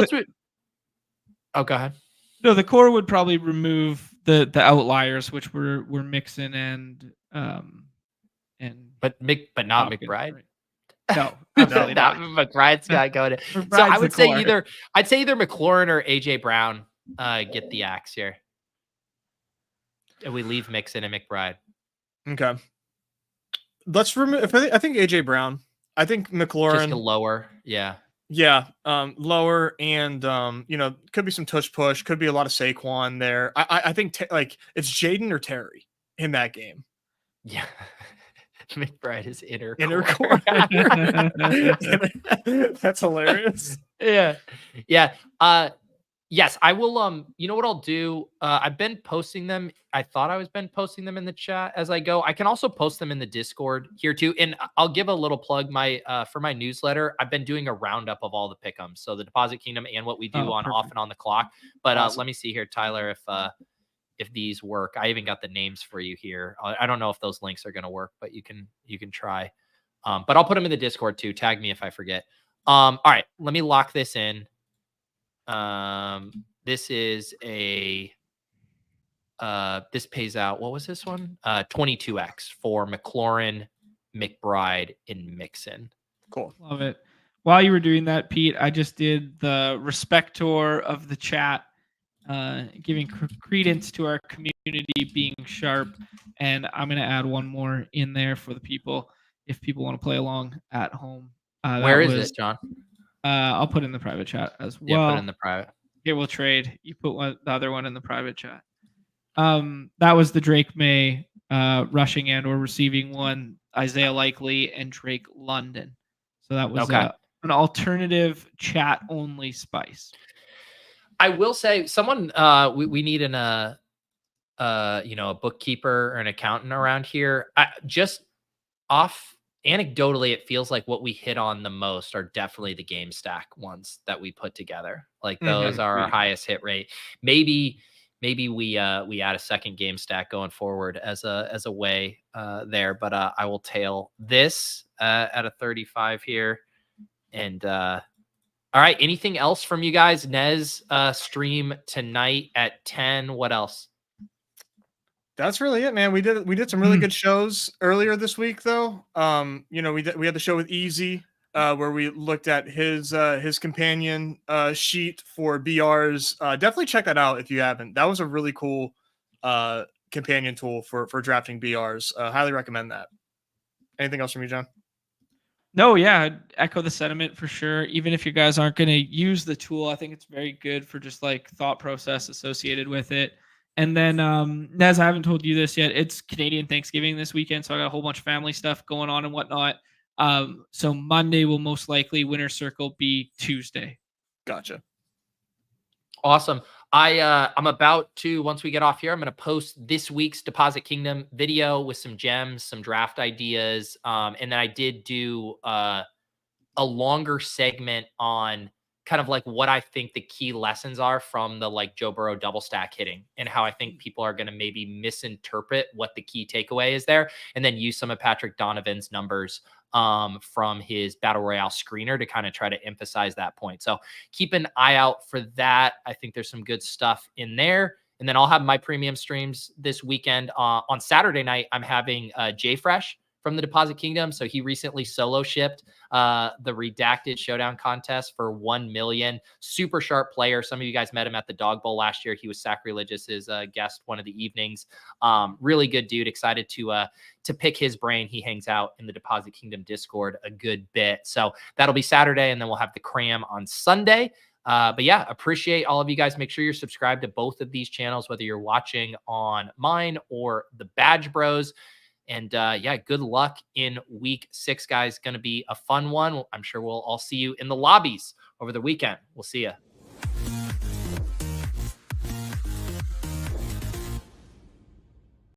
Oh, go ahead. No, the core would probably remove the outliers, which were Mixon and but not Hopkins, McBride. Right? No, not McBride's got to go to. So I would say either McLaurin or AJ Brown get the axe here, and we leave Mixon and McBride. Okay, let's remove. I think AJ Brown. I think McLaurin just lower. Yeah. Yeah, lower, and could be some tush push, could be a lot of Saquon there. I think like it's Jaden or Terry in that game. Yeah, McBride is inner core. That's hilarious. Yeah. Yes, I will. You know what I'll do? I've been posting them. I thought I was posting them in the chat as I go. I can also post them in the Discord here too. And I'll give a little plug for my newsletter. I've been doing a roundup of all the pick'ems, so the Deposit Kingdom and what we do off and on the clock. But awesome. Let me see here, Tyler, if these work. I even got the names for you here. I don't know if those links are going to work, but you can try. But I'll put them in the Discord too. Tag me if I forget. All right, let me lock this in. This is this pays out. What was this one? 22x for McLaurin, McBride, and Mixon. Cool. Love it. While you were doing that, Pete, I just did the respector of the chat, giving credence to our community being sharp. And I'm going to add one more in there for the people, if people want to play along at home. Where is it, John? I'll put in the private chat as well. Yeah, put it in the private. Here, we'll trade. You put the other one in the private chat. That was the Drake May rushing and or receiving one, Isaiah Likely and Drake London. So that was an alternative chat only spice. I will say someone we need a bookkeeper or an accountant around here. Just off anecdotally, it feels like what we hit on the most are definitely the game stack ones that we put together. Like those are our highest hit rate. Maybe we add a second game stack going forward as a way there. But I will tail this at a 35 here. And all right, anything else from you guys? Nez stream tonight at 10. What else? That's really it, man. We did some really good shows earlier this week, though. We had the show with Easy, where we looked at his companion sheet for BRs. Definitely check that out if you haven't. That was a really cool companion tool for drafting BRs. Highly recommend that. Anything else from you, John? No, yeah, I'd echo the sentiment for sure. Even if you guys aren't going to use the tool, I think it's very good for just like thought process associated with it. And then, Nez, I haven't told you this yet. It's Canadian Thanksgiving this weekend, so I got a whole bunch of family stuff going on and whatnot. So Monday will most likely Winner's Circle be Tuesday. Gotcha. Awesome. I'm about to, once we get off here, I'm going to post this week's Deposit Kingdom video with some gems, some draft ideas. And then I did do a longer segment on kind of like what I think the key lessons are from the like Joe Burrow double stack hitting and how I think people are going to maybe misinterpret what the key takeaway is there, and then use some of Patrick Donovan's numbers from his Battle Royale screener to kind of try to emphasize that point. So keep an eye out for that. I think there's some good stuff in there. And then I'll have my premium streams this weekend. On Saturday night, I'm having Jay Fresh from the Deposit Kingdom. So he recently solo shipped the Redacted Showdown contest for 1 million. Super sharp player. Some of you guys met him at the Dog Bowl last year. He was Sacrilegious's guest one of the evenings. Really good dude. Excited to pick his brain. He hangs out in the Deposit Kingdom Discord a good bit. So that'll be Saturday, and then we'll have the cram on Sunday. But yeah, appreciate all of you guys. Make sure you're subscribed to both of these channels, whether you're watching on mine or the Badge Bros. And yeah, good luck in week 6, guys. Going to be a fun one. I'm sure we'll all see you in the lobbies over the weekend. We'll see you.